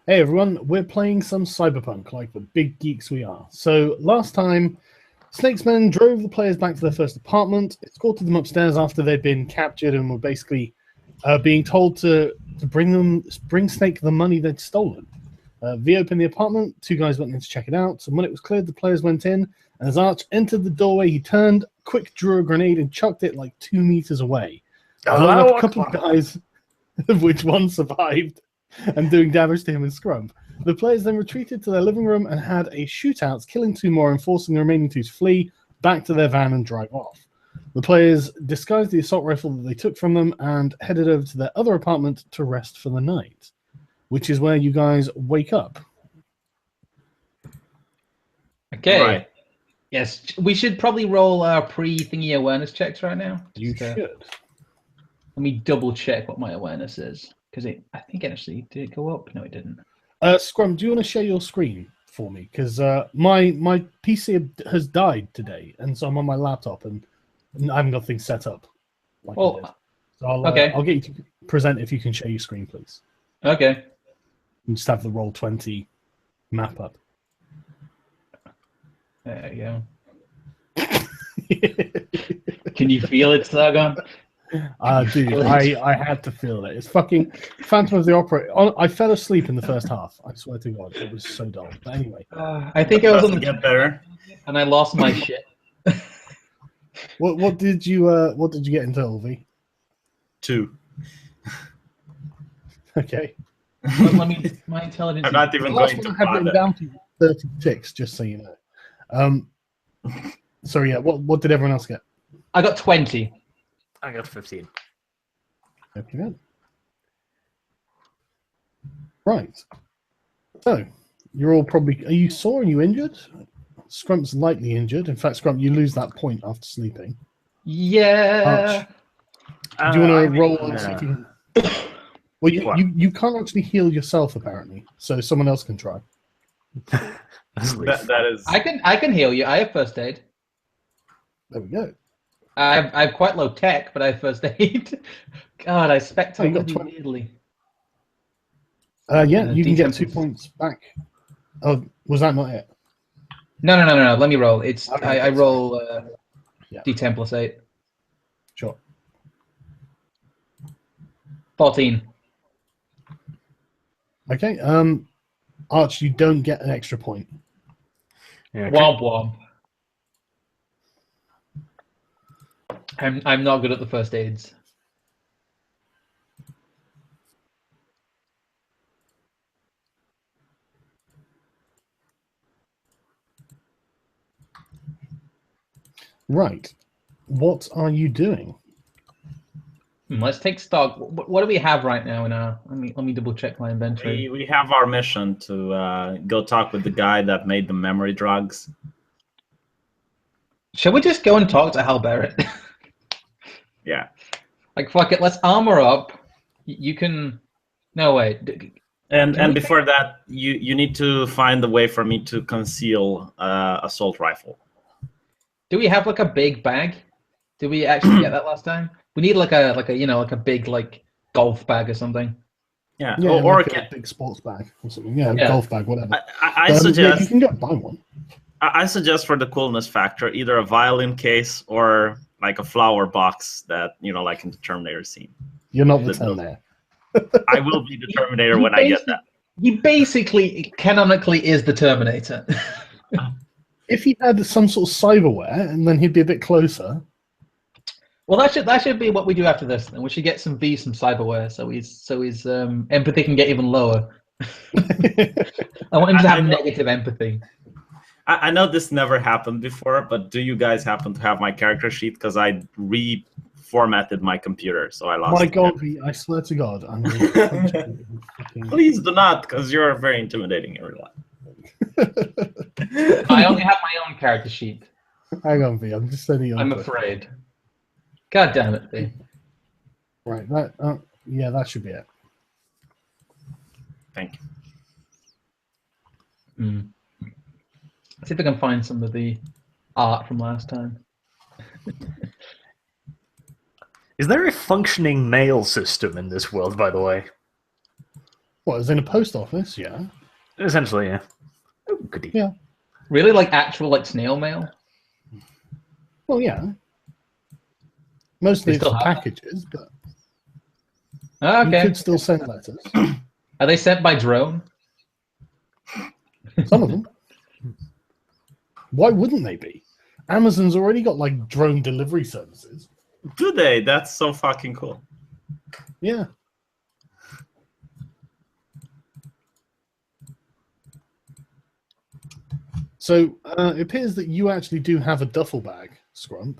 Hey everyone, we're playing some Cyberpunk, like the big geeks we are. So last time, Snakesmen drove the players back to their first apartment, escorted them upstairs after they'd been captured and were basically being told to bring Snake the money they'd stolen. V opened the apartment, two guys went in to check it out, and when it was cleared, the players went in, and as Arch entered the doorway, he turned, quick drew a grenade and chucked it like 2 meters away. Blowing up a couple of guys, of which one survived, and doing damage to him and Scrump. The players then retreated to their living room and had a shootout, killing two more and forcing the remaining two to flee back to their van and drive off. The players disguised the assault rifle that they took from them and headed over to their other apartment to rest for the night, which is where you guys wake up. Okay. Right. Yes, we should probably roll our pre-thingy awareness checks right now. You should. Let me double check what my awareness is. Because I think it actually did go up. No, it didn't. Scrum, do you want to share your screen for me? Because my PC has died today, and so I'm on my laptop, and I haven't got things set up. Like so I'll get you to present if you can share your screen, please. Okay. And just have the Roll20 map up. There you go. Can you feel it, Sargon? Dude, I had to feel it. It's fucking Phantom of the Opera. I fell asleep in the first half. I swear to God, it was so dull. But anyway, I think I was on the get better, and I lost my shit. What did you get in total, V? 2. Okay. Let me. My intelligence. I'm not even going to have written down to 36, just so you know. So yeah, what did everyone else get? I got 20. I got 15. Okay then. Right. So, you're all probably... Are you sore? Are you injured? Scrump's lightly injured. In fact, Scrump, you lose that point after sleeping. Yeah. Arch, do you want to roll and see if you can... Well, you can't actually heal yourself, apparently. So someone else can try. that is... I can heal you. I have first aid. There we go. I have quite low tech, but I have first aid. God, I spectate really weirdly. Yeah, you can get 2 points back. Oh, was that not it? No. Let me roll. It's okay, I roll D10 plus 8. Sure. 14. Okay. Arch, you don't get an extra point. Yeah, okay. Womp womp. I'm not good at the first aids. Right. What are you doing? Let's take stock. What do we have right now in our? Let me double check my inventory. We have our mission to go talk with the guy that made the memory drugs. Shall we just go and talk to Hal Barrett? Yeah. Like, fuck it, let's armor up. You can... No, wait. And before that, you need to find a way for me to conceal assault rifle. Do we have, like, a big bag? Did we actually get that last time? We need, like a big, like, golf bag or something. Yeah, or like a big sports bag or something. Yeah, golf bag, whatever. I suggest... you can go buy one. I suggest for the coolness factor, either a violin case or... like a flower box that, like in the Terminator scene. You're not the Terminator. I will be the Terminator when I get that. He basically, canonically, is the Terminator. If he had some sort of cyberware, and then he'd be a bit closer. Well, that should be what we do after this. Then we should get some cyberware, so his empathy can get even lower. I want him to have negative empathy. I know this never happened before, but do you guys happen to have my character sheet? Because I reformatted my computer, so I lost it. My God, I swear to God. I'm Please do not, because you're very intimidating in real life. I only have my own character sheet. Hang on, V. I'm just sending you. I'm afraid. God damn it, V. Right, that should be it. Thank you. Mm. See if I can find some of the art from last time. Is there a functioning mail system in this world, by the way? What, as in a post office? Yeah. Essentially, yeah. Oh, goody. Yeah. Really, like actual like snail mail? Well, yeah. Mostly They it's still for have packages, but Oh, you okay. could still send letters. Are they sent by drone? Some of them. Why wouldn't they be? Amazon's already got like drone delivery services. Do they? That's so fucking cool. Yeah. So it appears that you actually do have a duffel bag, Scrump.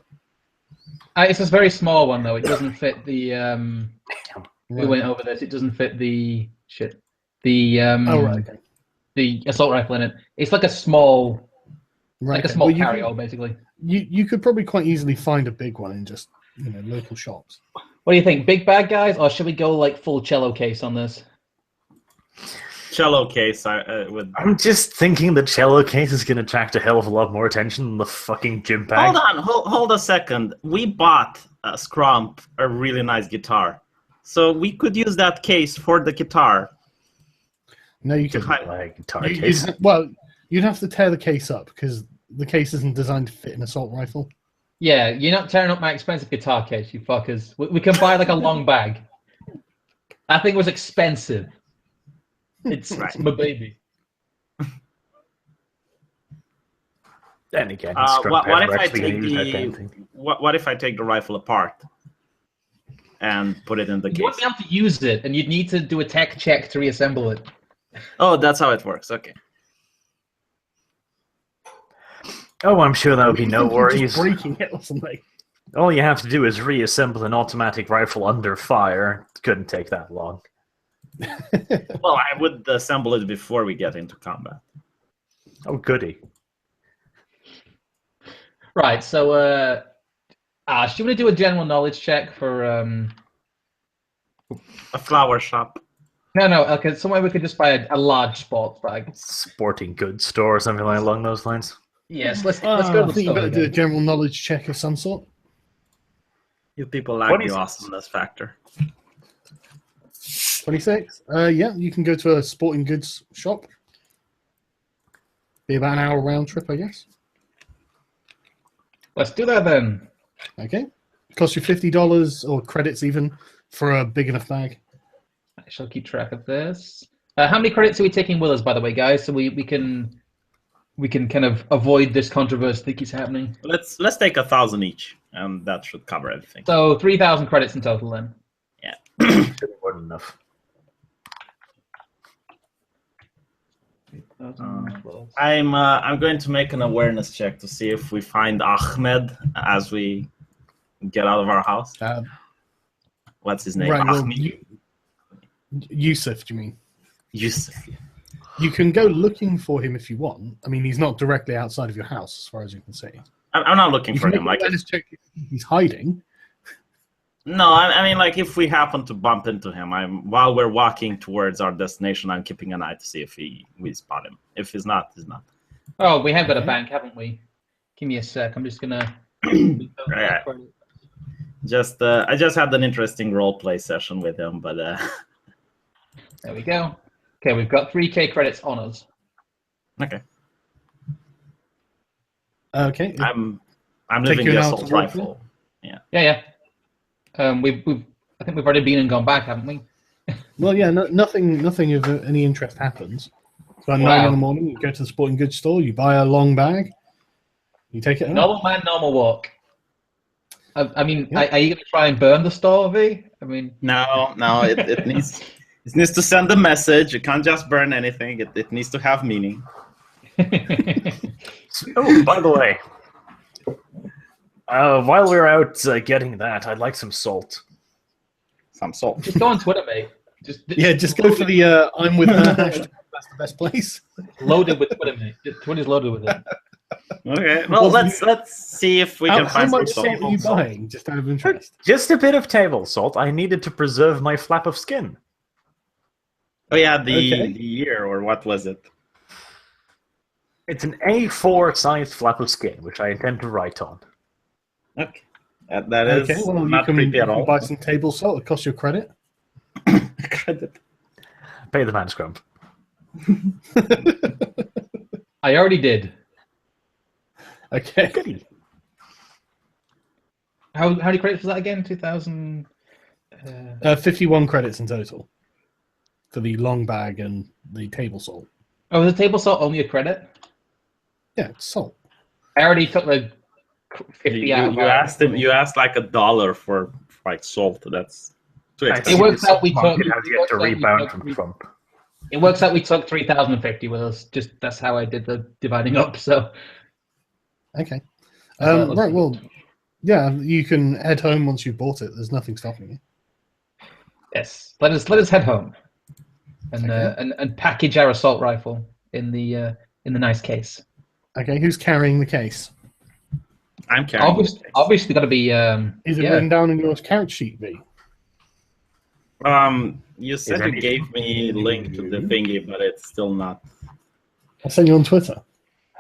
It's a very small one though. It doesn't fit the. We Right. went over this. It doesn't fit the shit. The Oh, right, okay. the assault rifle in it. It's like a small, Right, like a okay. small Well, carry-all, basically. you could probably quite easily find a big one in just local shops. What do you think, big bag guys, or should we go like full cello case on this? Cello case, with. I'm just thinking the cello case is going to attract a hell of a lot more attention than the fucking gym bag. Hold a second. We bought Scrump a really nice guitar, so we could use that case for the guitar. No, you To could. hide- Like guitar case. You'd have to tear the case up because the case isn't designed to fit an assault rifle. Yeah, you're not tearing up my expensive guitar case, you fuckers. We can buy like a long bag. That thing was expensive. It's my baby. Then again, what if I actually take gonna use that damn thing. what if I take the rifle apart and put it in the You case? wouldn't be able to use it, and you'd need to do a tech check to reassemble it. Oh, that's how it works. Okay. Oh, I'm sure that would be no Just worries. breaking it or something. All you have to do is reassemble an automatic rifle under fire. It couldn't take that long. Well, I would assemble it before we get into combat. Oh, goody. Right, so should we do a general knowledge check for A flower shop. No, okay, somewhere we could just buy a large sports bag. Sporting goods store or something along those lines. Yes, let's go I to the think you store. better do a again. general knowledge check of some sort. You people lack What the is it? awesomeness factor. 26. Yeah, you can go to a sporting goods shop. Be about an hour round trip, I guess. Let's do that then. Okay. Cost you $50 or credits even for a big enough bag. I shall keep track of this. How many credits are we taking with us, by the way, guys? So we can kind of avoid this controversy that keeps happening. Let's take 1,000 each, and that should cover everything. So 3,000 credits in total then. Should be more than enough. I'm going to make an awareness check to see if we find Ahmed as we get out of our house. What's his name? Right, well, Ahmed? Yusuf, do you mean? Yusuf. You can go looking for him if you want. I mean, he's not directly outside of your house, as far as you can see. I'm not looking You for can him. make Like, a awareness check if he's hiding. no, I mean, like, if we happen to bump into him, while we're walking towards our destination, I'm keeping an eye to see if we spot him. If he's not, he's not. Oh, we have got a Okay. bank, haven't we? Give me a sec. I'm just gonna. Right. I just had an interesting role play session with him, but There we go. Okay, we've got 3K credits on us. okay. Okay. I'm Take leaving you the an hour assault to walk rifle. Yeah. I think we've already been and gone back, haven't we? Well, yeah, nothing of any interest happens. So at 9 in the morning, you go to the sporting goods store, you buy a long bag, you take it home. Normal man, normal walk. I mean, Yeah. are you going to try and burn the store, V? I mean, No, it needs to send a message. You can't just burn anything. It needs to have meaning. Oh, by the way, while we're out getting that, I'd like some salt. Some salt. just go on Twitter, mate. Just go for the I'm with her hashtag. That's the best place. Loaded with Twitter, mate. Twitter's loaded with it. Okay. Well, let's see if we can How find some much salt salt. are you buying, just out of interest? Just a bit of table salt. I needed to preserve my flap of skin. Oh yeah, the Okay. year, or what was it? It's an A4 sized flap of skin, which I intend to write on. Okay. That is well, not creepy you at can all. buy some table salt. It costs you a credit. Credit. Pay the man, Scrump. I already did. Okay. How many credits was that again? 2,000. 51 credits in total for the long bag and the table salt. Oh, was the table salt only a credit? Yeah, it's salt. I already took the 50 out. You asked him. You asked like $1 for like salt. That's too expensive. It works out we took. It has yet to rebound from Trump. It works out we took 3,050 with us. Just that's how I did the dividing up. So. Okay. Right. Well, yeah. You can head home once you've bought it. There's nothing stopping you. Yes. Let us head home, and Okay. and package our assault rifle in the nice case. Okay. Who's carrying the case? I'm carrying. Obviously, got to be. Is it written down in your character sheet, V? You said you gave me link to the thingy, but it's still not. I'll send you on Twitter.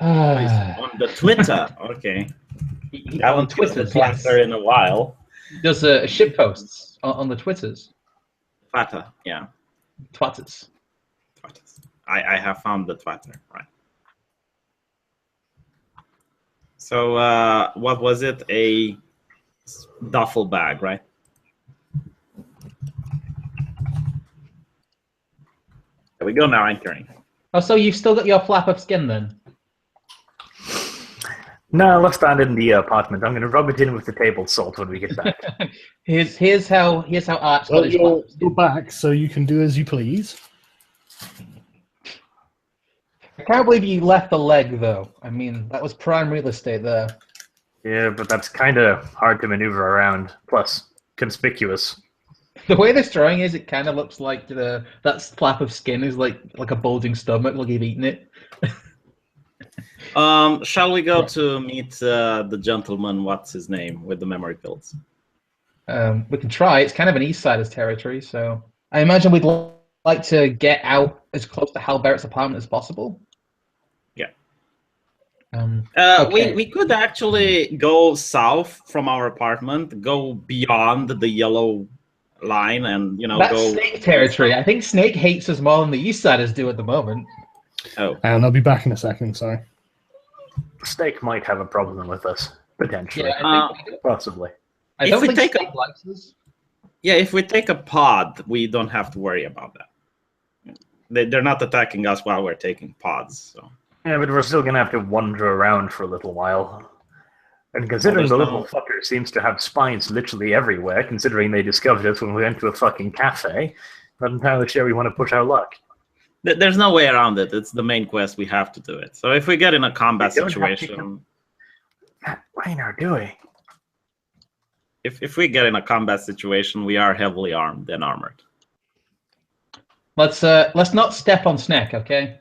On the Twitter, okay. I haven't Twitter Twitter in a while. Does ship posts on the Twitters? Twitter, yeah. Twatters. I have found the Twitter, right. So, what was it? A duffel bag, right? There we go now, entering. Oh, so you've still got your flap of skin then? No, let's stand in the apartment. I'm going to rub it in with the table salt when we get back. here's how Arch. Well, you're back, so you can do as you please. I can't believe you left the leg, though. I mean, that was prime real estate there. Yeah, but that's kind of hard to maneuver around. Plus, conspicuous. The way this drawing is, it kind of looks like that flap of skin is like a bulging stomach, like you've eaten it. Shall we go to meet the gentleman? What's his name with the memory pills? We can try. It's kind of an East Siders territory, so I imagine we'd like to get out as close to Hal Barrett's apartment as possible. Yeah. Okay. We could actually go south from our apartment, go beyond the yellow line, and That's go Snake territory. I think Snake hates us more than the East Siders do at the moment. Oh, And I'll be back in a second. Sorry. Snake might have a problem with us, potentially. Yeah, I think Possibly. I if don't we think take Snake likes us. yeah. If we take a pod, we don't have to worry about that. They're not attacking us while we're taking pods. So. Yeah, but we're still going to have to wander around for a little while. And considering the little fucker seems to have spines literally everywhere, considering they discovered us when we went to a fucking cafe, not entirely sure we want to push our luck. There's no way around it. It's the main quest. We have to do it. So if we get in a combat We don't have situation, Rainer, doing? if we get in a combat situation, we are heavily armed and armored. Let's not step on Snake, okay?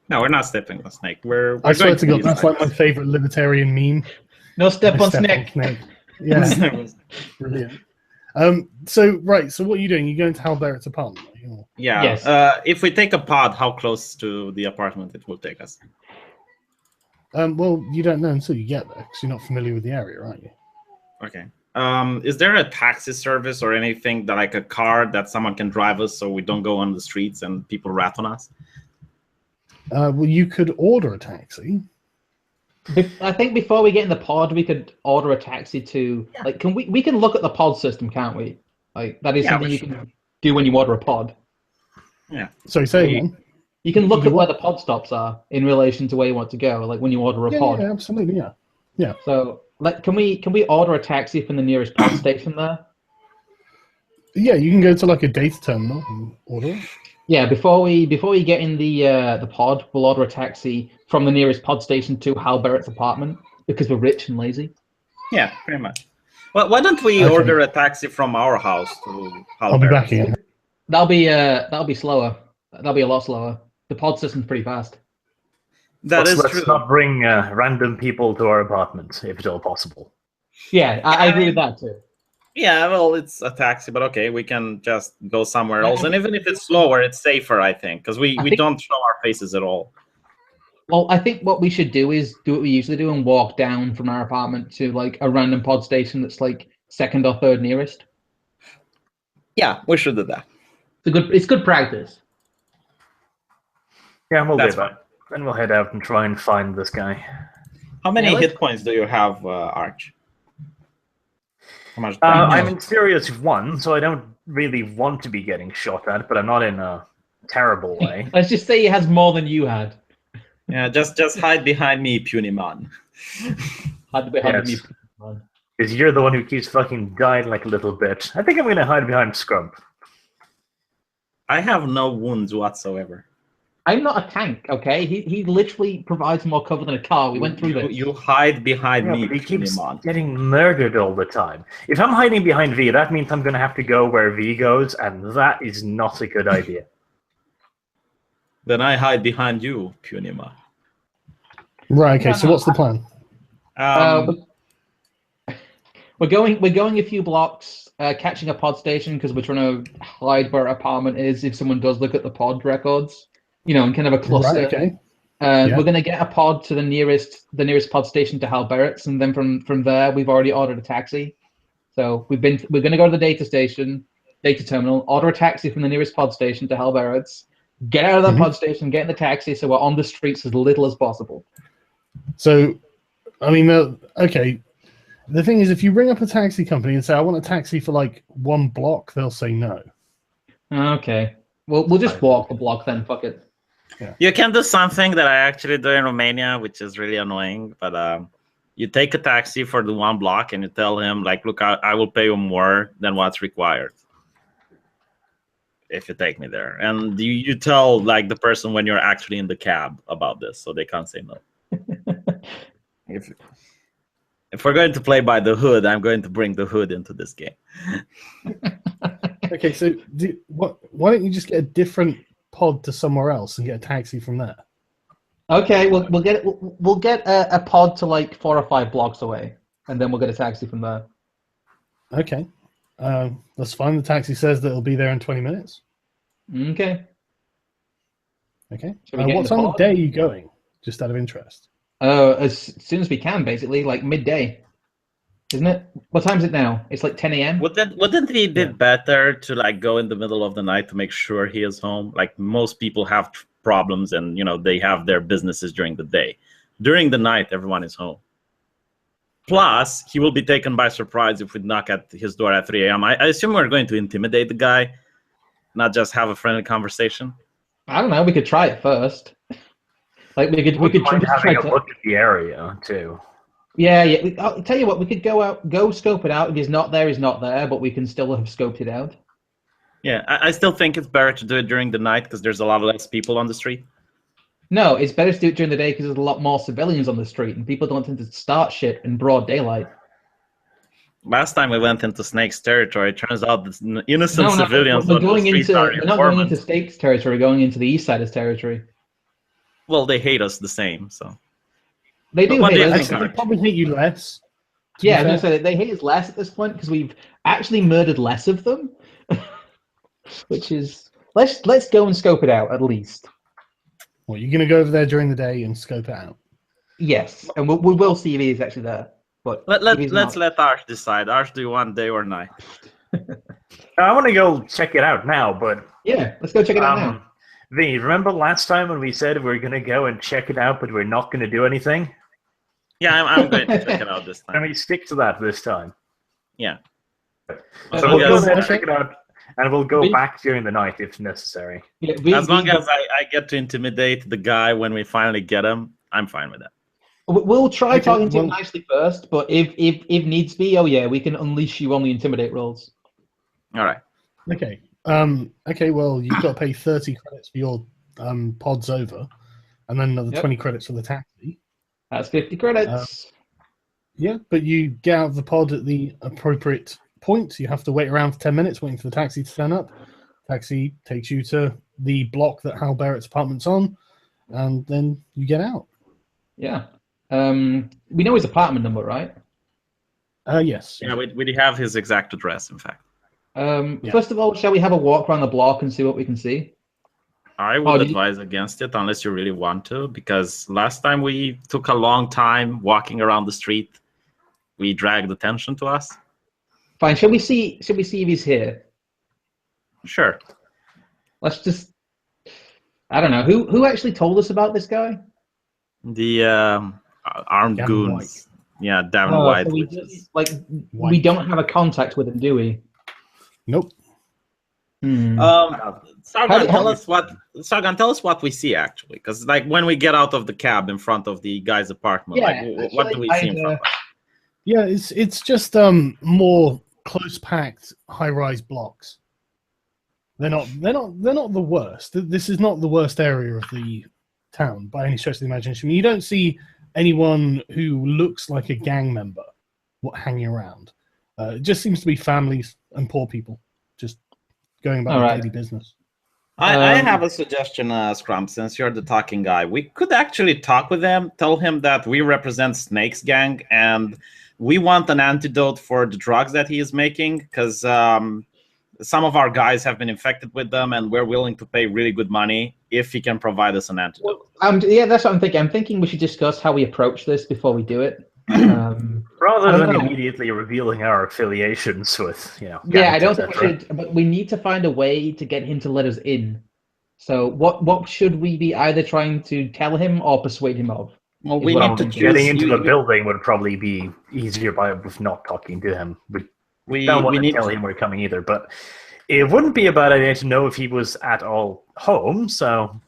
No, we're not stepping on Snake. We're I swear going to God, be that's like my favorite libertarian meme. No step on Step Snake. Yeah, brilliant. So what are you doing? You're going to Hal Barrett's apartment? Or... Yeah. Yes. If we take a pod, how close to the apartment it will take us? Well, you don't know until you get there, because you're not familiar with the area, aren't you? Okay. Is there a taxi service or anything that like a car that someone can drive us so we don't go on the streets and people rat on us? Well, you could order a taxi. I think before we get in the pod, we could order a taxi to like. We can look at the pod system, can't we? Like that is something you can do when you order a pod. Yeah. Sorry, say again. You can look at where the pod stops are in relation to where you want to go, like when you order a pod. Yeah, absolutely, yeah. Yeah. So, like, can we order a taxi from the nearest pod station there? Yeah, you can go to like a data terminal and order it. Yeah, before we get in the pod, we'll order a taxi from the nearest pod station to Hal Barrett's apartment because we're rich and lazy. Yeah, pretty much. Well, why don't we order a taxi from our house to Hal I'll be Barrett's? back again. That'll be slower. That'll be a lot slower. The pod system's pretty fast. Let's Let's not bring random people to our apartment, if at all possible. Yeah, I agree with that too. Yeah, well, it's a taxi, but okay, we can just go somewhere else. And even if it's slower, it's safer, I think, because we don't show our faces at all. Well, I think what we should do is do what we usually do and walk down from our apartment to like a random pod station that's like second or third nearest. Yeah, we should do that. It's good practice. Yeah, we'll That's do that. Then we'll head out and try and find this guy. How many Yeah, hit points do you have, Arch? How much I'm damage? in serious 1, so I don't really want to be getting shot at, but I'm not in a terrible way. Let's just say he has more than you had. Yeah, just hide behind me, puny man. Hide behind Yes. me. Because you're the one who keeps fucking dying like a little bit. I think I'm going to hide behind Scrump. I have no wounds whatsoever. I'm not a tank, okay? He literally provides more cover than a car. We went through this. You hide behind Yeah, me, but he puny keeps man. getting murdered all the time. If I'm hiding behind V, that means I'm going to have to go where V goes, and that is not a good idea. Then I hide behind you, puny man. Right. Okay. So what's the plan? We're going a few blocks, catching a pod station because we're trying to hide where our apartment is if someone does look at the pod records. You know, in kind of a cluster. Right. Okay. We're going to get a pod to the nearest pod station to Hal Barrett's, and then from there we've already ordered a taxi. So we're going to go to the data terminal, order a taxi from the nearest pod station to Hal Barrett's, get out of that pod station, get in the taxi, so we're on the streets as little as possible. So, I mean, okay. The thing is, if you ring up a taxi company and say, "I want a taxi for like 1 block," they'll say no. Okay. We'll just walk the block then. Fuck it. Yeah. You can do something that I actually do in Romania, which is really annoying. But you take a taxi for the 1 block and you tell him, like, look, I will pay you more than what's required if you take me there. And you tell, like, the person when you're actually in the cab about this, so they can't say no. If we're going to play by the hood, I'm going to bring the hood into this game. Okay, so why don't you just get a different pod to somewhere else and get a taxi from there? Okay, we'll get a pod to like 4 or 5 blocks away, and then we'll get a taxi from there. Okay, that's fine. The taxi says that it'll be there in 20 minutes. Okay. Okay. Shall we get in What the time of pod? day are you going? Just out of interest. As soon as we can, basically, like midday, isn't it? What time is it now? It's like 10 a.m. Wouldn't he did better to like go in the middle of the night to make sure he is home? Like most people have problems, and they have their businesses during the day. During the night, everyone is home. Plus, he will be taken by surprise if we knock at his door at 3 a.m. I assume we're going to intimidate the guy, not just have a friendly conversation. I don't know. We could try it first. Like we could try having a look at the area too. Yeah. I'll tell you what. We could go scope it out. If he's not there, he's not there. But we can still have scoped it out. Yeah, I still think it's better to do it during the night because there's a lot less people on the street. No, it's better to do it during the day because there's a lot more civilians on the street, and people don't tend to start shit in broad daylight. Last time we went into Snake's territory, it turns out the innocent civilians we're on the going streets into. are We're not going into informants. Snake's territory. We're going into the East Sider's territory. Well, they hate us the same, so. They do What hate do you us. think, They probably hate you less. Yeah, I was going to say they hate us less at this point because we've actually murdered less of them. Which is let's go and scope it out at least. Well, you're going to go over there during the day and scope it out. Yes, and we will see if he's actually there. But let's let Arch decide. Arch, do you want day or night? I want to go check it out now, but yeah, let's go check it out now. V, remember last time when we said we're going to go and check it out, but we're not going to do anything? Yeah, I'm going to check it out this Can time. we stick to that this time? Yeah. So we'll go there and okay. check it out, and we'll go back during the night if necessary. Yeah, As long as I get to intimidate the guy when we finally get him, I'm fine with that. we'll try Okay, talking to him well- nicely first. But if needs be, oh yeah, we can unleash you on the intimidate rolls. All right. Okay. Okay. Well, you've got to pay 30 credits for your pods over, and then another 20 credits for the taxi. That's 50 credits. Yeah, but you get out of the pod at the appropriate point. You have to wait around for 10 minutes waiting for the taxi to turn up. Taxi takes you to the block that Hal Barrett's apartment's on, and then you get out. Yeah. We know his apartment number, right? Yes. Yeah, we have his exact address, in fact. First of all, shall we have a walk around the block and see what we can see? I would advise against it unless you really want to, because last time we took a long time walking around the street. We dragged attention to us. Fine. Shall we see if he's here? Sure. Let's just. I don't know who actually told us about this guy. The armed Gavin goons. White. Yeah, Davin Oh, White. so we Which is... we don't have a contact with him, do we? Nope. Sargon, tell us what we see actually, because like when we get out of the cab in front of the guy's apartment, what do we see in front of us? Yeah, it's just more close packed high rise blocks. They're not the worst. This is not the worst area of the town by any stretch of the imagination. You don't see anyone who looks like a gang member hanging around. It just seems to be families and poor people just going about their daily business. I have a suggestion, Scrump, since you're the talking guy. We could actually talk with him, tell him that we represent Snake's gang, and we want an antidote for the drugs that he is making, because some of our guys have been infected with them, and we're willing to pay really good money if he can provide us an antidote. Yeah, that's what I'm thinking. I'm thinking we should discuss how we approach this before we do it. Rather than immediately revealing our affiliations with, Yeah, I don't think we should, but we need to find a way to get him to let us in. So what should we be either trying to tell him or persuade him of? Well, we need to getting into the building would probably be easier with not talking to him. We don't want to tell him we're coming either, but it wouldn't be a bad idea to know if he was at all home. So,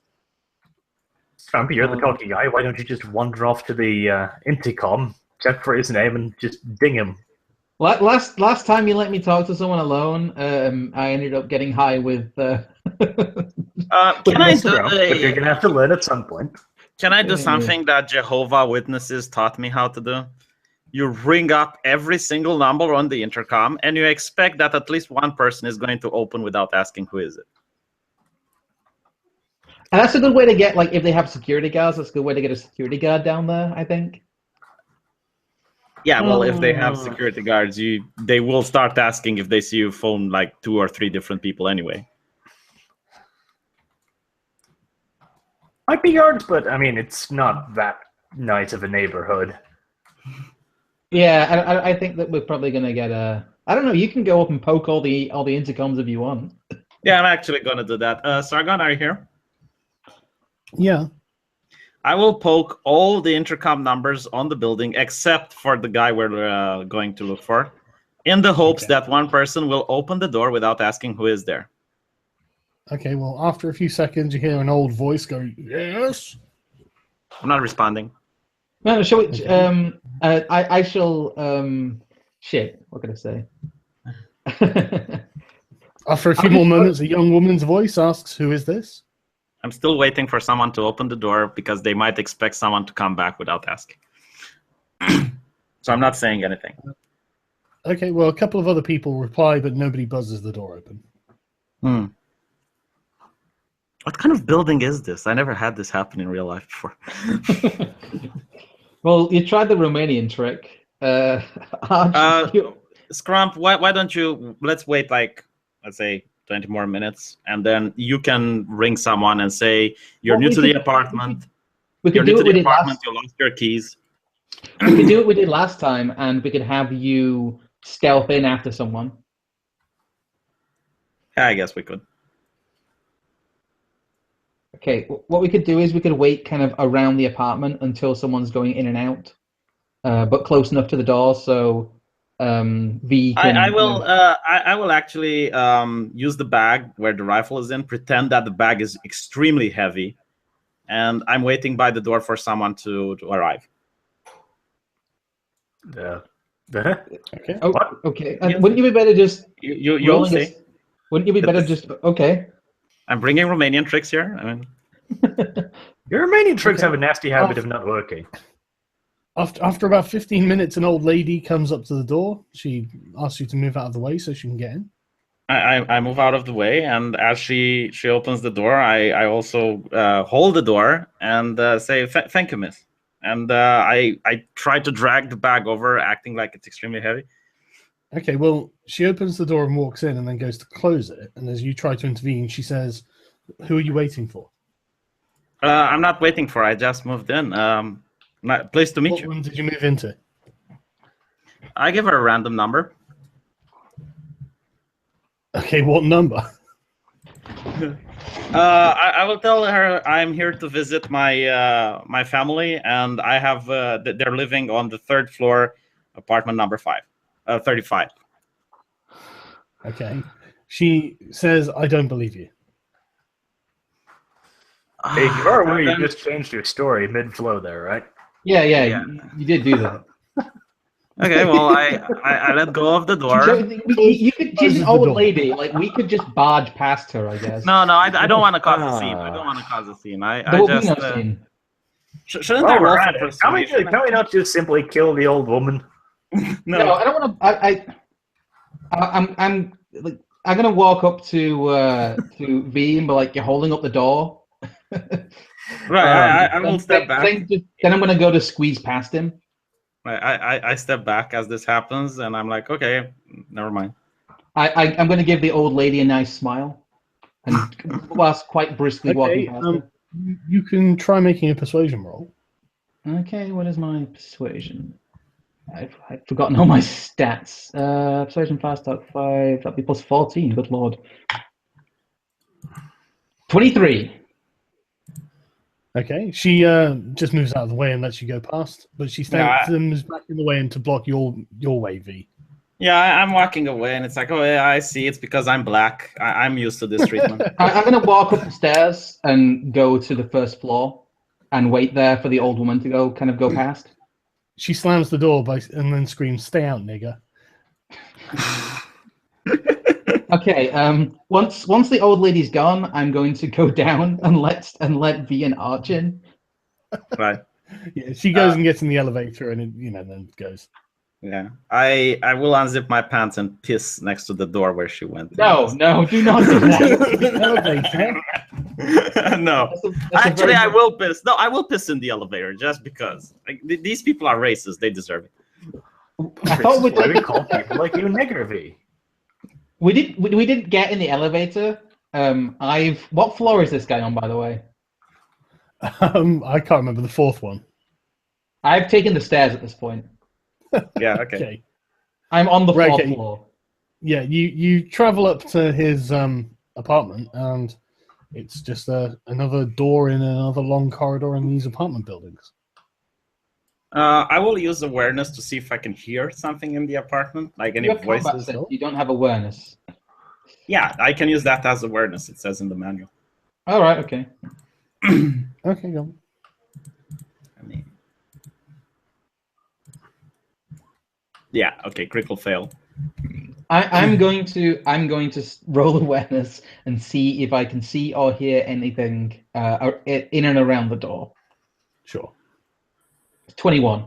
Scrumpy, you're the talking guy. Why don't you just wander off to the intercom, check for his name, and just ding him? Last time you let me talk to someone alone, I ended up getting high with. Can I do? But you're gonna have to learn at some point. Can I do something that Jehovah Witnesses taught me how to do? You ring up every single number on the intercom, and you expect that at least one person is going to open without asking who is it. And that's a good way to get, like, if they have security guards, that's a good way to get a security guard down there, I think. Yeah, well, if they have security guards, they will start asking if they see you phone like 2 or 3 different people anyway. Might be guards, but I mean, it's not that nice of a neighborhood. Yeah, I think that we're probably going to get a... I don't know, you can go up and poke all the intercoms if you want. Yeah, I'm actually going to do that. Sargon, are you here? Yeah. I will poke all the intercom numbers on the building except for the guy we're going to look for, in the hopes that one person will open the door without asking who is there. Okay, well, after a few seconds, you hear an old voice go, "Yes." I'm not responding. No, shall we? I shall. Shit. What can I say? After a few more moments, a young woman's voice asks, "Who is this?" I'm still waiting for someone to open the door because they might expect someone to come back without asking. So I'm not saying anything. Okay, well, a couple of other people reply, but nobody buzzes the door open. What kind of building is this? I never had this happen in real life before. Well, you tried the Romanian trick. Scrump, why don't you... Let's wait, like, let's say 20 more minutes, and then you can ring someone and say, you're new to the apartment. You're new to the apartment, you lost your keys. We could do what we did last time, and we could have you stealth in after someone. Yeah, I guess we could. Okay, what we could do is we could wait kind of around the apartment until someone's going in and out, but close enough to the door so V can... I will actually use the bag where the rifle is in, pretend that the bag is extremely heavy, and I'm waiting by the door for someone to arrive. Okay. Oh, okay. Wouldn't you be better just... You'll see. Wouldn't you be better just... Okay. I'm bringing Romanian tricks here. I mean, your Romanian tricks have a nasty habit of not working. After about 15 minutes, an old lady comes up to the door. She asks you to move out of the way so she can get in. I move out of the way, and as she opens the door, I also hold the door and say, "Thank you, miss." And I try to drag the bag over, acting like it's extremely heavy. Okay, well, she opens the door and walks in and then goes to close it. And as you try to intervene, she says, "Who are you waiting for?" I'm not waiting for. I just moved in. Pleased to meet you. What room did you move into? I give her a random number. Okay, what number? I will tell her I'm here to visit my family, and I have they're living on the 3rd floor, apartment number 35. Okay. She says, "I don't believe you." Hey, you are aware you just changed your story mid-flow there, right? Yeah, Yeah. you did do that. Okay, well, I let go of the door. You could, she's an old lady. Like, we could just barge past her, I guess. No, I don't want to cause a scene. I don't want to cause a scene. There will be no scene. Shouldn't Well, I roll we're for at it. persuasion? Can we not just simply kill the old woman? No, I don't want to. I'm gonna walk up to V and be like, "You're holding up the door." Right, I will step back. Then I'm gonna go to squeeze past him. I step back as this happens, and I'm like, okay, never mind. I'm gonna give the old lady a nice smile, and whilst quite briskly walking past her. You can try making a persuasion roll. Okay, what is my persuasion? I've forgotten all my stats. Persuasion fast talk 5. That'd be plus 14. Good lord. 23. Okay, she just moves out of the way and lets you go past, but she moves back in the way and to block your way, V. Yeah, I'm walking away, and it's like, oh yeah, I see. It's because I'm black. I'm used to this treatment. I'm gonna walk up the stairs and go to the 1st floor, and wait there for the old woman to go past. She slams the door and then screams, "Stay out, nigger!" Okay. Once the old lady's gone, I'm going to go down and let V and Arch in. Right. Yeah, she goes and gets in the elevator, and then goes. Yeah, I will unzip my pants and piss next to the door where she went. No, do not do that. No, actually, I will piss. No, I will piss in the elevator just because. Like, these people are racist. They deserve it. I thought we call people like you nigger, V. We didn't get in the elevator. What floor is this guy on, by the way? I can't remember the 4th one. I've taken the stairs at this point. Yeah. Okay. I'm on the 4th floor. Yeah, you travel up to his apartment, and it's just another door in another long corridor in these apartment buildings. I will use awareness to see if I can hear something in the apartment, like any voices. You don't have awareness. Yeah, I can use that as awareness. It says in the manual. All right. Okay. Okay, go on. Yeah. Okay. Critical fail. I'm going to roll awareness and see if I can see or hear anything in and around the door. Sure. 21.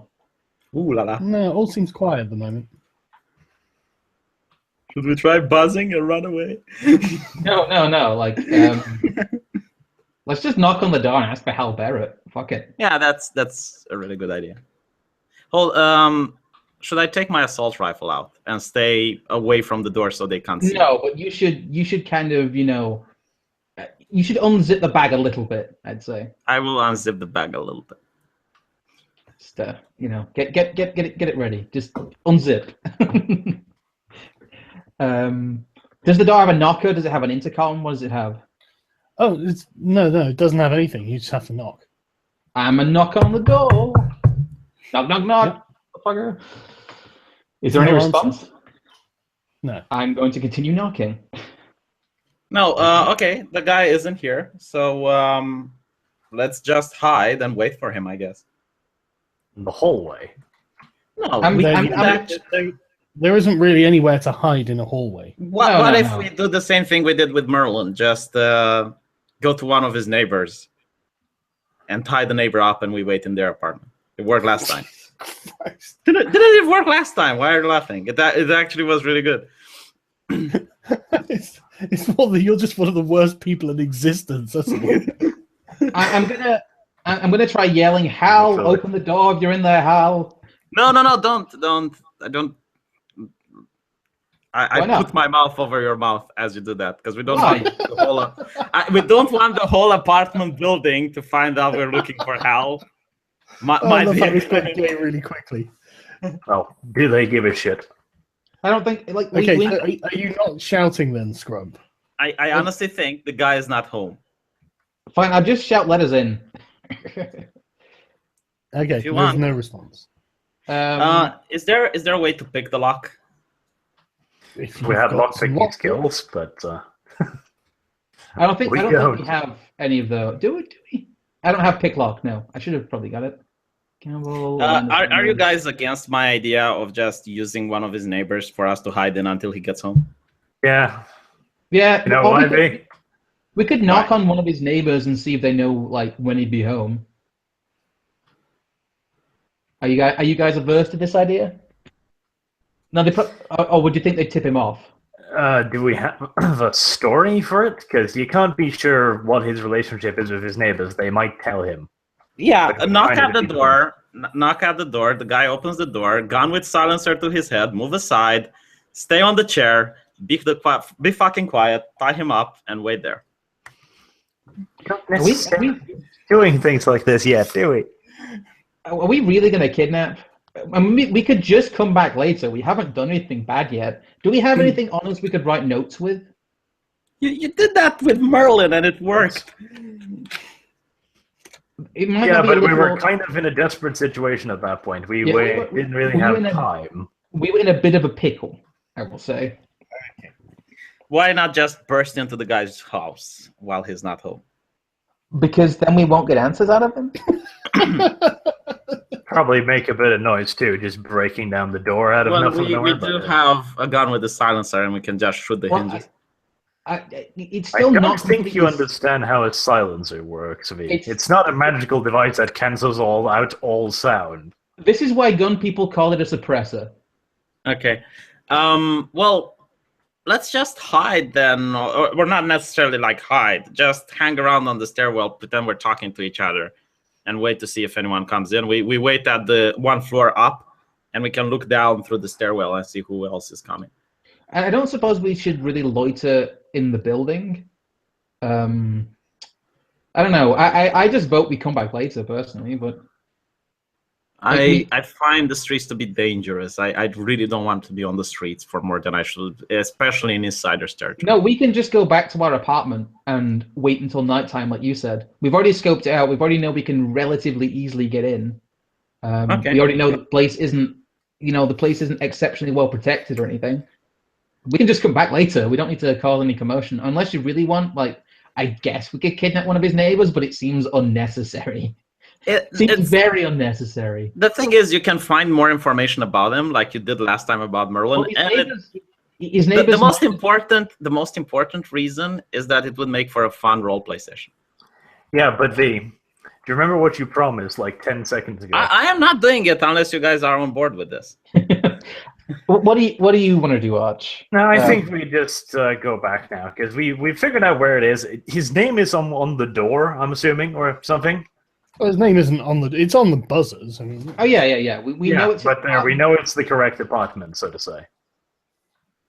Ooh la la. No, all seems quiet at the moment. Should we try buzzing and run away? No. Like, let's just knock on the door and ask for Hal Barrett. Fuck it. Yeah, that's a really good idea. Should I take my assault rifle out and stay away from the door so they can't see? No, but you should kind of, you should unzip the bag a little bit, I'd say. I will unzip the bag a little bit. Just get it ready. Just unzip. Does the door have a knocker? Does it have an intercom? What does it have? Oh, no, it doesn't have anything. You just have to knock. I'm a knock on the door. Knock, knock, knock. Fucker. Is there any response? No. I'm going to continue knocking. No, okay, the guy isn't here, so let's just hide and wait for him, I guess. In the hallway? No, there isn't really anywhere to hide in a hallway. What if we do the same thing we did with Merlin? Just go to one of his neighbors and tie the neighbor up, and we wait in their apartment. It worked last time. Didn't it work last time? Why are you laughing? It actually was really good. It's more that you're just one of the worst people in existence. That's all. I'm gonna try yelling, "Hal, open the door if you're in there, Hal." No, don't. I put my mouth over your mouth as you do that because we don't want the whole. We don't want the whole apartment building to find out we're looking for Hal. Might be really quickly. Well, do they give a shit? I don't think Okay, so are you not shouting then, Scrump? I honestly think the guy is not home. Fine, I'll just shout letters in. Okay, If you there's want. no response. Is there a way to pick the lock? If We you've have got some lockpicking skills, but I don't think We we don't. have any of the. Do we? I don't have pick lock. No, I should have probably got it. Campbell. Are you guys against my idea of just using one of his neighbors for us to hide in until he gets home? yeah. Yeah, You know or why, we V? could knock on one of his neighbors and see if they know like when he'd be home. Are you guys averse to this idea? No, or would you think they'd tip him off? Do we have a story for it? Because you can't be sure what his relationship is with his neighbors. They might tell him. Yeah, Like, knock kind at of the people. door. Knock at the door. The guy opens the door. Gun with silencer to his head. Move aside. Stay on the chair. Be fucking quiet. Tie him up and wait there. Not Are we, necessarily doing things like this yet, do we? are we really going to kidnap? I mean, we could just come back later. We haven't done anything bad yet. Do we have anything on us we could write notes with? You did that with Merlin and it worked. It might Yeah, not be but a we literal- were kind of in a desperate situation at that point. We Yeah, didn't really we were have in a- time. We were in a bit of a pickle, I will say. Why not just burst into the guy's house while he's not home? Because then we won't get answers out of him? Probably make a bit of noise too, just breaking down the door out of Well, nothing. we do have a gun with a silencer and we can just shoot the Well, hinges. It's I still don't not think you completely- understand how a silencer works, V. It's- It's not a magical device that cancels out all sound. This is why gun people call it a suppressor. Okay. Well, let's just hide then. Or we're not necessarily like hide. Just hang around on the stairwell, pretend we're talking to each other, and wait to see if anyone comes in. We wait at the one floor up, and we can look down through the stairwell and see who else is coming. I don't suppose we should really loiter in the building. I don't know. I just vote we come back later, personally, but... I find the streets to be dangerous. I really don't want to be on the streets for more than I should, especially in insider's territory. No, we can just go back to our apartment and wait until nighttime, like you said. We've already scoped it out. We've already know we can relatively easily get in. Okay. We already know the place isn't, exceptionally well protected or anything. We can just come back later. We don't need to cause any commotion. Unless you really want, I guess we could kidnap one of his neighbors, but it seems unnecessary. It seems very unnecessary. The thing is, you can find more information about him, like you did last time about Merlin. Well, his neighbors. The most important reason is that it would make for a fun roleplay session. Yeah, but V, do you remember what you promised like 10 seconds ago? I am not doing it unless you guys are on board with this. What do you want to do, Arch? No, I think we just go back now because we figured out where it is. His name is on the door, I'm assuming, or something. Well, his name isn't on the. It's on the buzzers. I mean, Oh yeah. We know it's. But we know it's the correct apartment, so to say.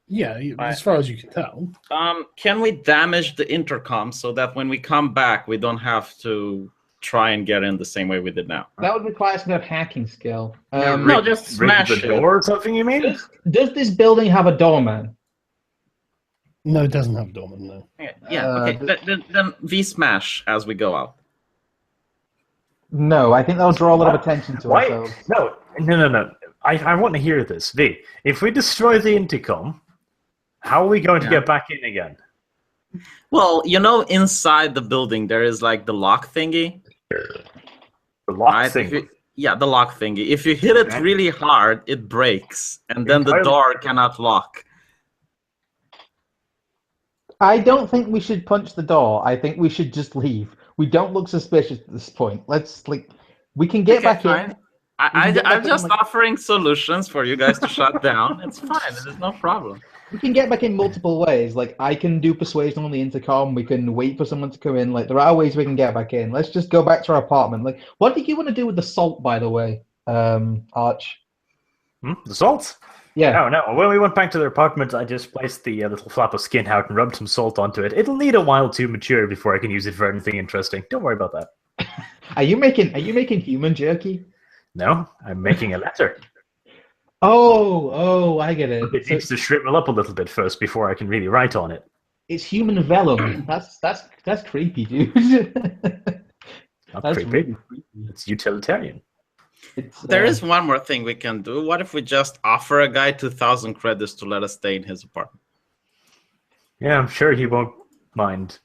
yeah, as far as you can tell. Can we damage the intercom so that when we come back, we don't have to try and get in the same way we did now? That would require some kind of hacking skill. No, just smash the door or something, you mean? Does this building have a doorman? No, it doesn't have doorman. No. Yeah. Okay. Then V smash as we go out. No, I think that'll draw a lot of attention to Why? ourselves. No. I want to hear this. V, if we destroy the intercom, how are we going to get back in again? Well, inside the building there is like the lock thingy. The lock thing. The lock thingy. If you hit it really hard, it breaks, and then the door cannot lock. I don't think we should punch the door. I think we should just leave. We don't look suspicious at this point. We can get back in. I'm just offering solutions for you guys to shut down. It's fine. There's no problem. We can get back in multiple ways. I can do persuasion on the intercom. We can wait for someone to come in. There are ways we can get back in. Let's just go back to our apartment. What did you want to do with the salt, by the way, Arch? The salt? Yeah. No. When we went back to their apartment, I just placed the little flap of skin out and rubbed some salt onto it. It'll need a while to mature before I can use it for anything interesting. Don't worry about that. Are you making human jerky? No, I'm making a letter. Oh, I get it. It needs to shrivel up a little bit first before I can really write on it. It's human vellum. That's creepy, dude. Not That's creepy. really creepy. It's utilitarian. It's, There is one more thing we can do. What if we just offer a guy 2,000 credits to let us stay in his apartment? Yeah, I'm sure he won't mind.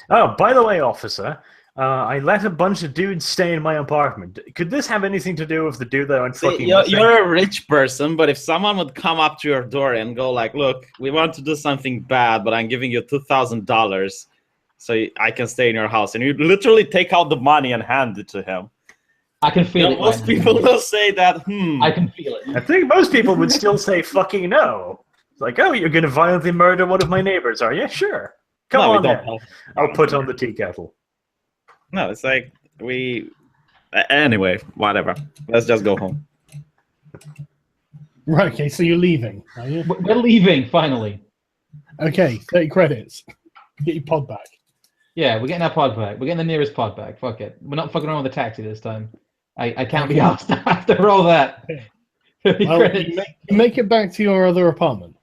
Oh, by the way, officer, I let a bunch of dudes stay in my apartment. Could this have anything to do with the dude that went fucking missing? You're a rich person, but if someone would come up to your door and go like, look, we want to do something bad, but I'm giving you $2,000 so I can stay in your house, and you literally take out the money and hand it to him. I can feel it. Most people will say that, I can feel it. I think most people would still say fucking no. It's like, oh, you're going to violently murder one of my neighbors, are you? Sure. Come on then. I'll put on the tea kettle. No, it's like anyway, whatever. Let's just go home. Right, okay, so you're leaving, are you? We're leaving, finally. Okay, 30 credits. Get your pod back. Yeah, we're getting our pod back. We're getting the nearest pod back. Fuck it. We're not fucking around with the taxi this time. I can't be asked after all that. 30 Well, credits. you make it back to your other apartment.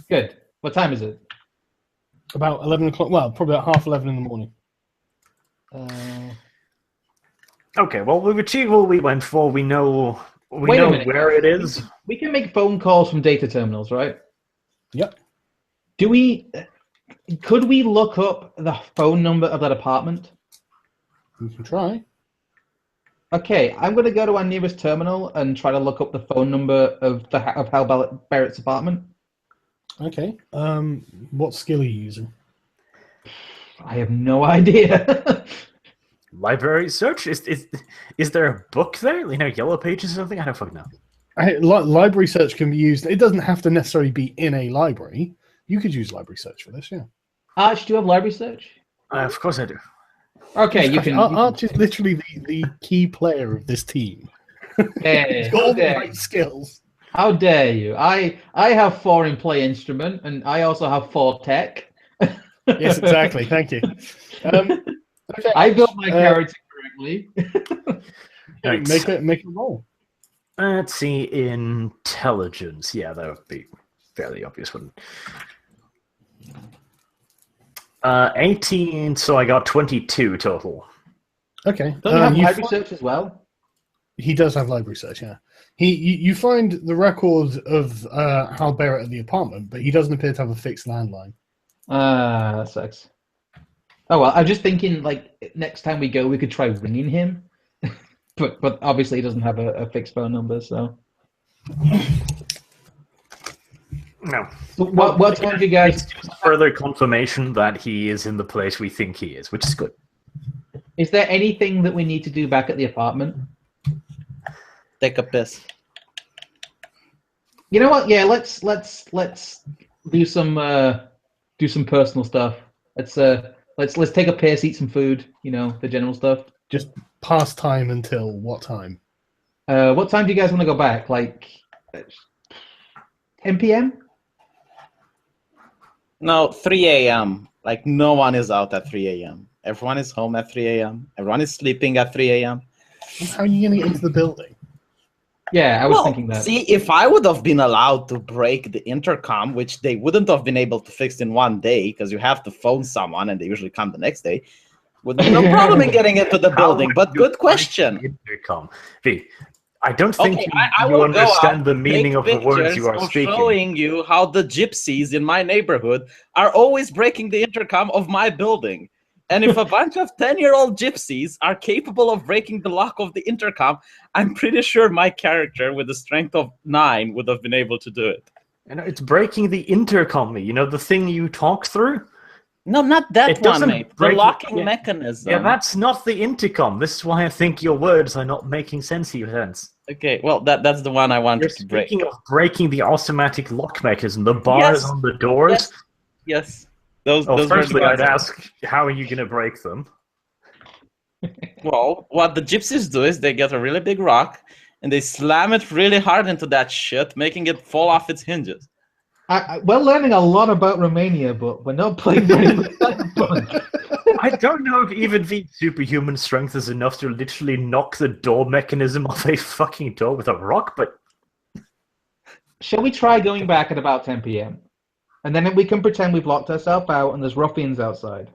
Good. What time is it? About 11 o'clock. Well, probably about 11:30 in the morning. Okay, well, we've achieved what we went for. We know Wait a minute. where it is. We can make phone calls from data terminals, right? Yep. Could we look up the phone number of that apartment? You can try. Okay, I'm going to go to our nearest terminal and try to look up the phone number of Hal Barrett's apartment. Okay. What skill are you using? I have no idea. Library search? Is there a book there? You know, Yellow Pages or something? I don't fucking know. Library search can be used. It doesn't have to necessarily be in a library. You could use library search for this, yeah. Arch, do you have library search? Of course I do. Okay, you can. Arch is literally the key player of this team. Hey, He's got all the right skills. How dare you? I have 4 in play instrument, and I also have 4 tech. Yes, exactly. Thank you. Okay. I built my character correctly. Make a roll. Let's see, intelligence. Yeah, that would be fairly obvious, wouldn't it? 18, so I got 22 total. Okay. Don't you have library search as well? He does have library search, yeah. You find the record of Hal Barrett at the apartment, but he doesn't appear to have a fixed landline. That sucks. Oh well, I'm just thinking like next time we go, we could try ringing him, but obviously he doesn't have a fixed phone number. So No. So what time do you guys? Further confirmation that he is in the place we think he is, which is good. Is there anything that we need to do back at the apartment? Take a piss. You know what? Yeah, let's do some personal stuff. Let's take a piss, eat some food. You know, the general stuff. Just pass time until what time? What time do you guys want to go back? Like 10 p.m. No, 3 a.m. Like no one is out at 3 a.m. Everyone is home at 3 a.m. Everyone is sleeping at 3 a.m. How are you going to get into the building? Yeah, I was thinking that. See, if I would have been allowed to break the intercom, which they wouldn't have been able to fix in one day, because you have to phone someone and they usually come the next day, would be no problem in getting into the building. But good question. Intercom. V, I don't think I you will understand go the meaning of the words you are speaking. Showing you how the gypsies in my neighborhood are always breaking the intercom of my building. And if a bunch of 10-year-old gypsies are capable of breaking the lock of the intercom, I'm pretty sure my character with a strength of 9 would have been able to do it. And it's breaking the intercom, you know, the thing you talk through? No, not that It one, doesn't mate. The break- locking yeah. mechanism. Yeah, that's not the intercom. This is why I think your words are not making sense. Okay, well, that's the one I wanted You're to break. speaking of breaking the automatic lock mechanism, the bars on the doors. Yes. Those Firstly, were the I'd ask, how are you going to break them? Well, what the gypsies do is they get a really big rock and they slam it really hard into that shit, making it fall off its hinges. We're learning a lot about Romania, but we're not playing very much Cyberpunk. I don't know if even the superhuman strength is enough to literally knock the door mechanism off a fucking door with a rock, but... Shall we try going back at about 10 p.m.? And then we can pretend we've locked ourselves out and there's ruffians outside.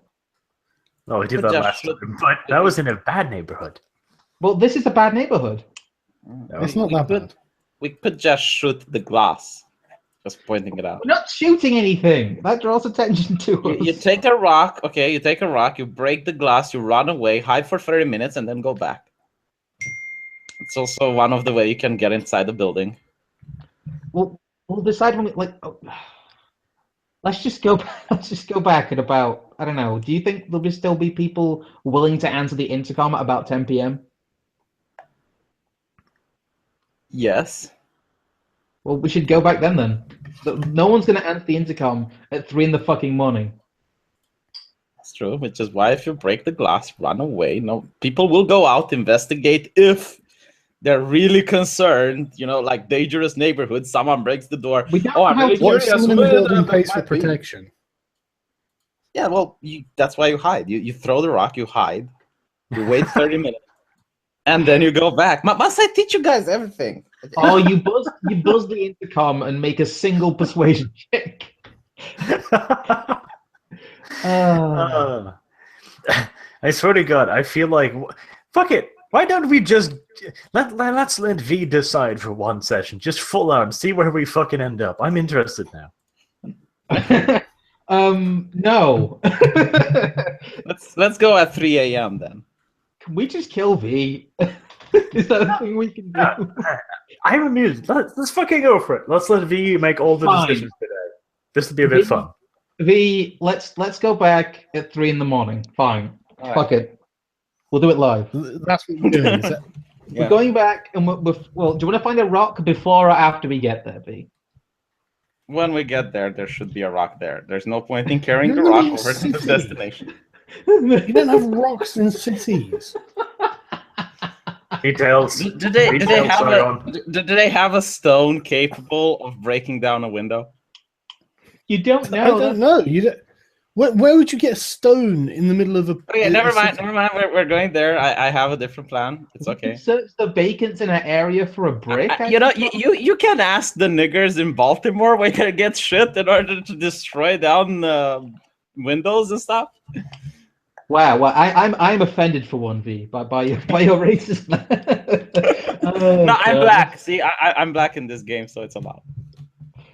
Oh, we did But that just last shoot- time, but that was in a bad neighborhood. Well, this is a bad neighborhood. It's not that bad. We could just shoot the glass. Just pointing it out. We're not shooting anything. That draws attention to us. You take a rock, okay, you take a rock, you break the glass, you run away, hide for 30 minutes, and then go back. It's also one of the way you can get inside the building. We'll decide when we like. Oh, let's just go. Let's just go back at about. I don't know. Do you think there'll still be people willing to answer the intercom at about 10 p.m.? Yes. Well, we should go back then. No one's gonna answer the intercom at 3 in the fucking morning. That's true, which is why if you break the glass, run away. No, people will go out, investigate if they're really concerned, like dangerous neighborhood, someone breaks the door. I'm really What if curious. someone in the building that pays for might be. protection? Yeah, well, that's why you hide. You throw the rock, you hide, you wait 30 minutes, and then you go back. Must I teach you guys everything? Oh, you buzz the intercom and make a single persuasion check. I swear to God, I feel like fuck it. Why don't we just let's let V decide for one session, just full on, see where we fucking end up. I'm interested now. No. Let's go at 3 a.m. then. Can we just kill V? Is that a thing we can do? I'm amused. Let's fucking go for it. Let's let V make all the Fine. decisions today. This will be a bit fun. V, let's go back at 3 in the morning. Fine. All right. Fuck it. We'll do it live. That's what we're doing. Is that... We're going back, and well, do you want to find a rock before or after we get there, V? When we get there, there should be a rock there. There's no point in carrying the No, rock it's over to the city. destination. You don't have rocks in cities. Details. Do they Details, have Sargon. do they have a stone capable of breaking down a window? You don't know. I don't know. You don't... Where would you get a stone in the middle of a? Okay, a never city? mind. We're going there. I have a different plan. It's okay. Search the vacants in an area for a brick. You can ask the niggers in Baltimore where they get shit in order to destroy down windows and stuff. Wow. Well, I'm offended for one, V, by your racist. Oh, No, I'm God. black. See, I'm black in this game, so it's allowed.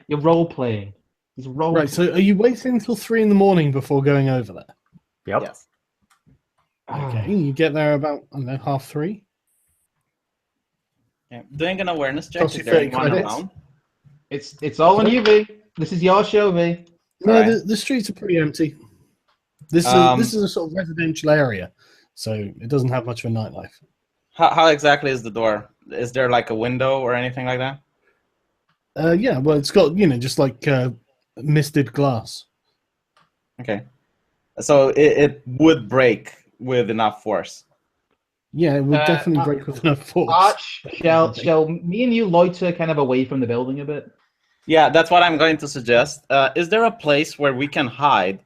You're role playing. He's role. Right. So, are you waiting until 3 in the morning before going over there? Yep. Yes. Okay. You get there about 3:30. Yeah. Doing an awareness check. Costs Is you there 30 anyone credits. around? It's all on you, V. This is your show, V. No, Alright. the streets are pretty empty. This is a sort of residential area, so it doesn't have much of a nightlife. How exactly is the door? Is there like a window or anything like that? Yeah, well, it's got just like misted glass. Okay. So it would break with enough force. Yeah, it would definitely break with enough force. Arch, shall me and you loiter kind of away from the building a bit? Yeah, that's what I'm going to suggest. Is there a place where we can hide?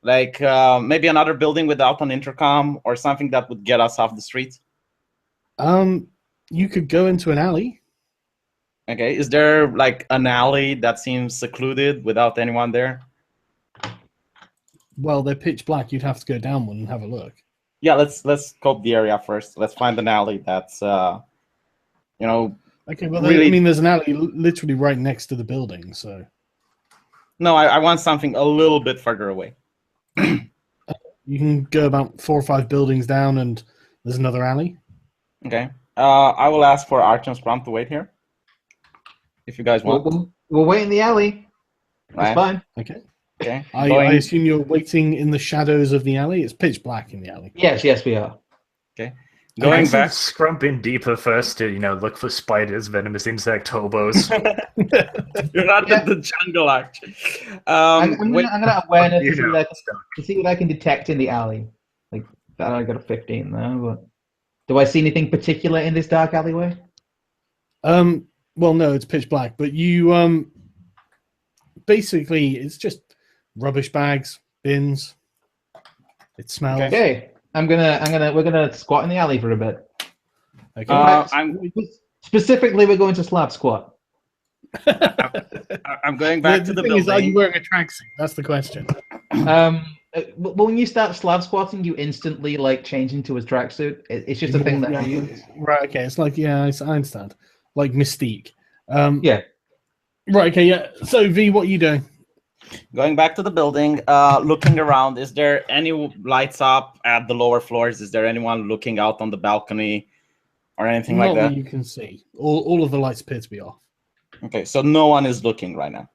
Like maybe another building without an intercom or something that would get us off the streets? You could go into an alley. Okay, is there like an alley that seems secluded without anyone there? Well, they're pitch black. You'd have to go down one and have a look. Yeah, let's scope the area first. Let's find an alley that's Okay, well, really- I mean, there's an alley literally right next to the building, so... No, I want something a little bit further away. You can go about 4 or 5 buildings down, and there's another alley. Okay. I will ask for Arch and Scrump to wait here. If you guys want. We'll wait in the alley. Right. That's fine. Okay. Okay. I assume you're waiting in the shadows of the alley. It's pitch black in the alley. Yes, we are. Going I back. Scrump in deeper first to look for spiders, venomous insect hobos. You're not in the jungle, Arch. I'm wait, gonna awareness You to see, know, to see what I can detect in the alley. Like that, I got a 15 there. But do I see anything particular in this dark alleyway? Well, no, it's pitch black, but you basically it's just rubbish bags, bins. It smells. Okay, we're gonna squat in the alley for a bit. Okay. Specifically, we're going to slab squat. I'm going back to the thing is, are you building. wearing a tracksuit? That's the question. When you start slab squatting, you instantly like change into a tracksuit. It's just a thing that I use. Right, okay. It's like, yeah, I understand. Like Mystique. Yeah. Right, okay, yeah. So, V, what are you doing? Going back to the building, looking around. Is there any lights up at the lower floors? Is there anyone looking out on the balcony or anything Not like that? that you can see. All of the lights appear to be off. Okay, so no one is looking right now.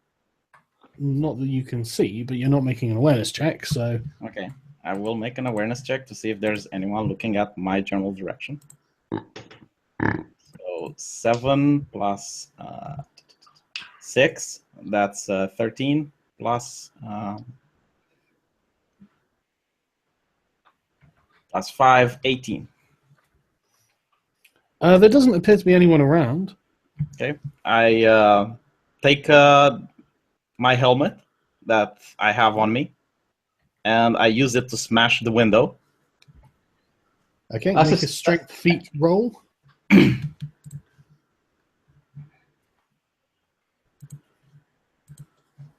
Not that you can see, but you're not making an awareness check, so... Okay, I will make an awareness check to see if there's anyone looking at my general direction. So 7 plus 6, that's 13 plus 5, 18. There doesn't appear to be anyone around. Okay, I take my helmet that I have on me, and I use it to smash the window. Okay, make a strength feat roll.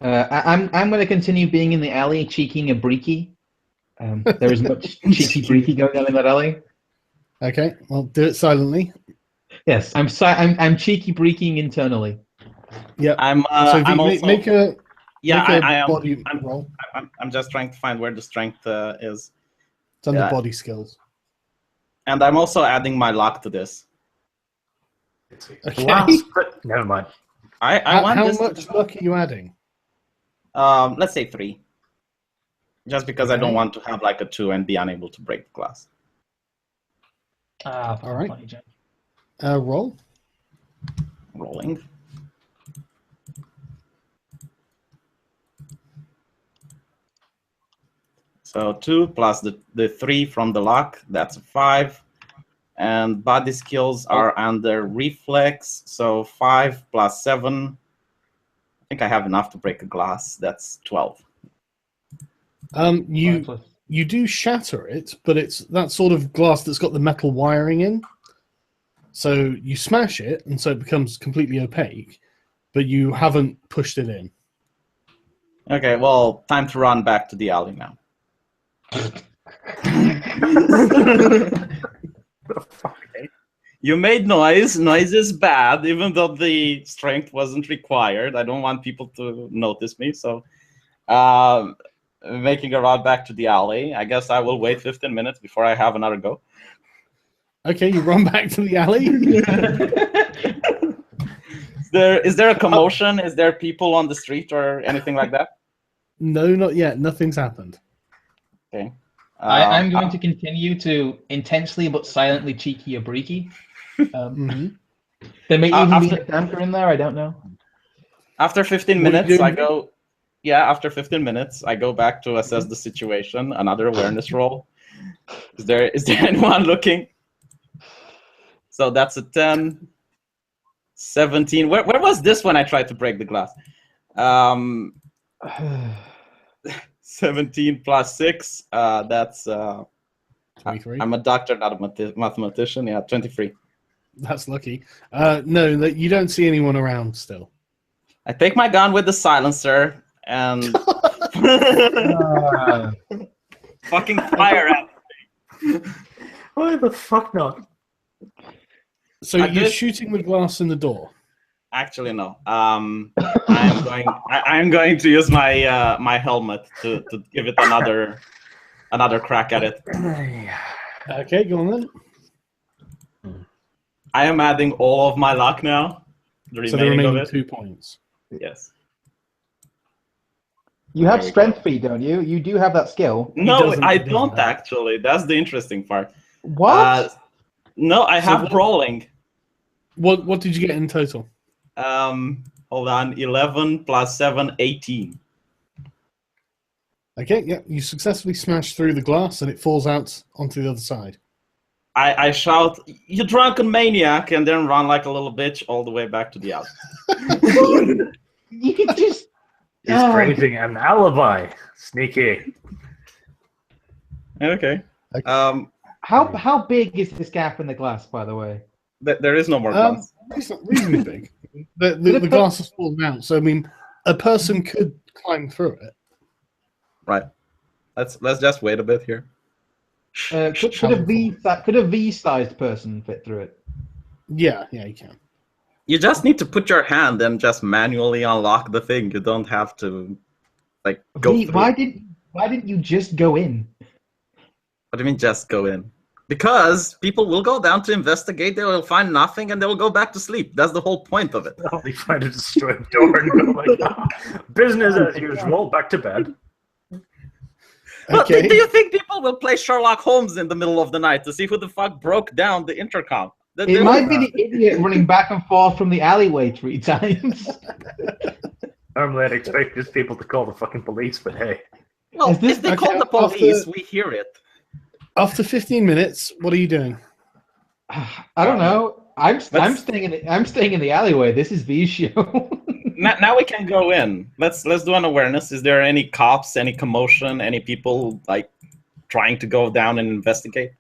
I'm going to continue being in the alley, cheeking a breaky. There is much cheeky breaky going on in that alley. Okay, well, do it silently. Yes, I'm cheeky breaking internally. Yep. I'm So, V, I'm also make a I am. body roll. I'm just trying to find where the strength is, It's under yeah. body skills. and I'm also adding my luck to this. Okay. Last, but never mind. I want How this much luck are you adding? let's say 3, just because I don't want to have like a 2 and be unable to break the glass. All right. Roll. Rolling. So 2 plus the 3 from the luck, that's a 5. And body skills are under reflex, so 5 plus 7. I think I have enough to break a glass. That's 12. You do shatter it, but it's that sort of glass that's got the metal wiring in. So you smash it, and so it becomes completely opaque, but you haven't pushed it in. Okay, well, time to run back to the alley now. You made noise. Noise is bad, even though the strength wasn't required. I don't want people to notice me, so making a run back to the alley. I guess I will wait 15 minutes before I have another go. Okay, you run back to the alley. Is there a commotion? Is there people on the street or anything like that? No, not yet. Nothing's happened. Okay. I'm going to continue to intensely but silently cheeky a breaky. There may even be a damper in there. I don't know. After 15 minutes, I go. Yeah, after 15 minutes, I go back to assess the situation. Another awareness roll. Is there anyone looking? So that's a 10, 17. Where was this when I tried to break the glass? 17 plus 6. That's 23. I'm a doctor, not a mathematician. Yeah, 23. That's lucky. No, you don't see anyone around still. I take my gun with the silencer and fucking fire at me. Why the fuck not? So you're shooting with glass in the door. Actually, no. I'm going to use my my helmet to give it another crack at it. Okay, go on then. I am adding all of my luck now. The remaining of it. 2 points. Yes. You have strength feat, don't you? You do have that skill. No, I don't actually. That's the interesting part. What? No, I have brawling. What did you get in total? Hold on. 11 plus 7, 18. Okay, yeah. You successfully smash through the glass and it falls out onto the other side. I shout, "You drunken maniac," and then run like a little bitch all the way back to the house. You could just... He's creating an alibi. Sneaky. Okay. How big is this gap in the glass, by the way? There is no more glass. Reasonably big. The glass is fallen out, so I mean, a person could climb through it. Right. Let's just wait a bit here. Could a V-sized person fit through it? Yeah, you can. You just need to put your hand and just manually unlock the thing. You don't have to like go through. Why didn't you just go in? What do you mean just go in? Because people will go down to investigate, they will find nothing, and they will go back to sleep. That's the whole point of it. They find a destroyed door and go like, business as usual, back to bed. Well, Okay. do you think people will play Sherlock Holmes in the middle of the night to see who the fuck broke down the intercom? It might be the idiot running back and forth from the alleyway 3 times. Normally I'd expect just people to call the fucking police, but hey. Well, Is this if they okay, call the police, we hear it. After 15 minutes, what are you doing? I don't know. I'm staying in the alleyway. This is V's show. Now we can go in. Let's do an awareness. Is there any cops, any commotion, any people like trying to go down and investigate?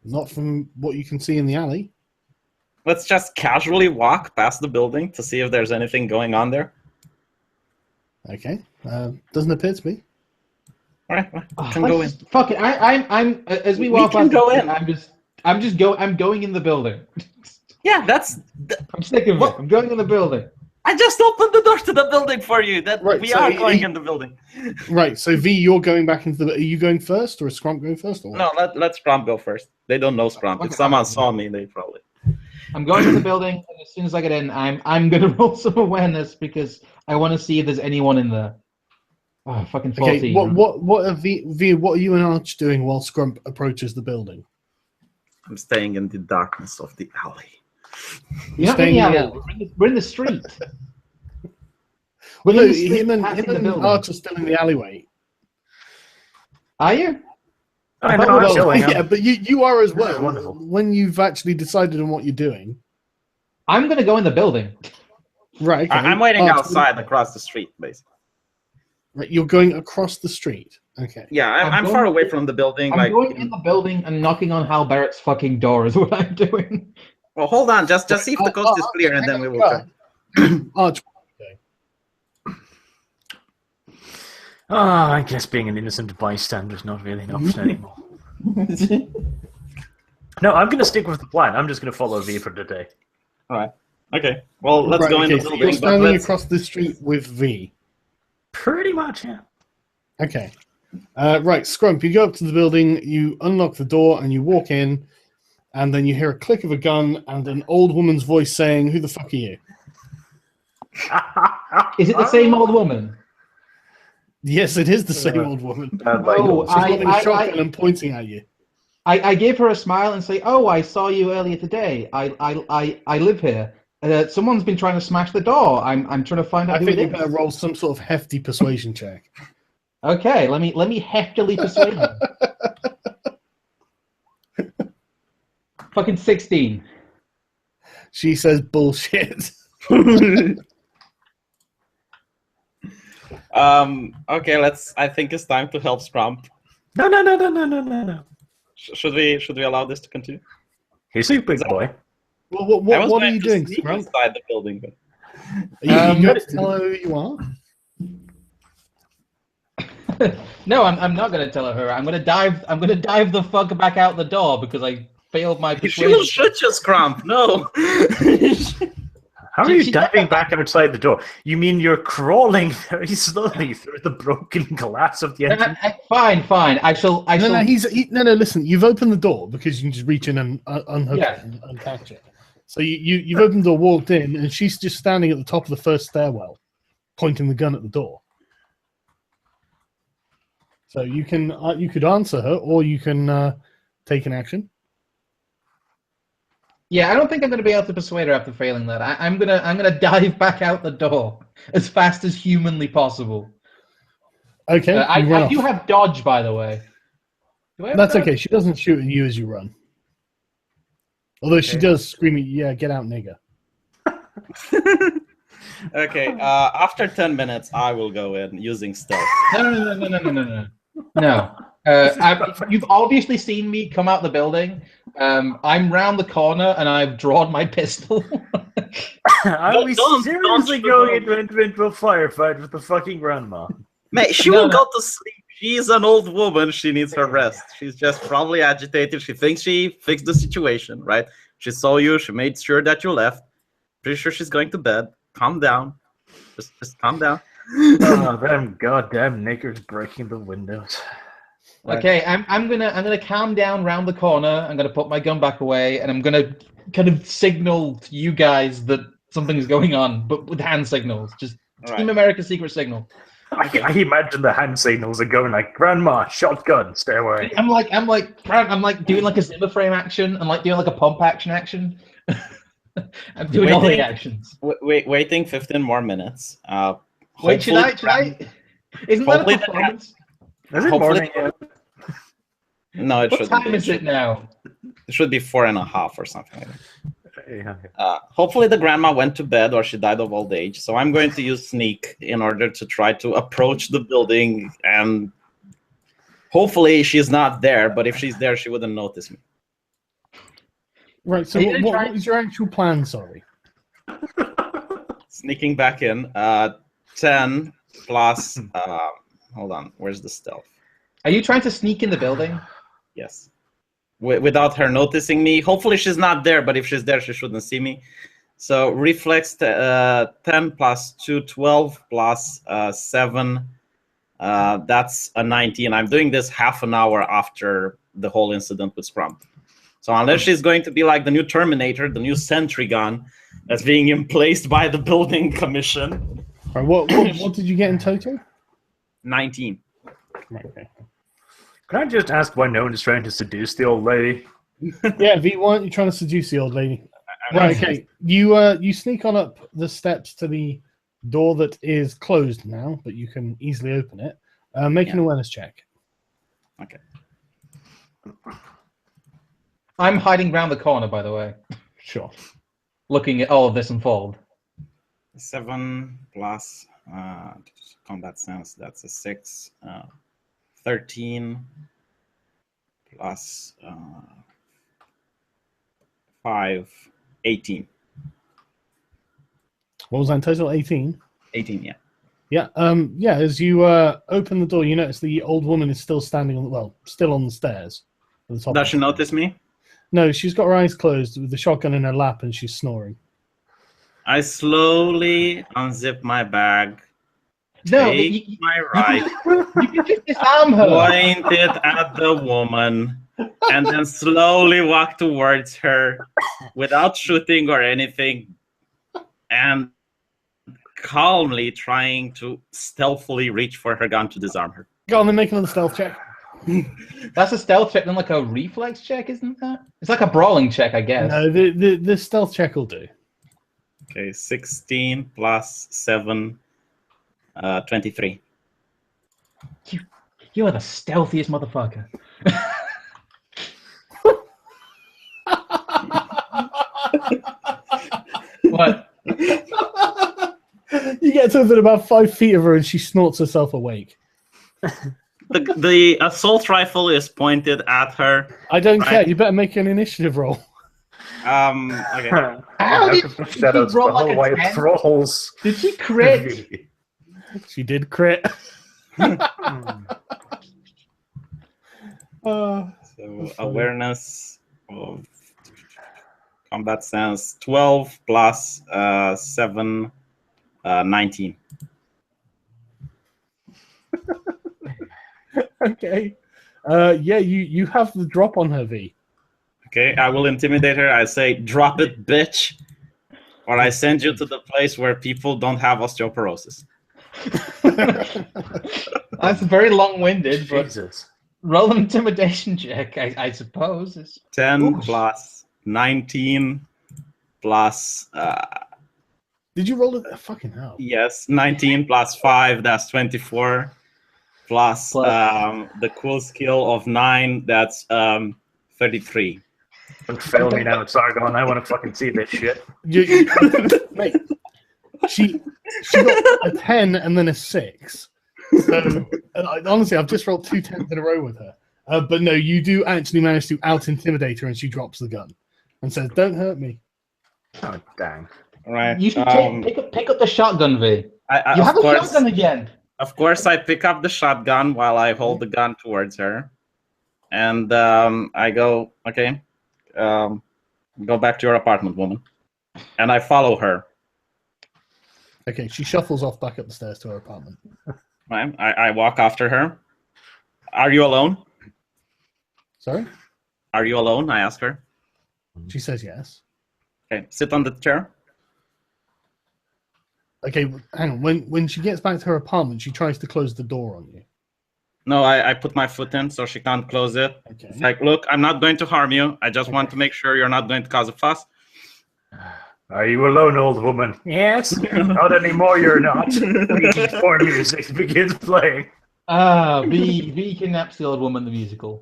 Not from what you can see in the alley. Let's just casually walk past the building to see if there's anything going on there. Okay. Doesn't appear to be. All right, can go in. Fuck it. I'm as we walk can past go the- in. I'm going in the building. Yeah, I'm sick of it. I'm going in the building. I just opened the door to the building for you. Right, We so are going in the building. Right, so V, you're going back into the... Are you going first, or is Scrump going first? Or what? No, let Scrump go first. They don't know Scrump. If someone saw me, they probably... I'm going in the building, and as soon as I get in, I'm gonna roll some awareness because I want to see if there's anyone in there. Oh, fucking 14. Okay, what are V, what are you and Arch doing while Scrump approaches the building? I'm staying in the darkness of the alley. You're not in staying the in the alley. We're in the street. Well, We're no, in the street him and passing the building. Arch are still in the alleyway. Are you? I thought know, I'm we were- chilling. Yeah, but you are as well. Wonderful. When you've actually decided on what you're doing. I'm gonna go in the building. Right, okay. I'm waiting Arch, outside across the street, basically. Right, you're going across the street. Okay. Yeah, I'm going- far away from the building. I'm like, going in the building and knocking on Hal Barrett's fucking door is what I'm doing. well, hold on. Just see if the coast is clear, and then we will check. Arch, I guess being an innocent bystander is not really an option anymore. No, I'm going to stick with the plan. I'm just going to follow V for today. All right. Okay. Well, let's right, go in okay, the so building. you're but standing let's- across the street with V. Pretty much, yeah. Okay. Right, Scrump, you go up to the building, you unlock the door, and you walk in, and then you hear a click of a gun and an old woman's voice saying, "Who the fuck are you?" Is it the same old woman? Yes, it is the same old woman. Oh, She's holding a shotgun and pointing at you. I give her a smile and say, "Oh, I saw you earlier today. I live here. Someone's been trying to smash the door. I'm trying to find out I who think it you is." better roll some sort of hefty persuasion check. Okay, let me heftily persuade her. Fucking 16. She says bullshit. Okay, I think it's time to help Scrump. No. Should we allow this to continue? He's a big boy. Well, I was what are going you to doing, sneak Scrump? inside the building, but Are you going to tell her who you are? No, I'm not gonna tell her. I'm gonna dive the fuck back out the door because I failed my she persuasion. will shoot you, Scrump. No. How are you diving back outside the door? You mean you're crawling very slowly through the broken glass of the entrance? Fine. I shall. No, listen, you've opened the door because you can just reach in and unhook Yeah. it and catch it. So you've opened the door, walked in, and she's just standing at the top of the first stairwell, pointing the gun at the door. So you could answer her, or you can take an action. Yeah, I don't think I'm gonna be able to persuade her after failing that. I'm gonna dive back out the door as fast as humanly possible. Okay, I you run do off. have dodge, by the way. Do I have That's dodge? okay. She doesn't shoot at you as you run. Although she Okay. does scream at you, "Yeah, get out, nigger." Okay. After 10 minutes, I will go in using stealth. No. You've obviously seen me come out the building. I'm round the corner and I've drawn my pistol. Are we Don't seriously shoot going into a firefight with the fucking grandma? Mate, she No, will no. go to sleep. She's an old woman. She needs her rest. She's just probably agitated. She thinks she fixed the situation, right? She saw you. She made sure that you left. Pretty sure she's going to bed. Calm down. Just calm down. Oh, them goddamn niggers breaking the windows. Okay, I'm gonna calm down round the corner. I'm gonna put my gun back away, and I'm gonna kind of signal to you guys that something's going on, but with hand signals. Just All Team right. America secret signal. I imagine the hand signals are going like, "Grandma, shotgun, stay away." I'm like doing like a Zimmer frame action and like doing like a pump action. I'm doing all the actions. Waiting 15 more minutes. Wait, should I? Isn't that a hopefully performance? Is it Hopefully- morning yet? No, it What shouldn't time be. is it now? It should be 4.5 or something like that. Yeah. Hopefully the grandma went to bed or she died of old age. So I'm going to use sneak in order to try to approach the building, and hopefully she's not there, but if she's there, she wouldn't notice me. Right. So Are you gonna try- what is your actual plan? Sorry. Sneaking back in. 10 plus. Hold on. Where's the stealth? Are you trying to sneak in the building? Yes. Without her noticing me. Hopefully she's not there, but if she's there, she shouldn't see me. So reflex 10 plus 2, 12 plus 7. That's a 19. I'm doing this half an hour after the whole incident with Scrump. So unless she's going to be like the new Terminator, the new sentry gun that's being emplaced by the building commission. Right, what did you get in total? 19. Right, okay. Can I just ask why no one is trying to seduce the old lady? Yeah, V, why aren't you trying to seduce the old lady? Right, okay. You sneak on up the steps to the door that is closed now, but you can easily open it. Make an awareness check. Okay. I'm hiding round the corner, by the way, Sure. looking at all of this unfold. 7 plus combat sense, that's a 6. 13 plus 5, 18. What was that in total? 18? 18, yeah. Yeah. Yeah, as you open the door, you notice the old woman is still standing still on the stairs. At the top Does she notice me? No, she's got her eyes closed with the shotgun in her lap and she's snoring. I slowly unzip my bag, No, take my right, you can just disarm her. point it at the woman, and then slowly walk towards her without shooting or anything, and calmly trying to stealthily reach for her gun to disarm her. Go on, then make another stealth check. That's a stealth check, then like a reflex check, isn't that? It's like a brawling check, I guess. No, the stealth check will do. Okay, 16 plus 7, 23. You are the stealthiest motherfucker. What? You get to within about 5 feet of her and she snorts herself awake. The assault rifle is pointed at her. I don't Right. care. You better make an initiative roll. Okay. How did shadows she roll like the a way 10? trolls. Did she crit? She did crit. So awareness of combat sense 12 plus 7, 19. Okay. Yeah, you have the drop on her, V. Okay, I will intimidate her. I say, drop it, bitch. Or I send you to the place where people don't have osteoporosis. That's very long-winded, but Jesus. roll an intimidation check, I suppose. It's... 10 Ooh. plus 19 plus, Did you roll it? Fucking hell. yes, 19 plus 5, that's 24. Plus the cool skill of 9, that's 33. Don't fail me now, Sargon. I want to fucking see this shit. Mate, she got a 10 and then a 6. So honestly, I've just rolled 2 10s in a row with her. But no, you do actually manage to out-intimidate her, and she drops the gun and says, "Don't hurt me." Oh, dang. Right. You should pick up the shotgun, V. I, You of have a course, shotgun again. Of course, I pick up the shotgun while I hold the gun towards her, and I go, "Okay, go back to your apartment, woman," and I follow her. Okay, she shuffles off back up the stairs to her apartment. Right. I walk after her. Are you alone? Sorry? Are you alone? I ask her. She says yes. Okay, sit on the chair. Okay, hang on. When she gets back to her apartment, she tries to close the door on you. No, I put my foot in so she can't close it. Okay. It's like, look, I'm not going to harm you. I just want to make sure you're not going to cause a fuss. Are you alone, old woman? Yes. Not anymore, you're not. Porn music begins playing. V kidnaps the old woman, the musical.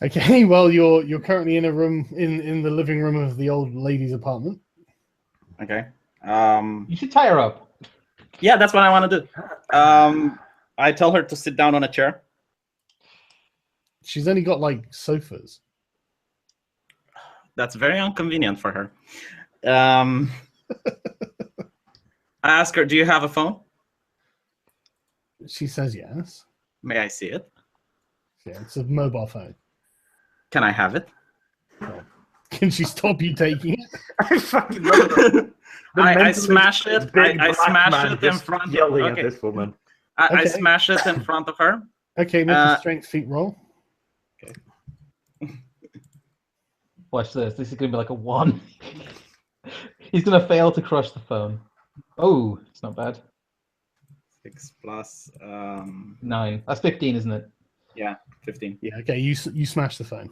Okay, well, you're currently in a room in the living room of the old lady's apartment. Okay. You should tie her up. Yeah, that's what I want to do. I tell her to sit down on a chair. She's only got like sofas. That's very inconvenient for her. I ask her, do you have a phone? She says yes. May I see it? Yeah, it's a mobile phone. Can I have it? Can she stop you taking it? I fucking love it. I smash it. I smash it in front. Yelling at this woman. I smash it in front of her. Okay, make a strength feat roll. Okay. Watch this. This is going to be like a 1. He's going to fail to crush the phone. Oh, it's not bad. 6 plus 9. That's 15, isn't it? Yeah, 15. Yeah, okay, you smash the phone.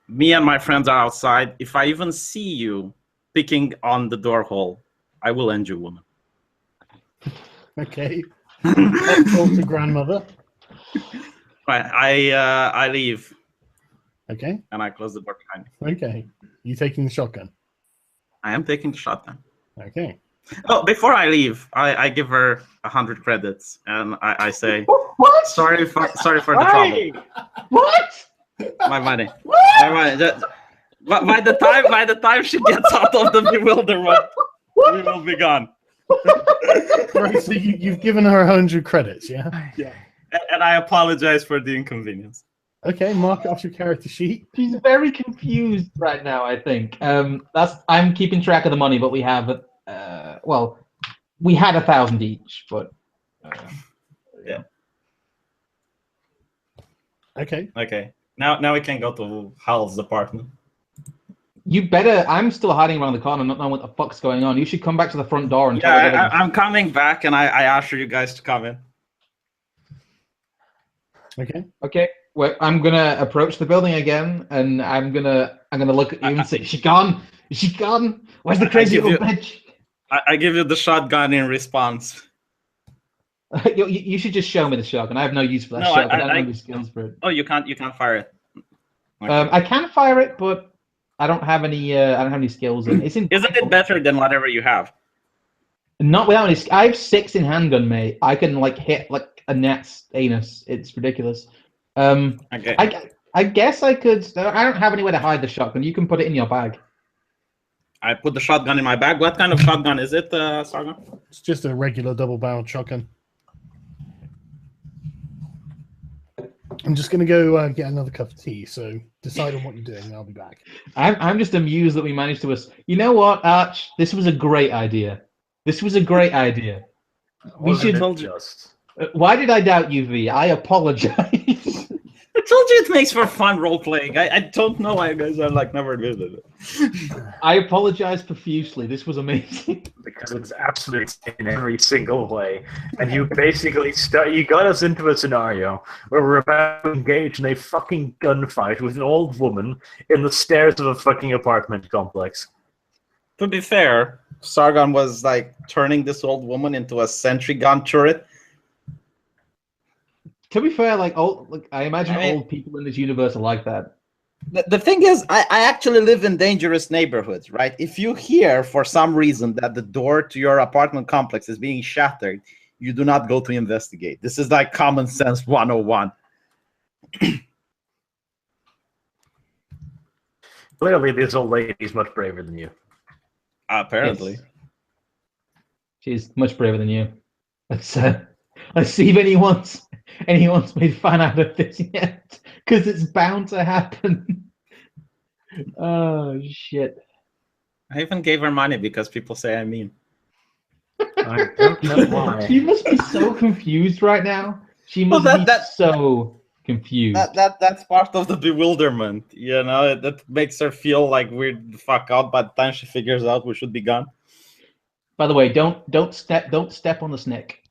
Me and my friends are outside. If I even see you picking on the door hole, I will end you, woman. Okay. Talk to grandmother. Right, I leave. Okay. And I close the door behind me. Okay. You taking the shotgun? I am taking the shotgun. Okay. Oh, before I leave, I give her 100 credits, and I say, "What? Sorry for the trouble. What? My money. My money. By the time she gets out of the bewilderment, we will be gone." Right, so you've given her 100 credits, yeah? Yeah. And I apologize for the inconvenience. Okay, mark it off your character sheet. She's very confused right now, I think. I'm keeping track of the money, but we have we had 1,000 each, but yeah. Okay. Okay. Now we can go to Hal's apartment. You better. I'm still hiding around the corner, not knowing what the fuck's going on. You should come back to the front door and. Yeah, I'm coming back, and I ask you guys to come in. Okay. Okay. Well, I'm gonna approach the building again, and I'm gonna look at you and say, "Is she gone? Is she gone? Where's the crazy little bitch?" I give you the shotgun in response. You should just show me the shotgun. I have no use for that shotgun. I don't have any skills for it. Oh, you can't fire it. Okay. I can fire it, but I don't have any. I don't have any skills in. Isn't it better than whatever you have? Not without any. I have 6 in handgun, mate. I can hit like a gnat's anus. It's ridiculous. Okay. I guess I could. I don't have anywhere to hide the shotgun. You can put it in your bag. I put the shotgun in my bag. What kind of shotgun is it, Sargon? It's just a regular double-barreled shotgun. I'm just going to go get another cup of tea, so decide on what you're doing, and I'll be back. I'm just amused that we managed to... You know what, Arch? This was a great idea. This was a great idea. We should... Why did I doubt you, V? I apologize. I told you it makes for fun role-playing. I don't know why you guys have never admitted it. I apologize profusely. This was amazing. Because it's absolutely in every single way. And you basically you got us into a scenario where we're about to engage in a fucking gunfight with an old woman in the stairs of a fucking apartment complex. To be fair, Sargon was turning this old woman into a sentry gun turret. To be fair, I imagine old people in this universe are like that. The thing is, I actually live in dangerous neighborhoods, right? If you hear for some reason that the door to your apartment complex is being shattered, you do not go to investigate. This is common sense 101. Clearly, this old lady's much braver than you. Apparently. Yes. She's much braver than you. Let's see if anyone's made fan out of this yet, because it's bound to happen. Oh shit! I even gave her money because people say I'm mean. I don't know why. She must be so confused right now. She Well, must be that- so confused. That's part of the bewilderment, you know. That makes her feel like we're the fuck out by the time she figures out we should be gone. By the way, don't step on the snake.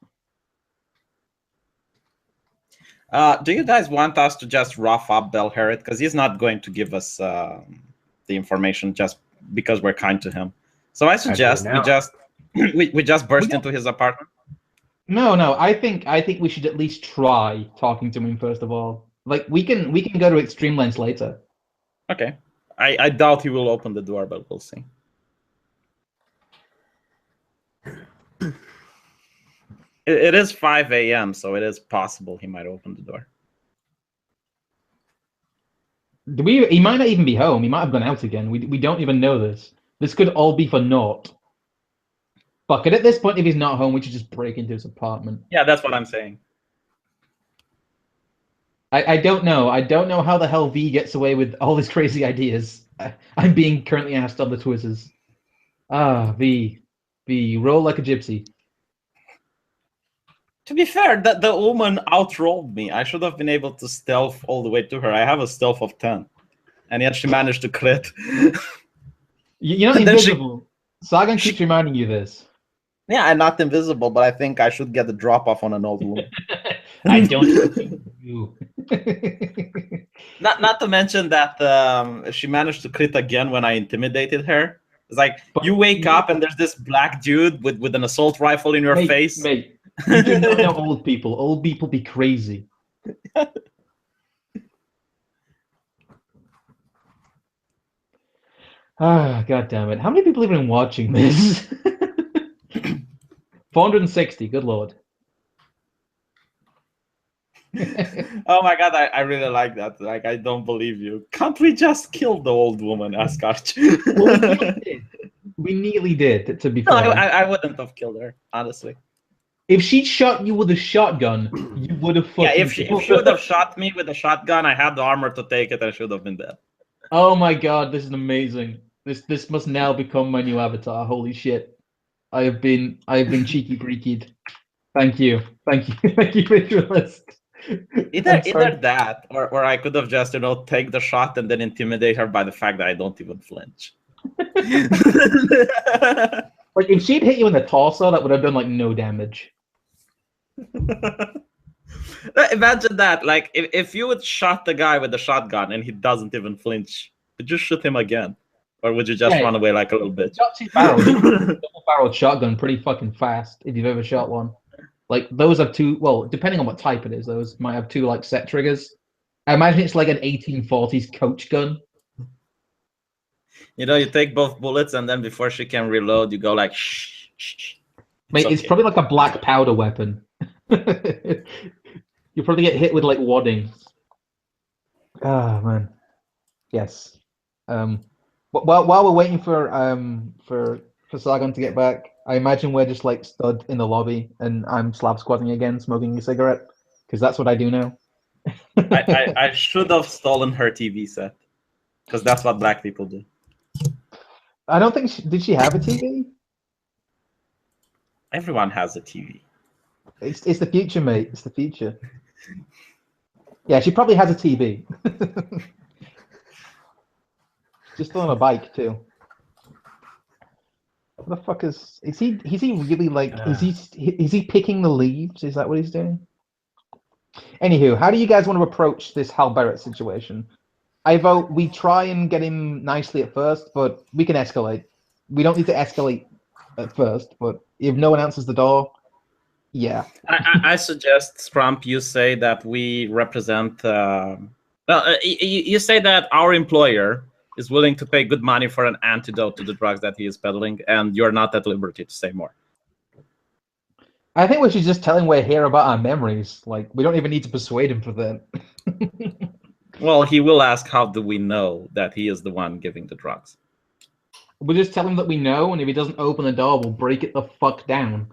Do you guys want us to just rough up Belherit? Because he's not going to give us the information just because we're kind to him. So I suggest we just burst into his apartment. No. I think we should at least try talking to him first of all. Like we can go to extreme lengths later. Okay. I doubt he will open the door, but we'll see. It is 5 a.m., so it is possible he might open the door. He might not even be home. He might have gone out again. We don't even know this. This could all be for naught. Fuck it. At this point, if he's not home, we should just break into his apartment. Yeah, that's what I'm saying. I don't know. I don't know how the hell V gets away with all his crazy ideas. I'm being currently asked on the Twitters. V, roll like a gypsy. To be fair, the woman outrolled me. I should have been able to stealth all the way to her. I have a stealth of 10. And yet she managed to crit. You're not invisible. Sargon keeps reminding you this. Yeah, I'm not invisible, but I think I should get the drop-off on an old woman. I don't think you. Not to mention that she managed to crit again when I intimidated her. It's like, you wake up and there's this black dude with an assault rifle in your face. Mate, you do not know old people. Old people be crazy. God damn it. How many people have been watching this? 460, good lord. Oh my god, I really like that. Like, I don't believe you. Can't we just kill the old woman, asked Arch? We nearly did, to be No, fair. I wouldn't have killed her, honestly. If she shot you with a shotgun, you would have fucking... Yeah, if she would have shot me with a shotgun, I had the armor to take it, I should have been dead. Oh my god, this is amazing. This must now become my new avatar. Holy shit. I have been cheeky breekied. Thank you, Ritualist. Either that, or I could have just, take the shot and then intimidate her by the fact that I don't even flinch. Like, if she'd hit you in the torso, that would have done, like, no damage. Imagine that. Like, if you would shot the guy with the shotgun and he doesn't even flinch, would you shoot him again? Or would you just run away like a little bitch? Double-barreled shotgun pretty fucking fast, if you've ever shot one. Like, those have two, well, depending on what type it is, those might have two, like, set triggers. I imagine it's like an 1840s coach gun. You take both bullets, and then before she can reload, you go like, shh, shh. Mate, it's probably like a black powder weapon. You'll probably get hit with, like, wadding. Ah, man. Yes. While we're waiting for Sargon to get back, I imagine we're just, like, stood in the lobby, and I'm slab squatting again, smoking a cigarette, because that's what I do now. I should have stolen her TV set, because that's what black people do. I don't think did she have a TV? Everyone has a TV. It's the future, mate. It's the future. Yeah, she probably has a TV. Just on a bike too. What the fuck is he really like? Is he picking the leaves? Is that what he's doing? Anywho, how do you guys want to approach this Hal Barrett situation? I vote we try and get him nicely at first, but we can escalate. We don't need to escalate at first, but if no one answers the door, yeah. I suggest, Scrump, you say that we represent... you say that our employer is willing to pay good money for an antidote to the drugs that he is peddling, and you're not at liberty to say more. I think we should just tell him we're here about our memories. Like, we don't even need to persuade him for that. Well, he will ask, how do we know that he is the one giving the drugs? We'll just tell him that we know, and if he doesn't open the door, we'll break it the fuck down.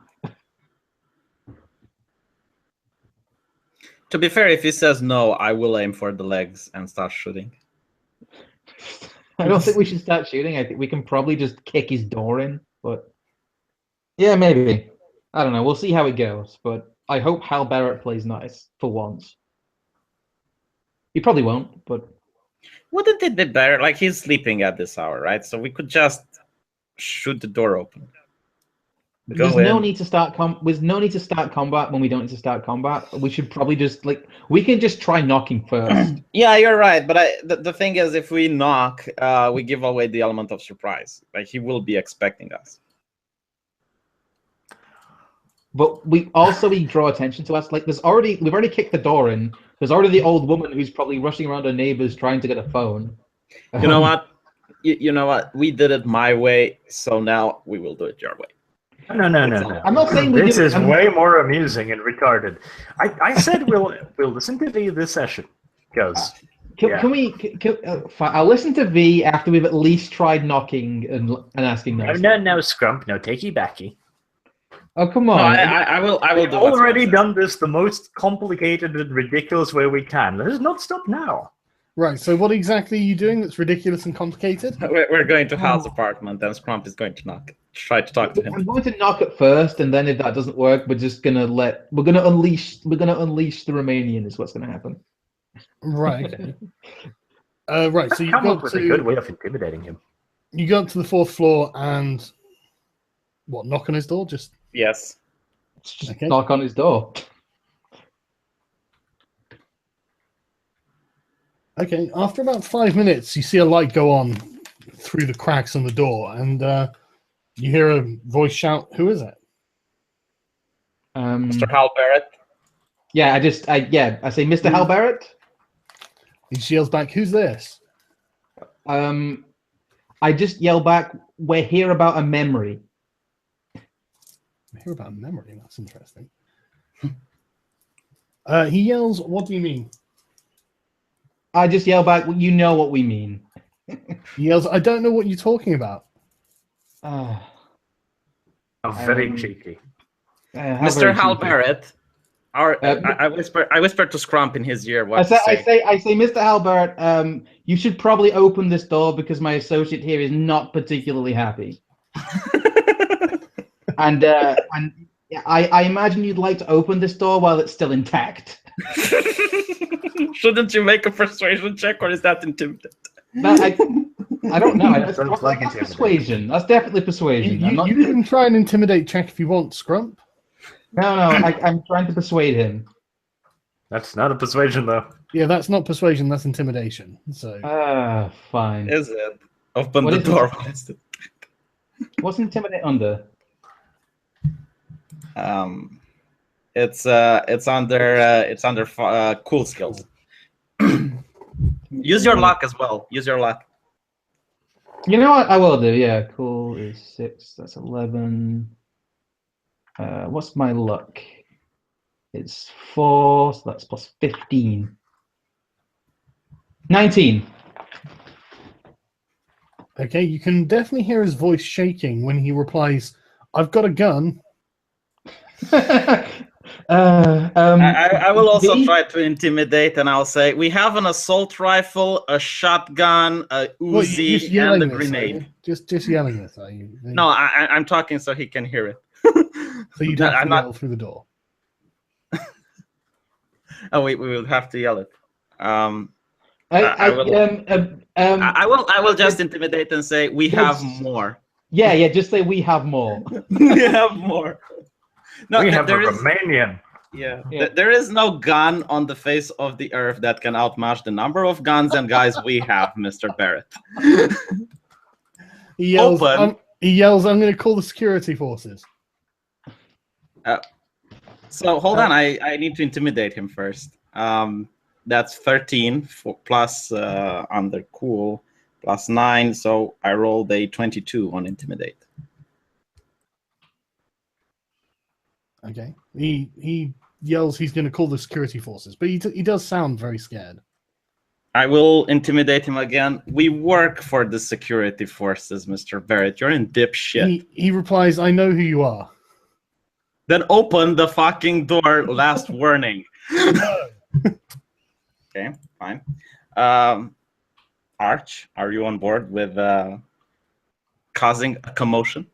To be fair, if he says no, I will aim for the legs and start shooting. I don't think we should start shooting. I think we can probably just kick his door in, but yeah, maybe. I don't know. We'll see how it goes, but I hope Hal Barrett plays nice for once. He probably won't, but Wouldn't it be better? Like, he's sleeping at this hour, right? So we could just shoot the door open. there's no need to start there's no need to start combat when we don't need to start combat. We should probably just we can just try knocking first. Yeah, you're right. But the thing is, if we knock, we give away the element of surprise. Like, he will be expecting us. But we draw attention to us. Like, we've already kicked the door in. There's already the old woman who's probably rushing around her neighbors trying to get a phone. You know what? You know what? We did it my way, so now we will do it your way. No. I'm not saying this is way more amusing and retarded. I said we'll listen to V this session because I'll listen to V after we've at least tried knocking and asking nice. No, Scrump, no, takey backy. Oh, come on! No, I will. We've do already done this the most complicated and ridiculous way we can. Let us not stop now. Right. So what exactly are you doing that's ridiculous and complicated? We're going to Hal's apartment, and Scrump is going to try to talk to him. I'm going to knock at first, and then if that doesn't work, we're gonna unleash the Romanian. Is what's gonna happen. Right. Okay. Right. So you come go up with a good way of intimidating him. You go up to the 4th floor and knock on his door? Yes. Just knock on his door. Okay, after about 5 minutes, you see a light go on through the cracks on the door, and you hear a voice shout, "Who is it?" Mr. Hal Barrett. Yeah, I say, Mr. Hal Barrett. He yells back, "Who's this?" I just yell back, "We're here about a memory." Hear about a memory? That's interesting. He yells, "What do you mean?" I just yell back, "Well, you know what we mean." He yells, "I don't know what you're talking about." Very cheeky. Mr. Hal Barrett. I whispered to Scrump in his ear. I say, Mr. Hal Barrett, you should probably open this door because my associate here is not particularly happy. and I imagine you'd like to open this door while it's still intact. Shouldn't you make a persuasion check, or is that intimidate? I don't know. That's that's persuasion. That's definitely persuasion. You can try an intimidate check if you want, Scrump. No, I'm trying to persuade him. That's not a persuasion, though. Yeah, that's not persuasion. That's intimidation. So. Fine. Is it? Open the door. What's intimidate under? It's under cool skills. Use your luck as well. Use your luck. You know what? I will do. Yeah, cool is 6. That's 11. What's my luck? It's 4, so that's plus 15. 19. Okay, you can definitely hear his voice shaking when he replies, "I've got a gun." I will also try to intimidate, and I'll say, "We have an assault rifle, a shotgun, a Uzi, and a grenade." Just yelling this, are you? No, I'm talking so he can hear it. So you'd have to yell through the door. Oh, we will have to yell it. I will just intimidate and say, "We have more." Yeah, just say, "We have more." We have more. No, we have a Romanian. Yeah. There is no gun on the face of the earth that can outmatch the number of guns and guys we have, Mr. Barrett. He yells, "I'm going to call the security forces." So hold on, I need to intimidate him first. That's 13 plus under cool plus 9, so I rolled a 22 on intimidate. Okay. He yells he's going to call the security forces, but he does sound very scared. I will intimidate him again. We work for the security forces, Mr. Barrett. You're in dipshit. He replies, "I know who you are." Then open the fucking door. Last warning. Okay, fine. Arch, are you on board with causing a commotion?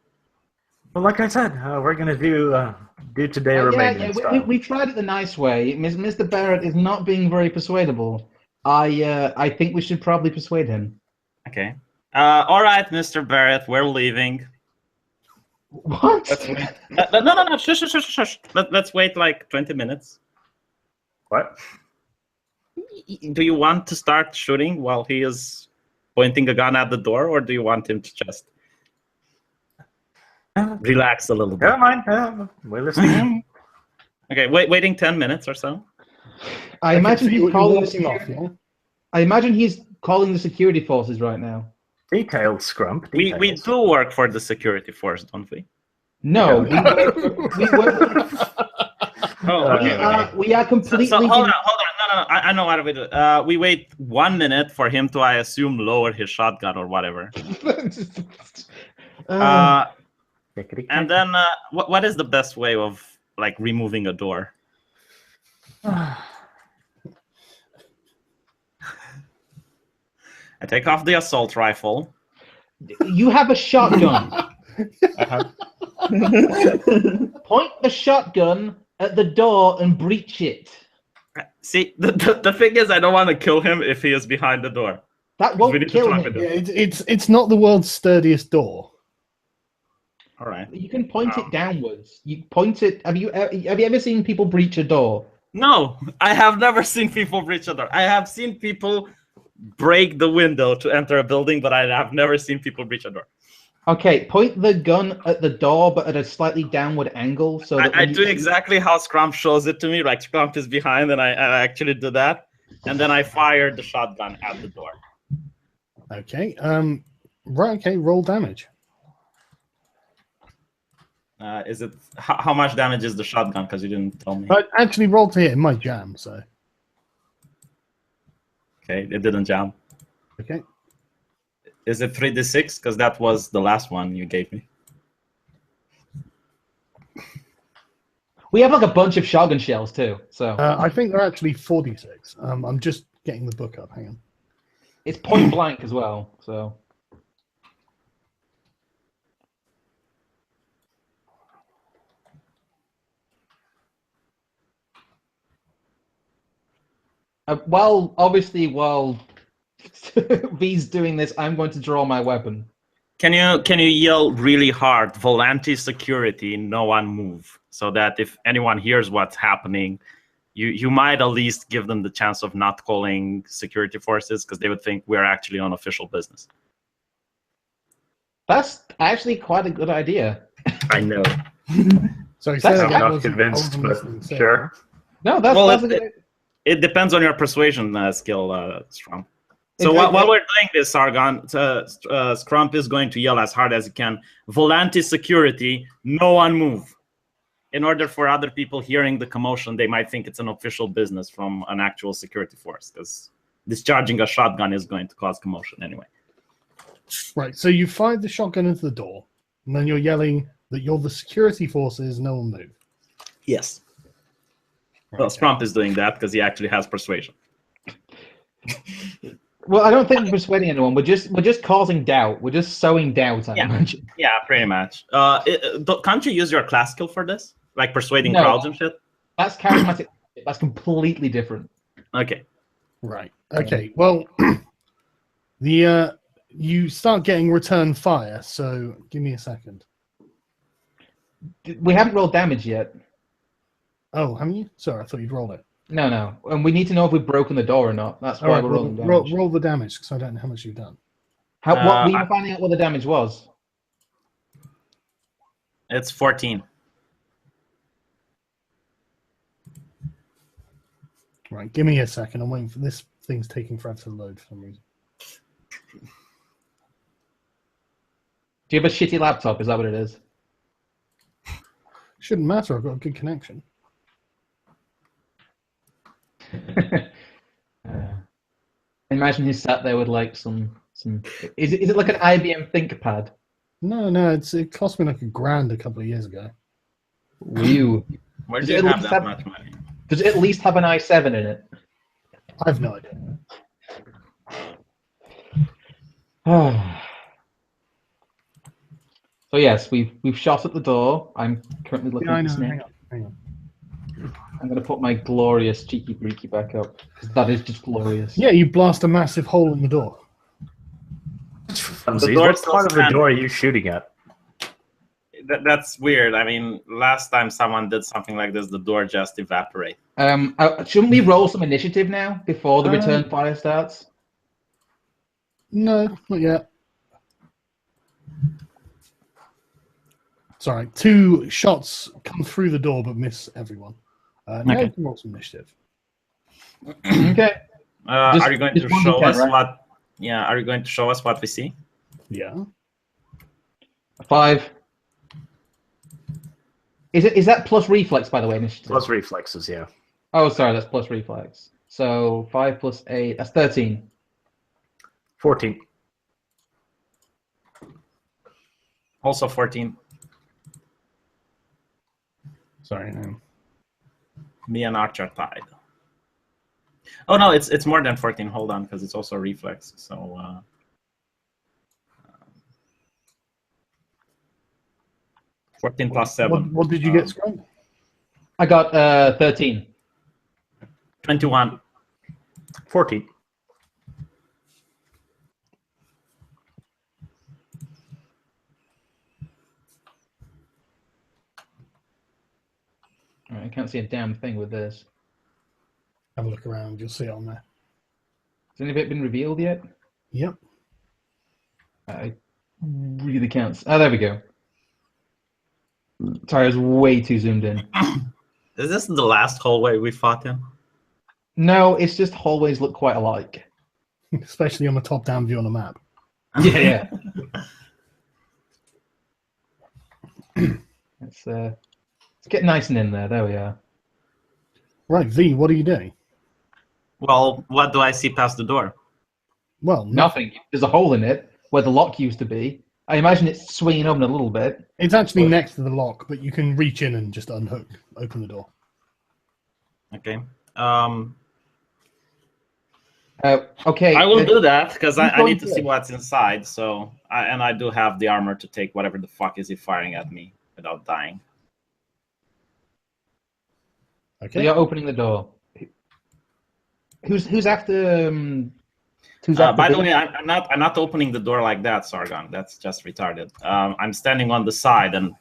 Well, like I said, we're going to do today or maintenance style. We tried it the nice way. Mr. Barrett is not being very persuadable. I think we should probably persuade him. Okay. All right, Mr. Barrett, we're leaving. What? No. Shush. Let's wait like 20 minutes. What? Do you want to start shooting while he is pointing a gun at the door, or do you want him to just relax a little bit? Never mind. We're listening. Okay, waiting 10 minutes or so. I imagine he's calling I imagine he's calling the security forces right now. Details, Scrump. Details. We do work for the security force, don't we? No, we are completely. So hold on. No. I know what we do. We wait 1 minute for him to, I assume, lower his shotgun or whatever. And then, what is the best way of like removing a door? I take off the assault rifle. You have a shotgun. Point the shotgun at the door and breach it. See, the thing is, I don't want to kill him if he is behind the door. That won't kill him. Yeah, it's not the world's sturdiest door. All right. You can point it downwards. You point it. Have you ever seen people breach a door? No, I have never seen people breach a door. I have seen people break the window to enter a building, but I have never seen people breach a door. Okay, point the gun at the door, but at a slightly downward angle. So that I do exactly how Scrump shows it to me. Like Scrump is behind, and I actually do that, and then I fired the shotgun at the door. Okay. Right. Okay. Roll damage. Is it how much damage is the shotgun? Because you didn't tell me. But actually, roll to hit. It might jam. So. Okay, it didn't jam. Okay. Is it 3d6? Because that was the last one you gave me. We have like a bunch of shotgun shells too. So I think they're actually 46. I'm just getting the book up. Hang on. It's point blank as well. So. While V's doing this, I'm going to draw my weapon. Can you yell really hard, Volante security, no one move, so that if anyone hears what's happening, you might at least give them the chance of not calling security forces because they would think we're actually on official business. That's actually quite a good idea. I know. Sorry, I'm not convinced, but sure. No, that's a good idea. It depends on your persuasion skill, Scrump. So while we're doing this, Sargon, Scrump is going to yell as hard as he can, Volante security, no one move. In order for other people hearing the commotion, they might think it's an official business from an actual security force, because discharging a shotgun is going to cause commotion anyway. Right, so you fired the shotgun into the door, and then you're yelling that you're the security forces, no one move. Yes. Well, Scrump is doing that because he actually has persuasion. Well, I don't think we're persuading anyone. We're just causing doubt. We're just sowing doubt. I imagine. Yeah, pretty much. Can't you use your class skill for this, like persuading crowds and shit? That's charismatic. That's completely different. Okay. Right. Okay. Well, you start getting return fire. So give me a second. We haven't rolled damage yet. Oh, haven't you? Sorry, I thought you'd rolled it. No. And we need to know if we've broken the door or not. That's why we're rolling damage. Roll the damage, because I don't know how much you've done. What were you finding out what the damage was? It's 14. Right, give me a second. I'm waiting for this thing's taking forever to load for some reason. Do you have a shitty laptop? Is that what it is? Shouldn't matter. I've got a good connection. Imagine he sat there with like some. Is it like an IBM ThinkPad? No, it cost me like $1,000 a couple of years ago. Whew. Where Does do it you at have least that have- much money? Does it at least have an i7 in it? I have no idea. So yes, we've shot at the door. I'm currently looking Yeah, I at know. the snake. Hang on. I'm going to put my glorious cheeky breeky back up because that is just glorious. Yeah, you blast a massive hole in the door. Funsies, door what still part of the standing. door are you shooting at? That's weird. I mean, last time someone did something like this, the door just evaporated. Shouldn't we roll some initiative now before the return fire starts? No, not yet. Sorry, 2 shots come through the door but miss everyone. Now Okay. you can roll some initiative. Okay. Are you going to just one show D10, us right? what? Yeah, are you going to show us what we see? Yeah. 5. Is that plus reflex, by the way, initiative? Plus reflexes, yeah. Oh, sorry, that's plus reflex. So 5 plus 8, that's 13. 14. Also 14. Sorry, no. Me and Archer tied. Oh no, it's more than 14. Hold on, because it's also reflex. So 14 plus 7. What did you get, Scrump? I got 13. 21. 14. All right, I can't see a damn thing with this. Have a look around. You'll see it on there. Has any of it been revealed yet? Yep. I really can't. Oh, there we go. Sorry, I was way too zoomed in. Is this the last hallway we fought in? No, it's just hallways look quite alike. Especially on the top-down view on the map. Yeah. It's getting nice and in there. There we are. Right, V, what are you doing? Well, what do I see past the door? Well, Nothing. There's a hole in it where the lock used to be. I imagine it's swinging open a little bit. It's actually next to the lock, but you can reach in and just open the door. Okay. Okay. I will do that because I going need to to see it? what's inside. So, I do have the armor to take whatever the fuck is he firing at me without dying. So Okay. you're opening the door. Who's after? By the way, I'm not opening the door like that, Sargon. That's just retarded. I'm standing on the side and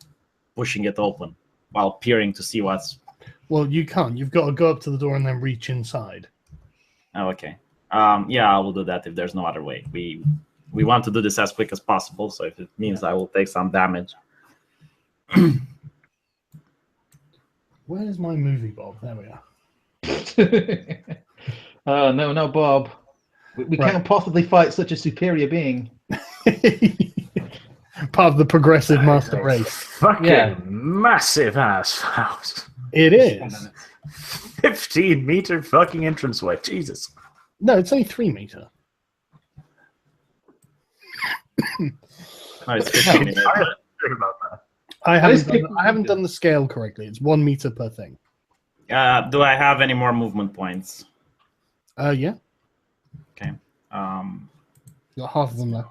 pushing it open while peering to see what's. Well, you can't. You've got to go up to the door and then reach inside. Oh, okay. Yeah, I will do that if there's no other way. We want to do this as quick as possible, so if it means I will take some damage. Where's my movie, Bob? There we are. Oh, no, Bob. We Right. can't possibly fight such a superior being. Part of the progressive master race. Fucking Yeah. massive ass house. It is. 15-meter fucking entranceway. Jesus. No, it's only 3 meter. No, it's 15 minutes. I'm not sure about that. I is haven't done the scale correctly. It's 1 meter per thing. Do I have any more movement points? Yeah. Okay. Got half of them left.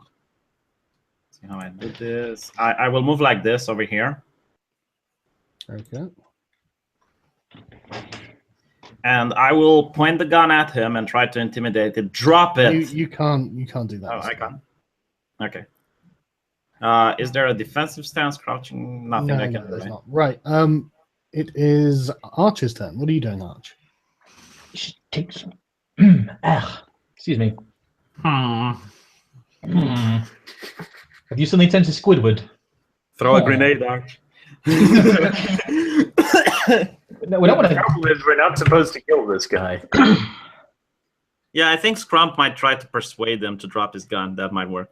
See how I do this. I will move like this over here. Okay. And I will point the gun at him and try to intimidate it. Drop it. You can't do that. Oh, I can't. Okay. Is there a defensive stance, crouching? Nothing I can do. there's Right? not. Right. It is Archer's turn. What are you doing, Arch? Take some. Excuse me. Have you suddenly turned to Squidward? Throw Oh. a grenade, Arch. No, we don't want The to. trouble is, we're not supposed to kill this guy. Yeah, I think Scrump might try to persuade them to drop his gun. That might work.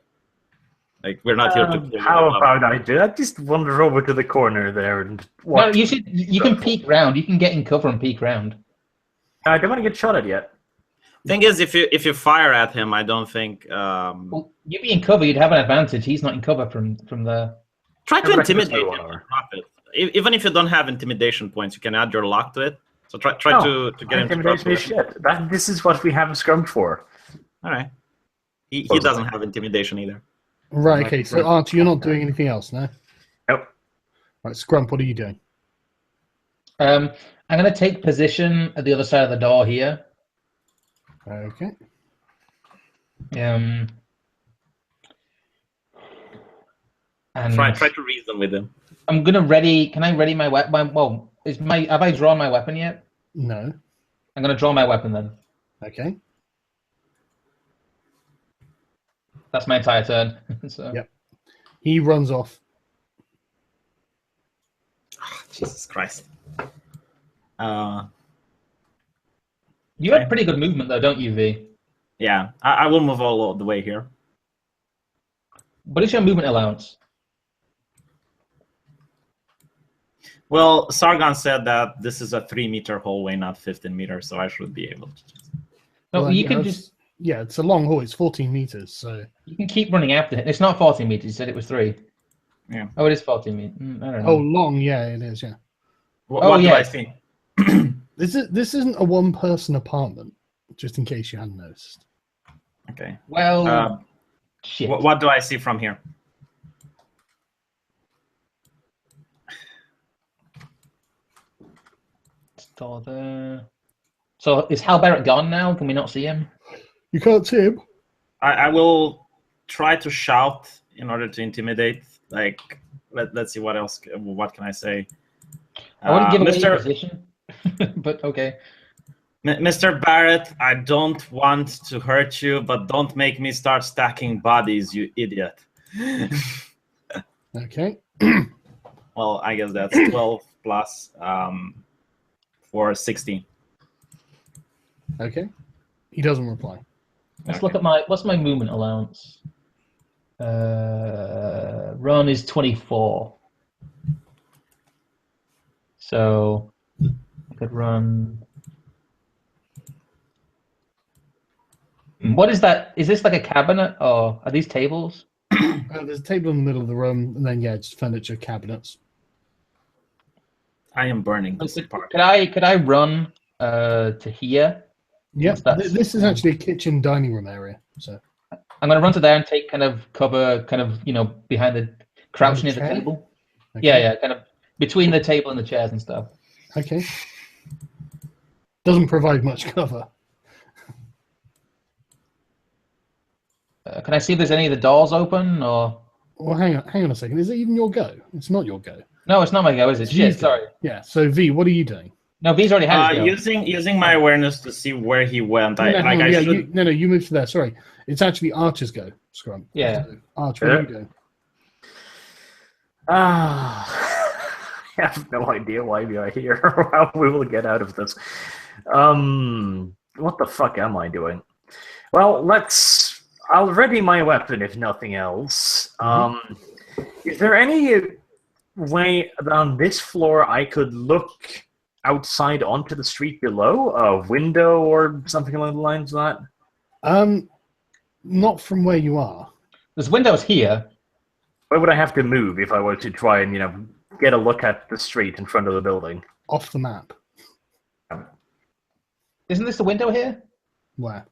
Like, we're not here to kill How you. about I do? I just wander over to the corner there and No, watch. you should. You can peek round. You can get in cover and peek round. I don't want to get shot at yet. Thing is, if you fire at him, I don't think. Well, you'd be in cover. You'd have an advantage. He's not in cover from there. Try to I reckon intimidate it's him. no honor. Drop it. Even if you don't have intimidation points, you can add your luck to it. So try No, to get him to drop intimidation is shit. This is what we have Scrump for. All right. He doesn't have intimidation either. Right, okay, so Archie, you're not doing anything else, no? Nope. Right, Scrump, what are you doing? I'm going to take position at the other side of the door here. Okay. And Try to reason with him. I'm going to ready. Can I ready my weapon? Well, have I drawn my weapon yet? No. I'm going to draw my weapon then. Okay. That's my entire turn. So. Yep. He runs off. Oh, Jesus Christ. You have pretty good movement though, don't you, V? Yeah, I will move all the way here. What is your movement allowance? Well, Sargon said that this is a 3-meter hallway, not 15 meters, so I should be able to. No, Well, you yeah, can it's- just Yeah, it's a long haul. It's 14 meters, so... you can keep running after it. It's not 14 meters. You said it was 3. Yeah. Oh, it is 14 meters. I don't know. Oh, long, yeah, it is, yeah. What do yeah. I think? This isn't a one-person apartment, just in case you hadn't noticed. Okay. Well, shit. What do I see from here? Store there. So is Hal Barrett gone now? Can we not see him? You can't see him? I will try to shout in order to intimidate. Like, let's see what else. What can I say? I wouldn't give away your Mr. position, but okay. Mr. Barrett, I don't want to hurt you, but don't make me start stacking bodies, you idiot. Okay. Well, I guess that's 12 plus for 16. Okay. He doesn't reply. Let's look at what's my movement allowance? Run is 24. So I could run. What is that? Is this like a cabinet or are these tables? There's a table in the middle of the room, and then, yeah, just furniture, cabinets. I am burning this part. Could I run to here? Yeah, That's- this is actually a kitchen dining room area. So I'm gonna run to there and take kind of cover, behind the crouch near the chair? table. okay. Yeah, kind of between the table and the chairs and stuff. Okay. Doesn't provide much cover. Can I see if there's any of the doors open or? Well, hang on a second. Is it even your go? It's not your go. No, it's not my go, is it? It's Shit, V's go. sorry. Yeah. So V, what are you doing? No, V's already had his go. Using my awareness to see where he went. No, hang on, should. you moved to there. Sorry, it's actually Archer's go. Scrum. Yeah. So, Arch, what are you doing? I have no idea why we are here or how we will get out of this. What the fuck am I doing? Well, I'll ready my weapon if nothing else. Is there any way on this floor I could look outside onto the street below? A window or something along the lines of that? Not from where you are. There's windows here. Where would I have to move if I were to try and, get a look at the street in front of the building? Off the map. Isn't this the window here? Where?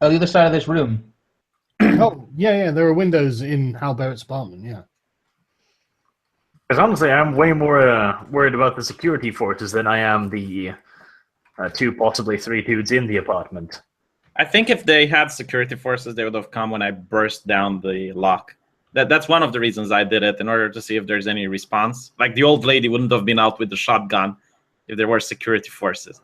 Oh, the other side of this room. Oh, yeah. There are windows in Hal Barrett's apartment. Yeah. Because honestly, I'm way more worried about the security forces than I am the 2, possibly 3 dudes in the apartment. I think if they had security forces, they would have come when I burst down the lock. That's one of the reasons I did it, in order to see if there's any response. Like, the old lady wouldn't have been out with the shotgun if there were security forces.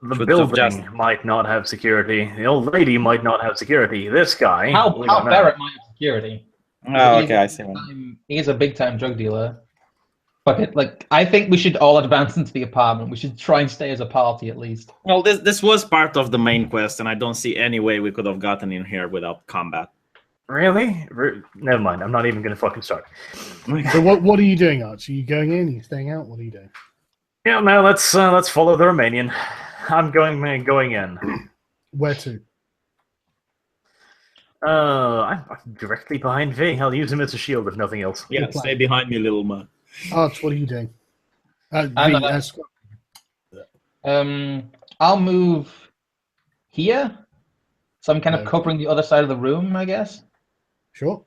The building might not have security. The old lady might not have security. This guy... Hal Barrett might have security. Oh, okay, I see. He is a big-time drug dealer. But I think we should all advance into the apartment. We should try and stay as a party at least. Well, this was part of the main quest, and I don't see any way we could have gotten in here without combat. Really? Never mind. I'm not even going to fucking start. So what are you doing, Arch? Are you going in? Are you staying out? What are you doing? Yeah, no, let's follow the Romanian. I'm going in. Where to? I'm directly behind V. I'll use him as a shield if nothing else. Yeah, Good plan. stay behind me, little man. Arch, what are you doing? Scrump. I'll move here, so I'm kind of Okay. covering the other side of the room, I guess. Sure.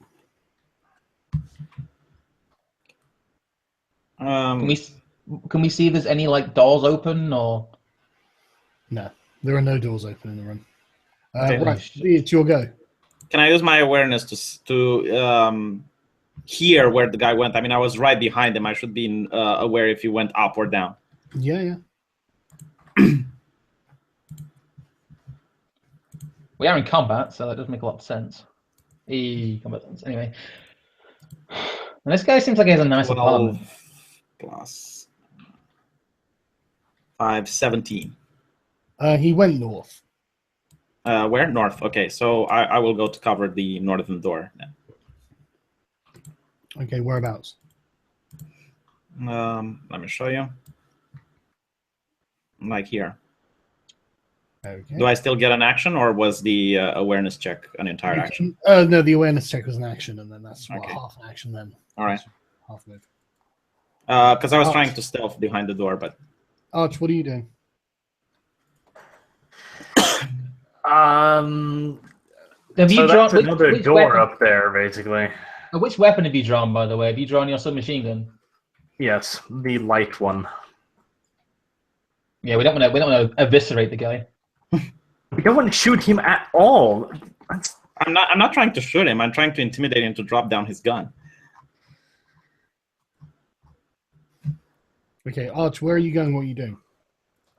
Can we see if there's any like doors open or? No, there are no doors open in the room. Okay. Right, V, it's your go. Can I use my awareness to hear where the guy went? I mean, I was right behind him. I should be aware if he went up or down. Yeah. We are in combat, so that does make a lot of sense. Combat sense. Anyway, and this guy seems like he has a nice 12 apartment. plus 5, 17. He went north. Where? North. Okay, so I will go to cover the northern door then. Okay, whereabouts? Let me show you. Like here. Okay. Do I still get an action, or was the awareness check an entire action? No, the awareness check was an action, and then that's Okay. half an action then. All right. Half move. Because I was trying to stealth behind the door, but Arch, what are you doing? Have you So drawn that's another which door weapon, up there, basically. Which weapon have you drawn, by the way? Have you drawn your submachine gun? Yes, the light one. Yeah, we don't want to eviscerate the guy. We don't want to shoot him at all. I'm not trying to shoot him. I'm trying to intimidate him to drop down his gun. Okay, Arch, where are you going? What are you doing?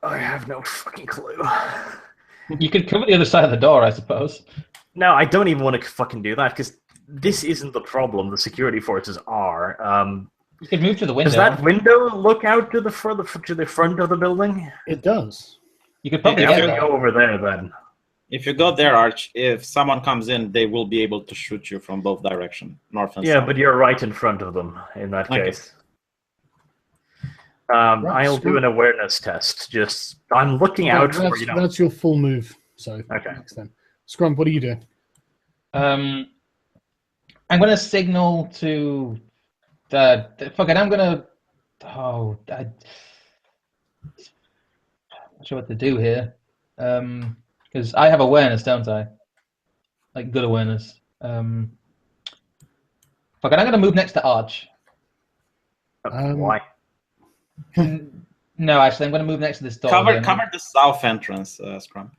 I have no fucking clue. You could cover the other side of the door, I suppose. No, I don't even want to fucking do that, because this isn't the problem. The security forces are. You could move to the window. Does that window look out to the front of the building? It does. You could probably Yeah, I'm get gonna there. go over there then. If you go there, Arch, if someone comes in, they will be able to shoot you from both directions, north and Yeah, south. but you're right in front of them in that Okay. case. I'll do so- an awareness test. Just I'm looking out for That's your full move. So Okay. next time. Scrump, what are you doing? I'm going to signal to fuck it. I'm going to. Oh, I'm not sure what to do here. Because I have awareness, don't I? Like good awareness. Fuck it. I'm going to move next to Arch. Why? No, actually, I'm going to move next to this door. Cover here. the south entrance, Scrump.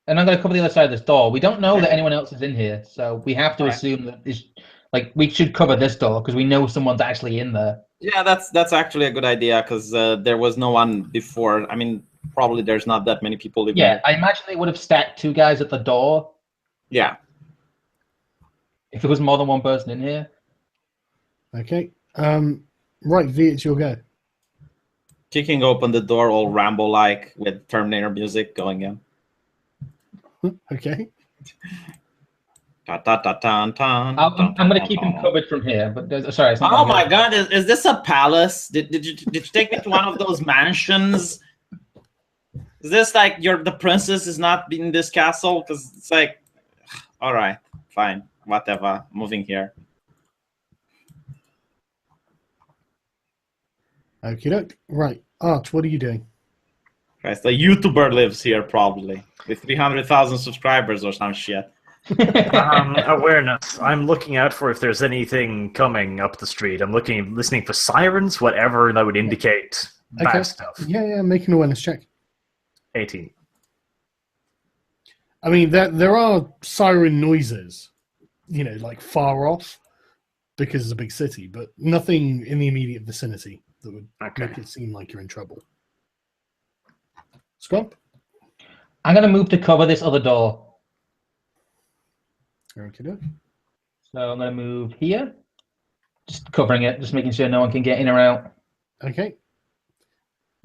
And I'm going to cover the other side of this door. We don't know that anyone else is in here, so we have to Right. assume that we should cover this door because we know someone's actually in there. Yeah, that's actually a good idea because there was no one before. I mean, probably there's not that many people living Yeah, here. I imagine they would have stacked 2 guys at the door Yeah. if there was more than one person in here. Okay. Right, V, it's your go. Kicking open the door all Rambo-like with Terminator music going in. Okay. Ta ta ta ta ta. I'm going to keep him covered from here. But sorry, it's not Oh gonna my go. God! Is this a palace? Did you take me to one of those mansions? Is this like the princess is not in this castle? Because it's like, all right, fine, whatever. Moving here. Okay, doke. Right, Arch, what are you doing? Christ, a YouTuber lives here probably with 300,000 subscribers or some shit. Awareness. I'm looking out for if there's anything coming up the street. I'm listening for sirens, whatever that would indicate bad Okay. stuff. Yeah, make an awareness check. 18. I mean, there are siren noises, like far off, because it's a big city, but nothing in the immediate vicinity that would Okay. make it seem like you're in trouble. Scrump? I'm going to move to cover this other door. Okay, doke. So I'm going to move here. Just covering it, just making sure no one can get in or out. Okay.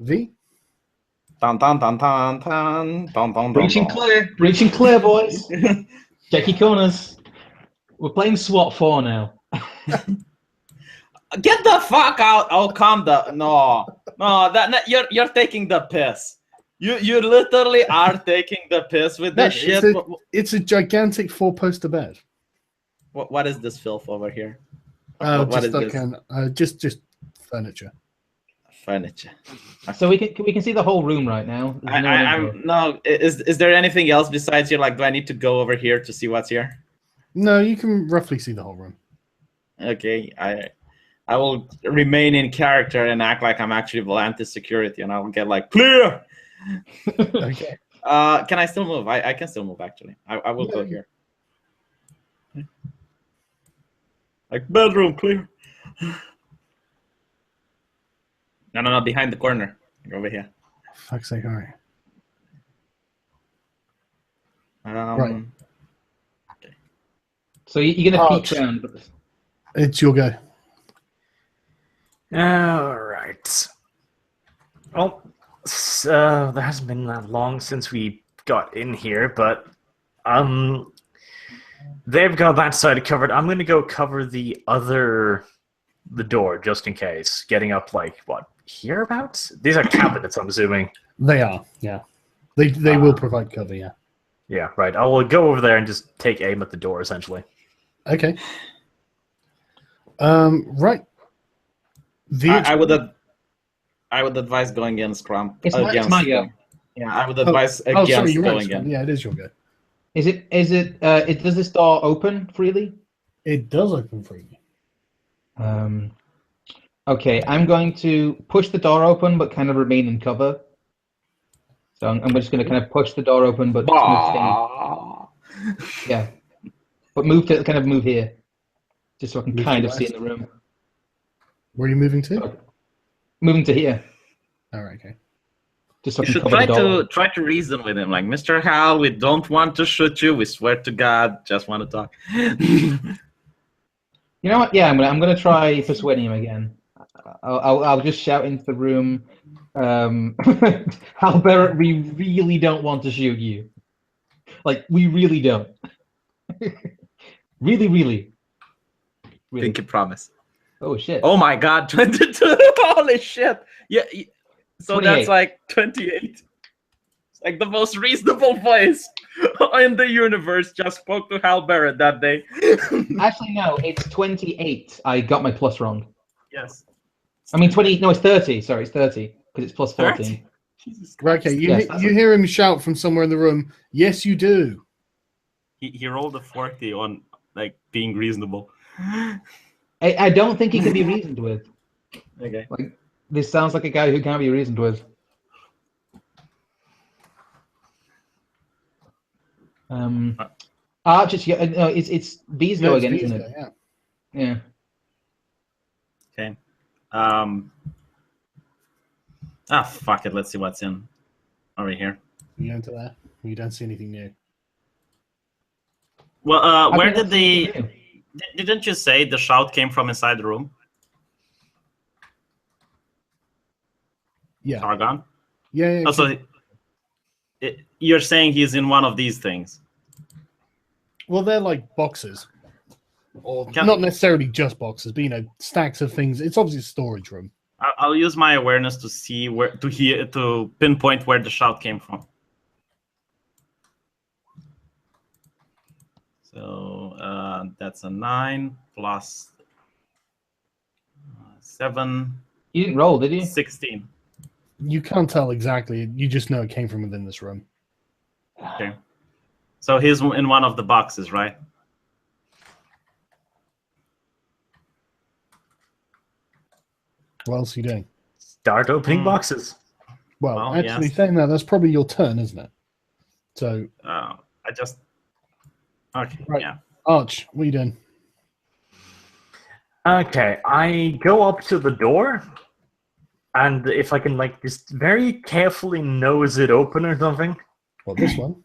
V? Dun dun dun dun dun dun dun. Breaching clear, boys. Check your corners. We're playing SWAT 4 now. Get the fuck out! Oh, calm down. No, you're taking the piss. You literally are taking the piss with this shit. It's a gigantic 4-poster bed. What is this filth over here? What is this? Just furniture. Furniture. So we can see the whole room right now. No. Is there anything else besides here? Like, do I need to go over here to see what's here? No, you can roughly see the whole room. Okay, I will remain in character and act like I'm actually Volantis security, and I'll get like clear. Okay. Can I still move? I can still move actually. I will go here. Like bedroom clear. No, behind the corner. Over here. Fuck's sake, all right. Right. Okay. So you're gonna peek around. It's your go. All right. Well, there hasn't been that long since we got in here, but they've got that side covered. I'm going to go cover the door just in case. Getting up like what, hereabouts? These are cabinets, I'm assuming. They are, yeah. They will provide cover, yeah. Yeah, right. I will go over there and just take aim at the door, essentially. Okay. Right. I would advise going in Scrump. It's my go. Yeah, I would advise against going in. Yeah, it is your go. Does this door open freely? It does open freely. Okay, I'm going to push the door open, but kind of remain in cover. So I'm just going to kind of push the door open, but yeah, but move here, just so I can kind of see in the room. Where are you moving to? So, moving to here. All right, okay. Just so I you can should cover the door. try to reason with him, like, Mr. Hal, we don't want to shoot you. We swear to God, just want to talk. You know what? Yeah, I'm gonna try persuading him again. I'll just shout into the room, Hal Barrett, we really don't want to shoot you. Like, we really don't. really. Pinky promise. Oh shit. Oh my God, 22. Holy shit. Yeah. So 28. That's like 28. It's like the most reasonable voice in the universe just spoke to Hal Barrett that day. Actually, no, it's 28. I got my plus wrong. Yes. I mean, 20. No, it's 30. Sorry, it's 30 because it's plus 14. 30? Jesus Right, okay, you hear him shout from somewhere in the room. Yes, you do. He rolled a 40 on like being reasonable. I don't think he can be reasoned with. Okay. Like, this sounds like a guy who can't be reasoned with. Arch, it's B's go again, isn't it? Yeah. Okay. Fuck it. Let's see what's in over here. You go into there. You don't see anything new. Well, where did didn't you say the shout came from inside the room? Yeah. Sargon? Yeah. Oh, so you're saying he's in one of these things? Well, they're like boxes. Or not necessarily just boxes, but, stacks of things. It's obviously a storage room. I'll use my awareness to see to pinpoint where the shout came from. So that's a 9 plus 7. You didn't roll, did you? 16. You can't tell exactly. You just know it came from within this room. Okay. So he's in one of the boxes, right? What else are you doing? Start opening boxes. Well, actually, saying that's probably your turn, isn't it? So. Okay. Right. Yeah. Arch, what are you doing? Okay, I go up to the door, and if I can, just very carefully nose it open or something. Well, this one.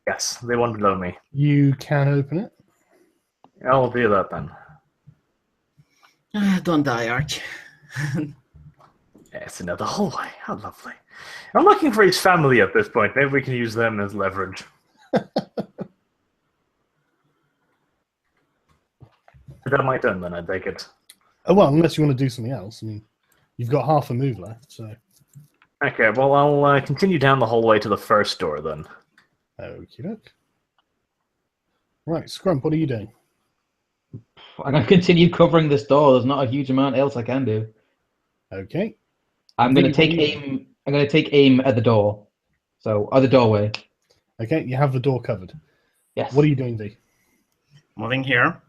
Yes, they won't below me. You can open it. I'll do that then. Don't die, Arch. It's another hallway. How lovely. I'm looking for his family at this point. Maybe we can use them as leverage. Is that my turn then? I take it. Oh, well, unless you want to do something else. I mean, you've got half a move left, so. Okay, well, I'll continue down the hallway to the first door then. Okie doke. Right, Scrump, what are you doing? I'm going to continue covering this door. There's not a huge amount else I can do. Okay. I'm going to What are take you doing? aim. I'm going to take aim at the door. So, at the doorway. Okay, you have the door covered. Yes. What are you doing, V? Moving here.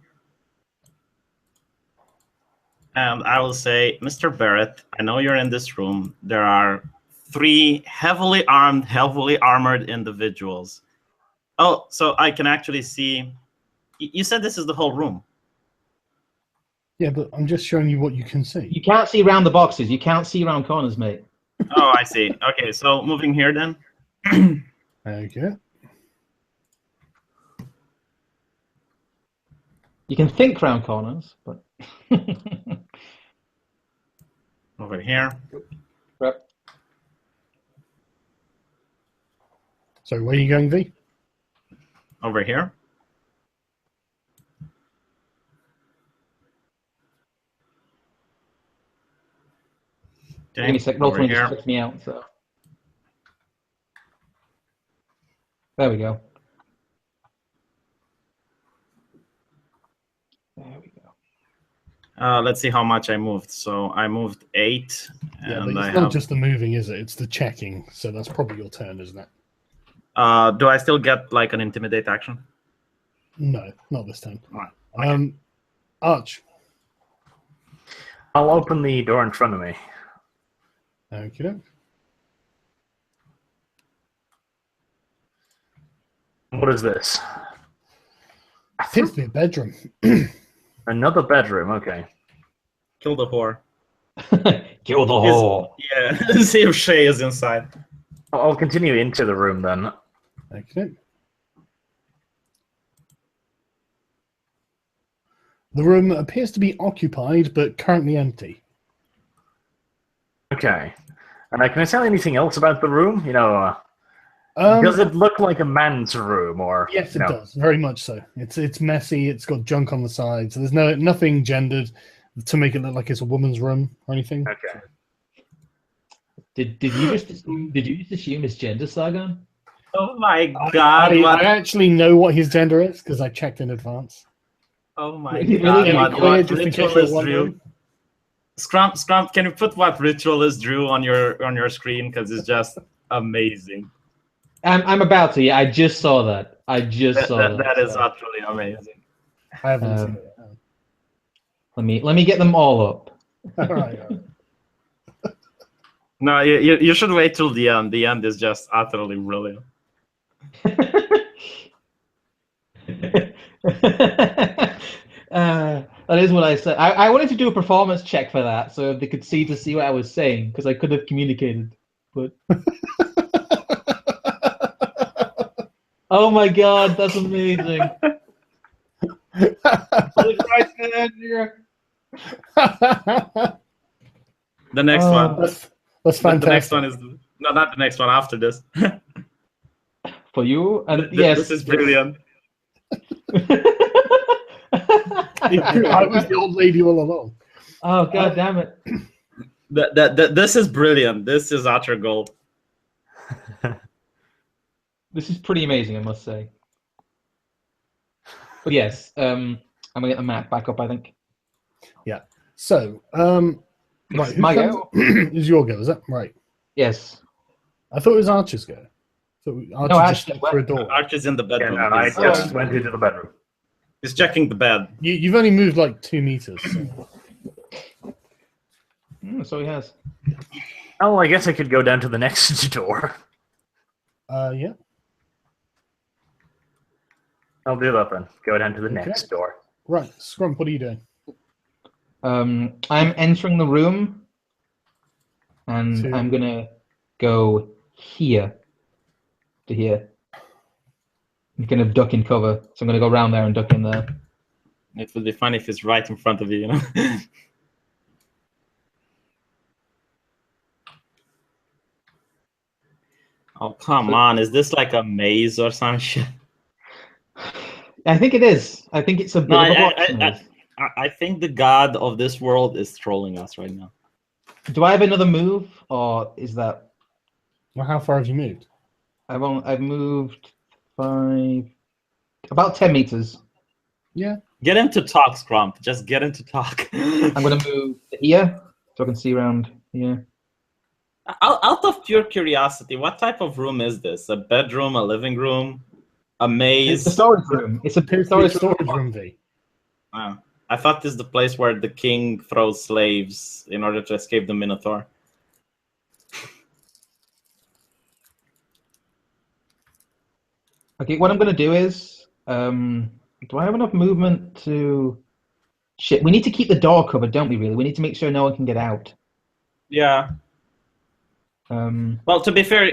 And I will say, Mr. Barrett, I know you're in this room. There are 3 heavily armed, heavily armored individuals. Oh, so I can actually see. You said this is the whole room. Yeah, but I'm just showing you what you can see. You can't see around the boxes. You can't see around corners, mate. Oh, I see. Okay, so moving here then. Okay. You can think round corners, but... Over here. Yep. So where are you going, V? Over here. Give me a sec. Roll over 20 here. just kicks me out, so... There we go. There we go. Let's see how much I moved. So I moved 8. Yeah, And but I it's not have... just the moving, is it? It's the checking. So that's probably your turn, isn't it? Do I still get like an intimidate action? No, not this time. All right. Arch. I'll open the door in front of me. Okay. What is this? Appears to be a bedroom. Another bedroom, okay. Kill the whore. Kill the whore. Yeah, see if Shay is inside. I'll continue into the room then. Okay. The room appears to be occupied, but currently empty. Okay. And can I tell anything else about the room? You know, does it look like a man's room, or Yes, it does. Very much so. It's messy. It's got junk on the side. So there's nothing gendered to make it look like it's a woman's room or anything. Okay. Did you just assume it's gender, Sargon? Oh my god! I actually know what his gender is because I checked in advance. Oh my Really? god! Really? What Just in case ritual you're is wondering. Drew? Scrump, can you put what ritual is Drew on your screen? Because it's just amazing. I'm about to. Yeah, I just saw that. I just saw that. That is utterly amazing. I haven't seen it. Let me get them all up. All right. No, you should wait till the end. The end is just utterly brilliant. That is what I said. I wanted to do a performance check for that, so they could see what I was saying, because I could have communicated. But oh my god, that's amazing! The next one. That's fantastic. The next one is no, not the next one. After this. For you, and This yes, is brilliant. I was the old lady all along. Oh god damn it! This is brilliant. This is utter gold. This is pretty amazing, I must say. But yes, I'm gonna get the map back up, I think. Yeah. So, right, My go? Is your go? Is that right? Yes. I thought it was Archer's go. So Archer No, just stepped through a door. Archer's in the Yeah, bedroom. no, I He's, just went into the bedroom. he's checking the bed. You've only moved like 2 meters. So. So he has. Oh, I guess I could go down to the next door. Yeah. I'll do that then. Go down to the next door. Right, Scrump, what are you doing? I'm entering the room, and I'm gonna go here to here. I'm gonna duck in cover, so I'm gonna go around there and duck in there. It would be funny if it's right in front of you, you know. Oh come on! Is this like a maze or some shit? I think it is. I think it's a bit No, of a watch maze. I think the god of this world is trolling us right now. Do I have another move, or is that Well, how far have you moved? I've moved about 10 meters. Yeah. Get him to talk, Scrump. Just get him to talk. I'm going to move here so I can see around here. Out of pure curiosity, what type of room is this? A bedroom, a living room, a maze? It's a storage room. It's a storage room, V. Wow. I thought this is the place where the king throws slaves in order to escape the Minotaur. Okay, what I'm going to do is, do I have enough movement to... Shit, we need to keep the door covered, don't we, really? We need to make sure no one can get out. Yeah. Well, to be fair,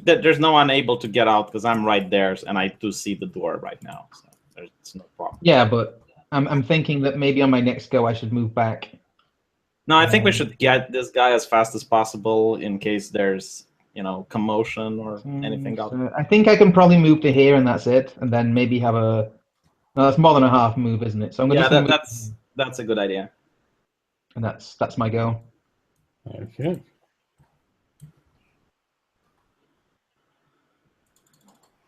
there's no one able to get out because I'm right there, and I do see the door right now, so there's no problem. Yeah, but I'm thinking that maybe on my next go I should move back. No, I think we should get this guy as fast as possible in case there's, commotion or anything else. I think I can probably move to here and that's it, and then maybe have a... No, that's more than a half move, isn't it? So I'm gonna that's a good idea. And that's my go. Okay.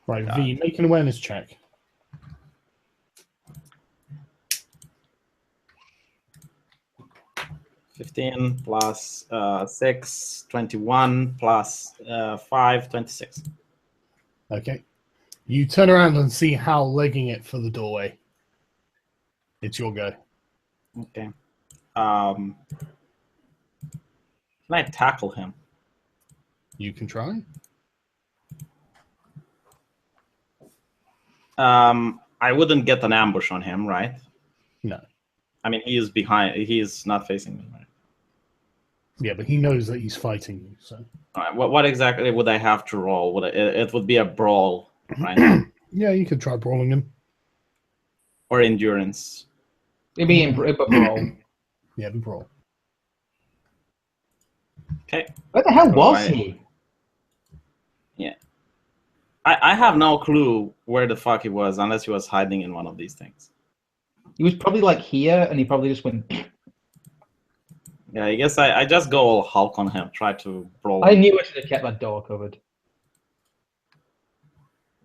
Right, V, make an awareness check. $15 plus 6, 21 plus 5, 26. Okay. You turn around and see Hal legging it for the doorway. It's your go. Okay. Can I tackle him? You can try. I wouldn't get an ambush on him, right? No. I mean, he is behind. He is not facing me, right? Yeah, but he knows that he's fighting you, so... All right, what exactly would I have to roll? It would be a brawl, right? Yeah, you could try brawling him. Or endurance. Maybe in brawl. Yeah, the brawl. Okay. Where the hell was he? Yeah. I have no clue where the fuck he was, unless he was hiding in one of these things. He was probably like here, and he probably just went... Yeah, I guess I just go all Hulk on him, try to brawl I him. knew I should have kept that door covered.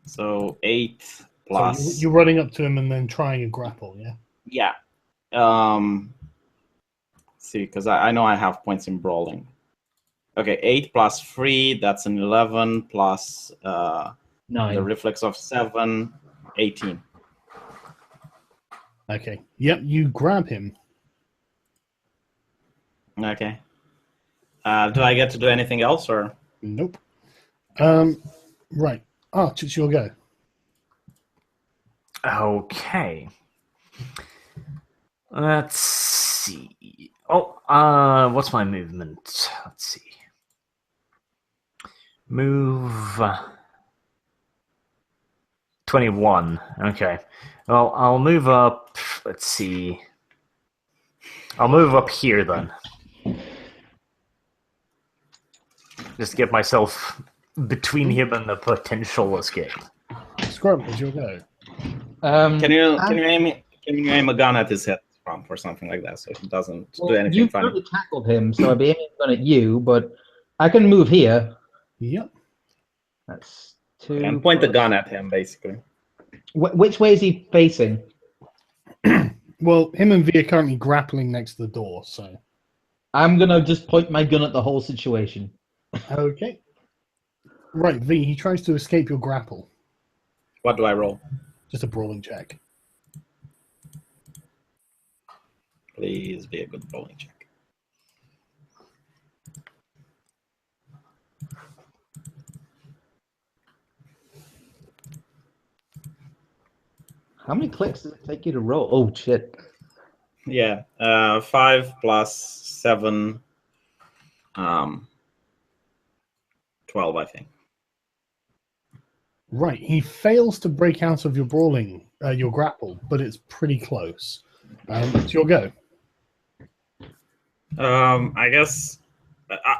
So 8 plus... So you're running up to him and then trying a grapple, yeah? Yeah. See, because I know I have points in brawling. Okay, 8 plus 3, that's an 11, plus 9. the reflex of 7, 18. Okay. Yep, you grab him. Okay. Do I get to do anything else, or? Nope. Right. Arch, it's your go. Okay. Let's see. Oh, what's my movement? Let's see. Move 21. Okay. Well, I'll move up. Let's see. I'll move up here then. Just get myself between him and the potential escape. Scrump, it's your go. Can you aim a gun at his head, Scrump, or something like that, so he doesn't do anything You've funny? already tackled him, so I'd be aiming a gun at you, but I can move here. Yep. That's 2. And point the gun at him, basically. Which way is he facing? Well, him and V are currently grappling next to the door, so... I'm going to just point my gun at the whole situation. Okay. Right, V, he tries to escape your grapple. What do I roll? Just a brawling check. Please be a good brawling check. How many clicks does it take you to roll? Oh, shit. Yeah, 5 plus 7, 12, I think. Right, he fails to break out of your brawling, your grapple, but it's pretty close. It's your go. I guess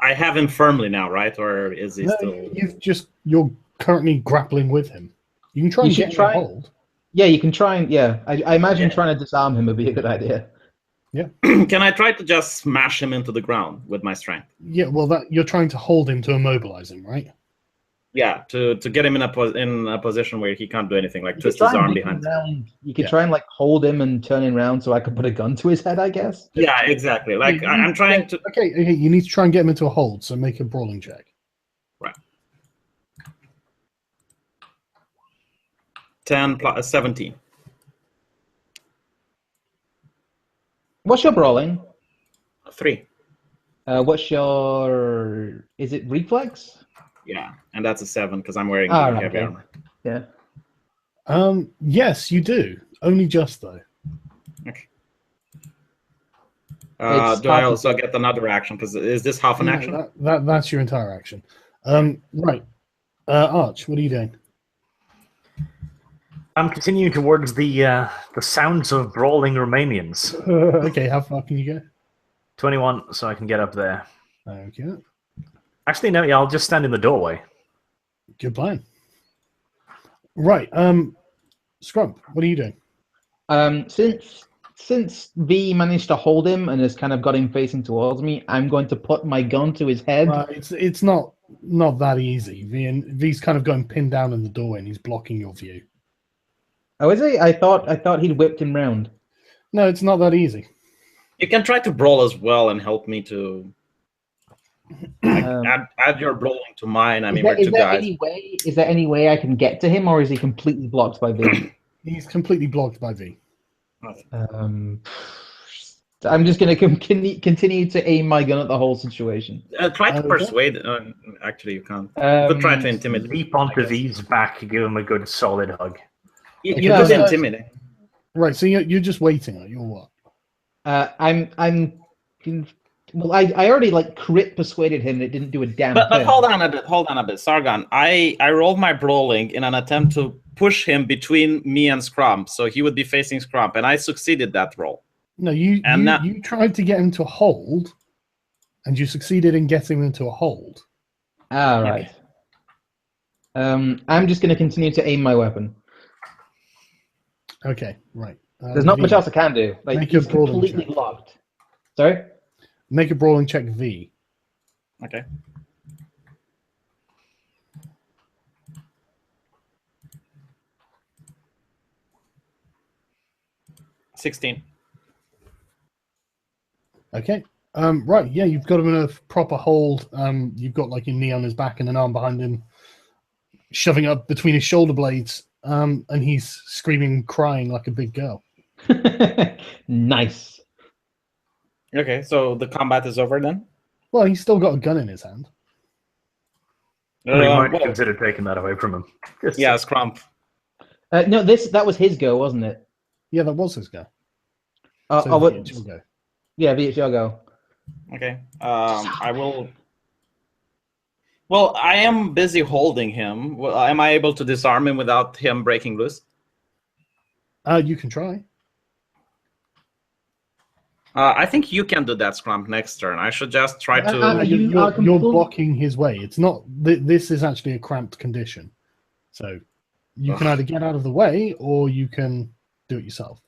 I have him firmly now, right? Or is he still... You're currently grappling with him. You can try and get him a hold. Yeah, you can try and... Yeah, I imagine trying to disarm him would be a good idea. Yeah. Can I try to just smash him into the ground with my strength? Yeah, well, you're trying to hold him to immobilize him, right? Yeah, to get him in a position where he can't do anything, like You twist could his try and arm whip him behind. around. You could Yeah. try and like hold him and turn him around so I could put a gun to his head, I guess. Yeah, exactly. Like Yeah, I'm trying to. Okay, you need to try and get him into a hold, so make a brawling check. Right. 10 plus 17. What's your brawling? 3. What's your? Is it reflex? Yeah, and that's a 7 because I'm wearing Ah, the right, heavy okay. armor. Yeah. Yes, you do. Only just though. Okay. It's Do I hard to also get. get another action? Because is this half an No, action? that's your entire action. Right. Arch, what are you doing? I'm continuing towards the sounds of brawling Romanians. Okay, how far can you go? 21, so I can get up there. Okay, Actually, no, yeah, I'll just stand in the doorway. good plan. Right. Scrump, what are you doing? Since V managed to hold him and has kind of got him facing towards me, I'm going to put my gun to his head. It's not that easy. V's kind of going pinned down in the doorway and he's blocking your view. Oh, is he? I thought he'd whipped him round. No, it's not that easy. You can try to brawl as well and help me to add your brawling to mine. I mean, we're two guys. Is there any way I can get to him, or is he completely blocked by V? He's completely blocked by V. I'm just going to continue to aim my gun at the whole situation. Try to Okay. persuade. Actually, you can't. You could try to intimidate. Leap onto V's back, give him a good solid hug. You Okay, could so- intimidate. Right, so you're just waiting. You're what? Well, I already like crit persuaded him. And it didn't do a damn But thing. hold on a bit, Sargon. I rolled my brawling in an attempt to push him between me and Scrump, so he would be facing Scrump, and I succeeded that roll. No, you tried to get him to a hold, and you succeeded in getting him into a hold. Ah, right. I'm just going to continue to aim my weapon. Okay, right. There's not much else I can do. Like, Make a he's brawling completely check. locked. Sorry? Make a brawling check, V. Okay. $16. Okay. Right, yeah, you've got him in a proper hold. You've got like your knee on his back and an arm behind him, shoving up between his shoulder blades, and he's screaming, crying like a big girl. Nice. Okay, so the combat is over then? Well, he's still got a gun in his hand. We might Well, consider taking that away from him. yeah, Scrump. No, that was his go, wasn't it? Yeah, that was his go. Oh, V, it's your go. yeah, it's your go. Okay. I will. Well, I am busy holding him. Well, am I able to disarm him without him breaking loose? You can try. I think you can do that, Scrump, next turn. I should just try to. You're blocking his way. It's not. This is actually a cramped condition, so you can either get out of the way or you can do it yourself.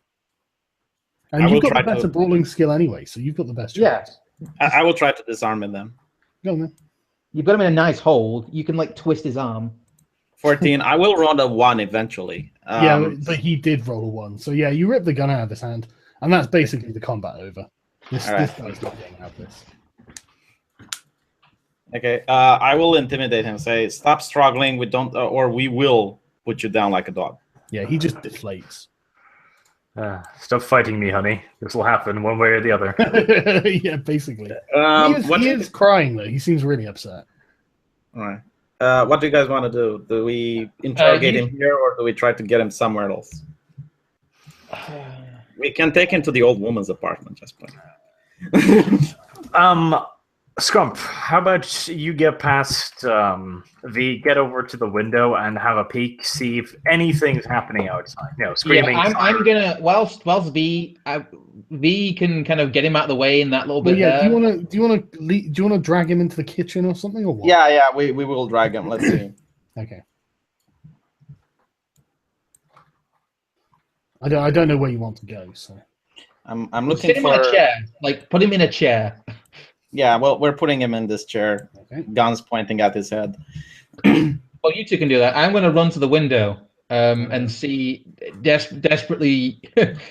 And you've got the better brawling skill anyway, so you've got the best chance. Yeah. I will try to disarm him then. Go on then. You've got him in a nice hold. You can like twist his arm. 14. I will roll a 1 eventually. Yeah, but he did roll a 1. So yeah, you rip the gun out of his hand, and that's basically the combat over. This guy's not getting out of this. Okay, I will intimidate him. Say, stop struggling. We don't, or we will put you down like a dog. Yeah, he just deflates. Stop fighting me, honey. This will happen one way or the other. Yeah, basically. What He is crying though. He seems really upset. All right. What do you guys want to do? Do we interrogate him here, or do we try to get him somewhere else? We can take him to the old woman's apartment. Just play. Scrump, how about you get past V, get over to the window and have a peek, see if anything's happening outside. Screaming. Yeah, I'm gonna whilst V can kind of get him out of the way in that little bit. Yeah, there. do you want to drag him into the kitchen or something or what? Yeah, we will drag him. Let's see. Okay. I don't know where you want to go, so I'm Sit looking him for in a chair. Like put him in a chair. Yeah, well, we're putting him in this chair. okay. Guns pointing at his head. Well, you two can do that. I'm going to run to the window and see desperately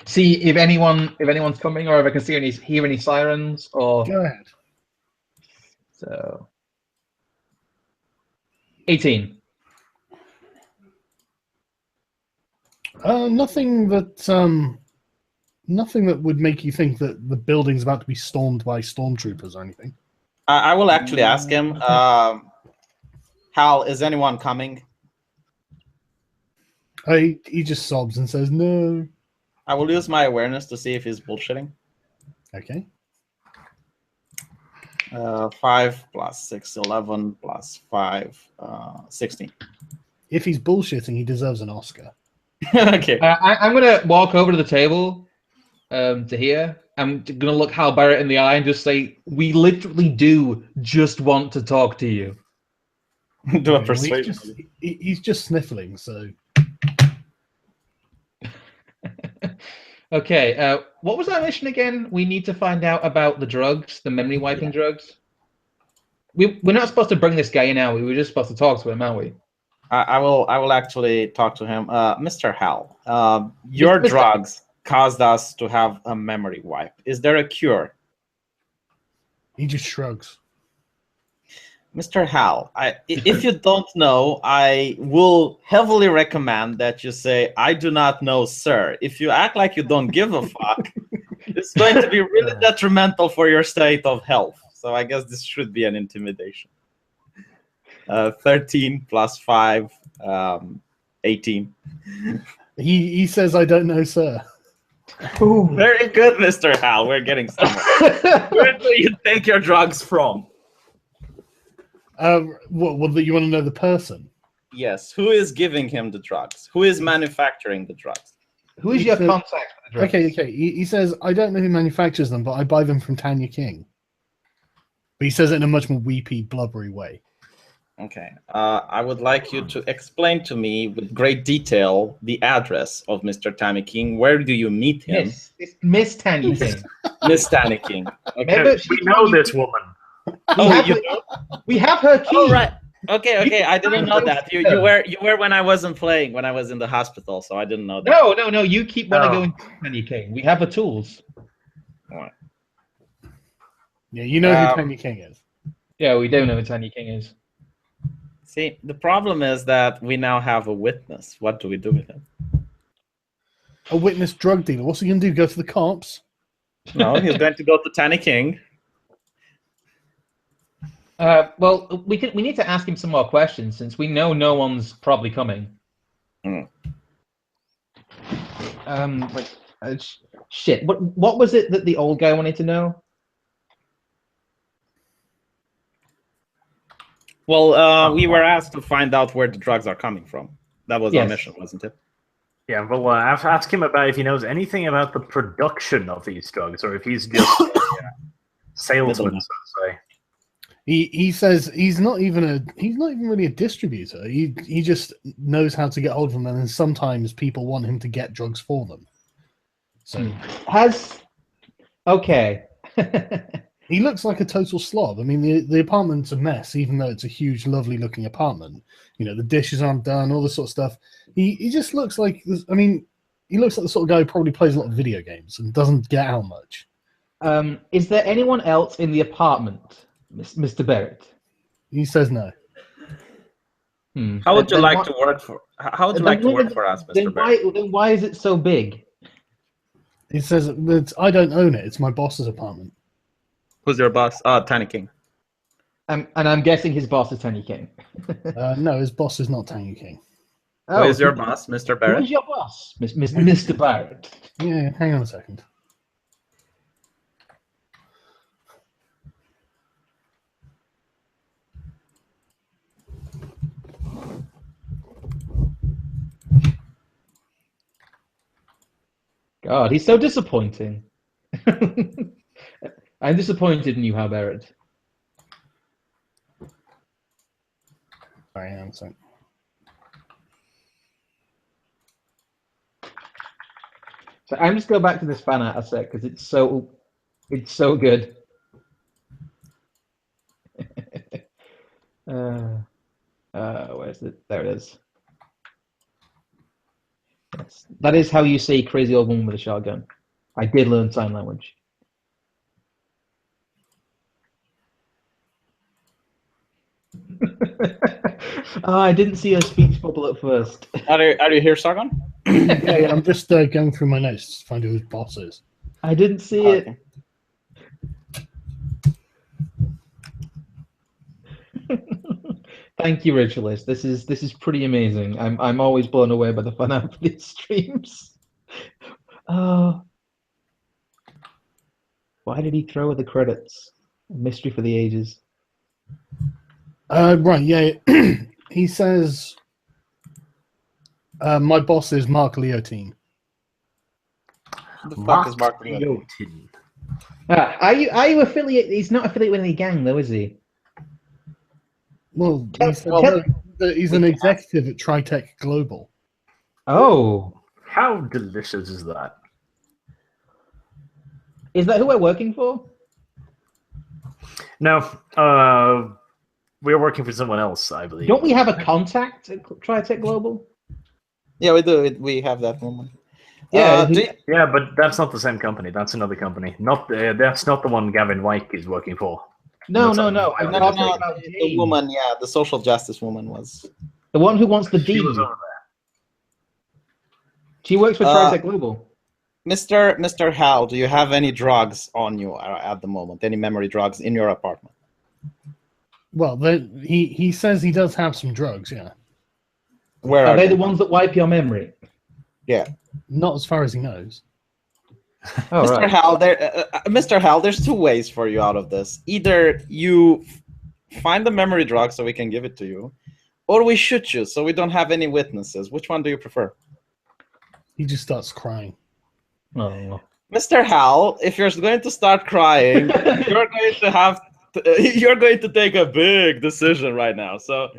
see if anyone's coming, or if I can hear any sirens. Or Go ahead. So 18. Nothing that would make you think that the building's about to be stormed by stormtroopers or anything. I will actually ask him, Hal, is anyone coming? He just sobs and says, no. I will use my awareness to see if he's bullshitting. Okay. 5 plus 6, 11 plus 5, 16. If he's bullshitting, he deserves an Oscar. Okay. I'm going to walk over to the table to here. I'm going to look Hal Barrett in the eye and just say, we literally do just want to talk to you. Do a persuasion. He's just sniffling, so... Okay, what was that mission again? We need to find out about the drugs, the memory wiping drugs. We're not supposed to bring this guy in, are we? We're just supposed to talk to him, aren't we? I will actually talk to him. Mr. Hal, your drugs caused us to have a memory wipe. Is there a cure? He just shrugs. Mr. Hal, if you don't know, I will heavily recommend that you say, I do not know, sir. If you act like you don't give a fuck, it's going to be really detrimental for your state of health. So I guess this should be an intimidation. 13 plus 5, 18. He says, I don't know, sir. Ooh. Very good, Mr. Hal. We're getting somewhere. Where do you take your drugs from? What, you want to know the person? Yes. Who is giving him the drugs? Who is manufacturing the drugs? Who is your contact for the drugs? Okay. He says, I don't know who manufactures them, but I buy them from Tanya King. But he says it in a much more weepy, blubbery way. Okay. I would like you to explain to me with great detail the address of Mr. Tammy King. Where do you meet him? Miss Tanya King. Miss Tanya King. Okay. We know this woman. We have her key. Oh, right. Okay. I didn't know that. You were when I wasn't playing, when I was in the hospital, so I didn't know that. No. You keep wanting to go into Tanya King. We have the tools. All right. Yeah, you know who Tanya King is. Yeah, we do know who Tanya King is. See, the problem is that we now have a witness. What do we do with him? A witness drug dealer. What's he going to do? Go to the cops? No, he's going to go to Tanya King. Well, we need to ask him some more questions since we know no one's probably coming. Shit. What was it that the old guy wanted to know? Well, we were asked to find out where the drugs are coming from. That was our mission, wasn't it? Yeah, well, I've asked him about if he knows anything about the production of these drugs, or if he's just a salesman, so to say. He says he's not even really a distributor. He just knows how to get hold of them, and then sometimes people want him to get drugs for them. So okay. He looks like a total slob. I mean, the apartment's a mess, even though it's a huge, lovely-looking apartment. You know, the dishes aren't done, all this sort of stuff. He just looks like, I mean, he looks like the sort of guy who probably plays a lot of video games and doesn't get out much. Is there anyone else in the apartment, Mr. Barrett? He says no. How would you like to work for? How would you like to work for us, Mr. Barrett? Then why is it so big? He says, I don't own it. It's my boss's apartment. Who's your boss? Tanya King. And I'm guessing his boss is Tanya King. No, his boss is not Tanya King. Who is your boss, Mr. Barrett? Who is your boss, Mr. Barrett? Yeah, hang on a second. God, he's so disappointing. I'm disappointed in you, Hal Barrett. Sorry, hang on a second. So I'm just going back to this fan art a sec because it's so good. Where There it is. Yes. That is how you say crazy old woman with a shotgun. I did learn sign language. Oh, I didn't see her speech bubble at first. Are you here, Sargon? Yeah, I'm just going through my notes to find who his boss is. I didn't see it. Thank you, Ritualist. This is pretty amazing. I'm always blown away by the fun out of these streams. Why did he throw the credits? A mystery for the ages. Right, yeah. He says, my boss is Mark Leotine. The fuck is Mark Leotine? Are you affiliated? He's not affiliated with any gang, though, is he? Well, he said he's an executive at Tritech Global. Oh. How delicious is that? Is that who we're working for? No, we're working for someone else, I believe. Don't we have a contact at Tritech Global? Yeah, we do. We have that woman. Yeah, yeah, but that's not the same company. That's another company. Not that's not the one Gavin Wyke is working for. No. I'm not talking about the woman. Yeah, the social justice woman was the one who wants the D. She was over there. She works for Tritech Global. Mr. Hal, do you have any drugs on you at the moment? Any memory drugs in your apartment? Well, he says he does have some drugs, yeah. Where are they the ones that wipe your memory? Yeah. Not as far as he knows. Oh, Mr. right. Hal, Mr. Hal, there's two ways for you out of this. Either you find the memory drug so we can give it to you, or we shoot you so we don't have any witnesses. Which one do you prefer? He just starts crying. Oh. Mr. Hal, if you're going to start crying, you're going to take a big decision right now. So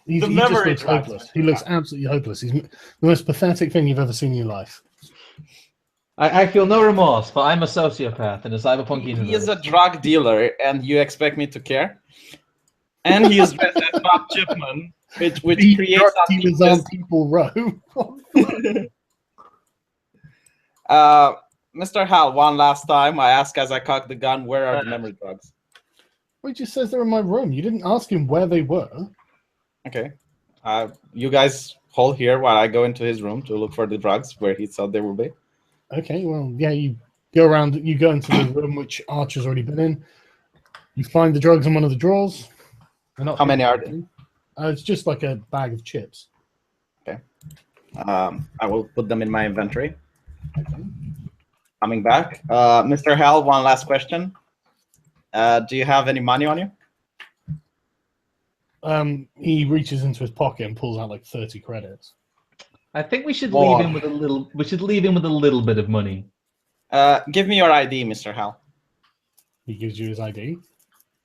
he just looks hopeless. He looks absolutely hopeless. He's the most pathetic thing you've ever seen in your life. I feel no remorse, but I'm a sociopath in a cyberpunk universe. He is a drug dealer, and you expect me to care? And he is dressed as Bob Chipman, which creates dealers on people row. Mr. Hal, one last time, I ask as I cock the gun, where are the memory drugs? Well, he just says they're in my room. You didn't ask him where they were. Okay. You guys hold here while I go into his room to look for the drugs where he thought they would be. Okay, well, yeah, you go around, you go into the room which Archer's already been in. You find the drugs in one of the drawers. How many are there? It's just like a bag of chips. Okay. I will put them in my inventory. Okay. Coming back. Mr. Hal, one last question. Do you have any money on you? He reaches into his pocket and pulls out like 30 credits. I think we should leave him with a little. We should leave him with a little bit of money. Give me your ID, Mr. Hal. He gives you his ID.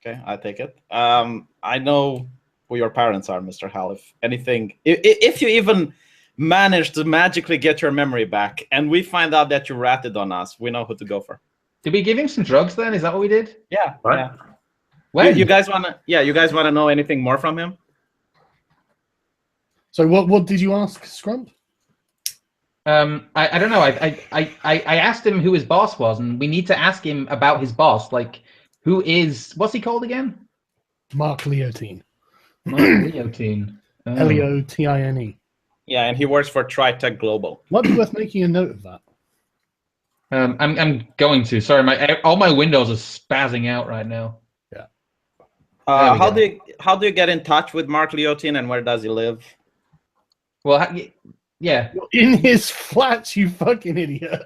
Okay, I take it. I know who your parents are, Mr. Hal. If anything, if you even manage to magically get your memory back, and we find out that you ratted on us, we know who to go for. Did we give him some drugs then? Is that what we did? Yeah. What? Yeah. When? You guys wanna? Yeah, you guys wanna know anything more from him? So what did you ask, Scrump? I don't know. I asked him who his boss was, and we need to ask him about his boss. Like, what's he called again? Mark Leotine. Mark Leotine. Leotine. Yeah, and he works for Tritech Global. Might be worth making a note of that. I'm going to. Sorry, all my windows are spazzing out right now. Yeah. How do you get in touch with Mark Leotine, and where does he live? Well, yeah. In his flat, you fucking idiot.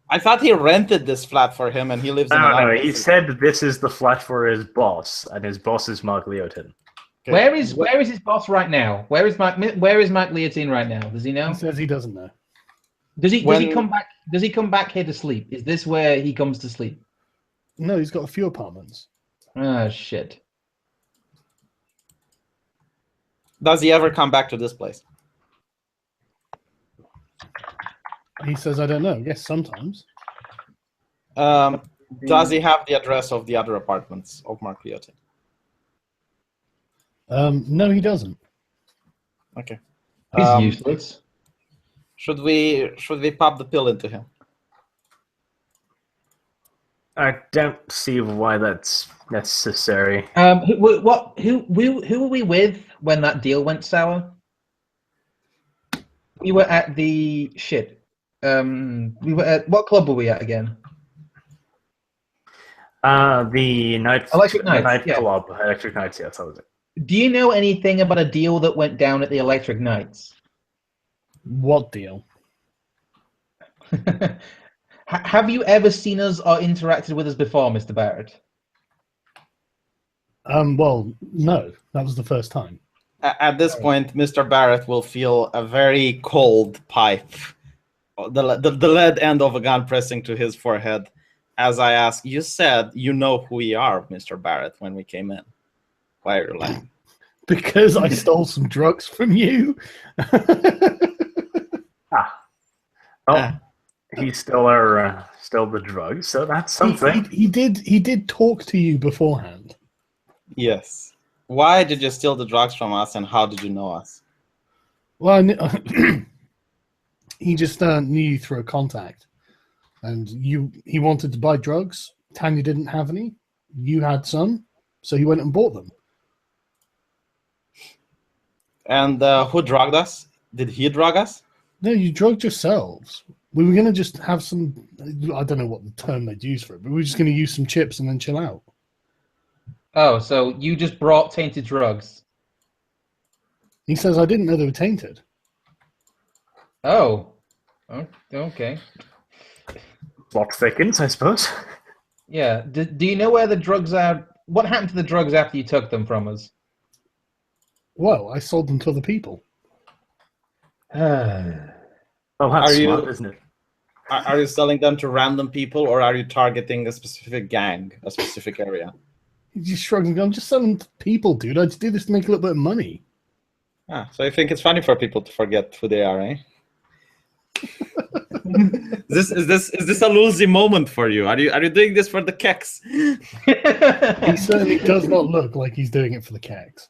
I thought he rented this flat for him, and he lives in. No, he said this is the flat for his boss, and his boss is Mark Leotine. Okay. Where is his boss right now? Where is Mark Leotine right now? Does he know? He says he doesn't know. Does he come back? Does he come back here to sleep? Is this where he comes to sleep? No, he's got a few apartments. Ah, shit. Does he ever come back to this place? He says, I don't know. Yes, sometimes. Does he have the address of the other apartments of Mark Liotti? No, he doesn't. Okay. He's useless. Should we pop the pill into him? I don't see why that's necessary. Who were we with when that deal went sour? We were at the shit. We were at what club were we at again? The Electric Nights, yeah. Club, Electric Nights. Yes, that was it. Do you know anything about a deal that went down at the Electric Nights? What deal? Have you ever seen us or interacted with us before, Mr. Barrett? Well, no. That was the first time. At this point, Mr. Barrett will feel a very cold pipe, the lead end of a gun pressing to his forehead. As I ask, you said you know who we are, Mr. Barrett, when we came in. Why are you lying? Because I stole some drugs from you. He stole the drugs, so that's something. He did talk to you beforehand. Yes. Why did you steal the drugs from us, and how did you know us? Well, he just knew you through a contact, and he wanted to buy drugs. Tanya didn't have any. You had some, so he went and bought them. And who drugged us? Did he drug us? No, you drugged yourselves. We were going to just have some, I don't know what the term they'd use for it, but we were just going to use some chips and then chill out. Oh, so you just brought tainted drugs? He says, I didn't know they were tainted. Oh, okay. Plot thickens, I suppose. Yeah. Do you know where the drugs are? What happened to the drugs after you took them from us? Well, I sold them to other people. Well, that's smart, isn't it? Are you selling them to random people, or are you targeting a specific gang, a specific area? He just shrugs and goes, I'm just selling to people, dude. I just do this to make a little bit of money. So you think it's funny for people to forget who they are, eh? Is this a losing moment for you? Are you doing this for the keks? He certainly does not look like he's doing it for the kegs.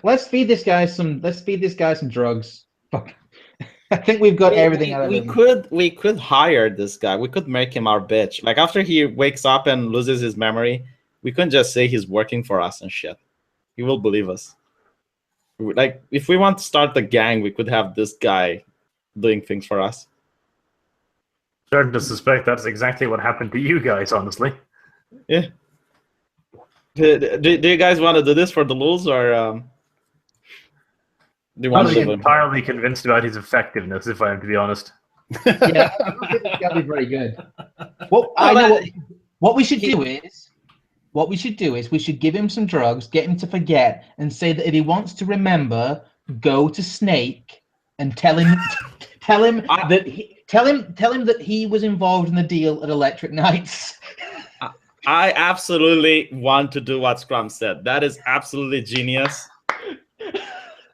Let's feed this guy some drugs. Fuck. I think we've got everything out of him. We could hire this guy. We could make him our bitch. Like after he wakes up and loses his memory, we couldn't just say he's working for us and shit. He will believe us. Like if we want to start the gang, we could have this guy doing things for us. Starting to suspect that's exactly what happened to you guys, honestly. Yeah. Do you guys want to do this for the lulz, or do you want to live entirely convinced about his effectiveness, if I am to be honest? Yeah, I don't think it's gonna be very good. What we should do is we should give him some drugs, get him to forget, and say that if he wants to remember, go to Snake and tell him that he was involved in the deal at Electric Nights. I absolutely want to do what Scrump said. That is absolutely genius.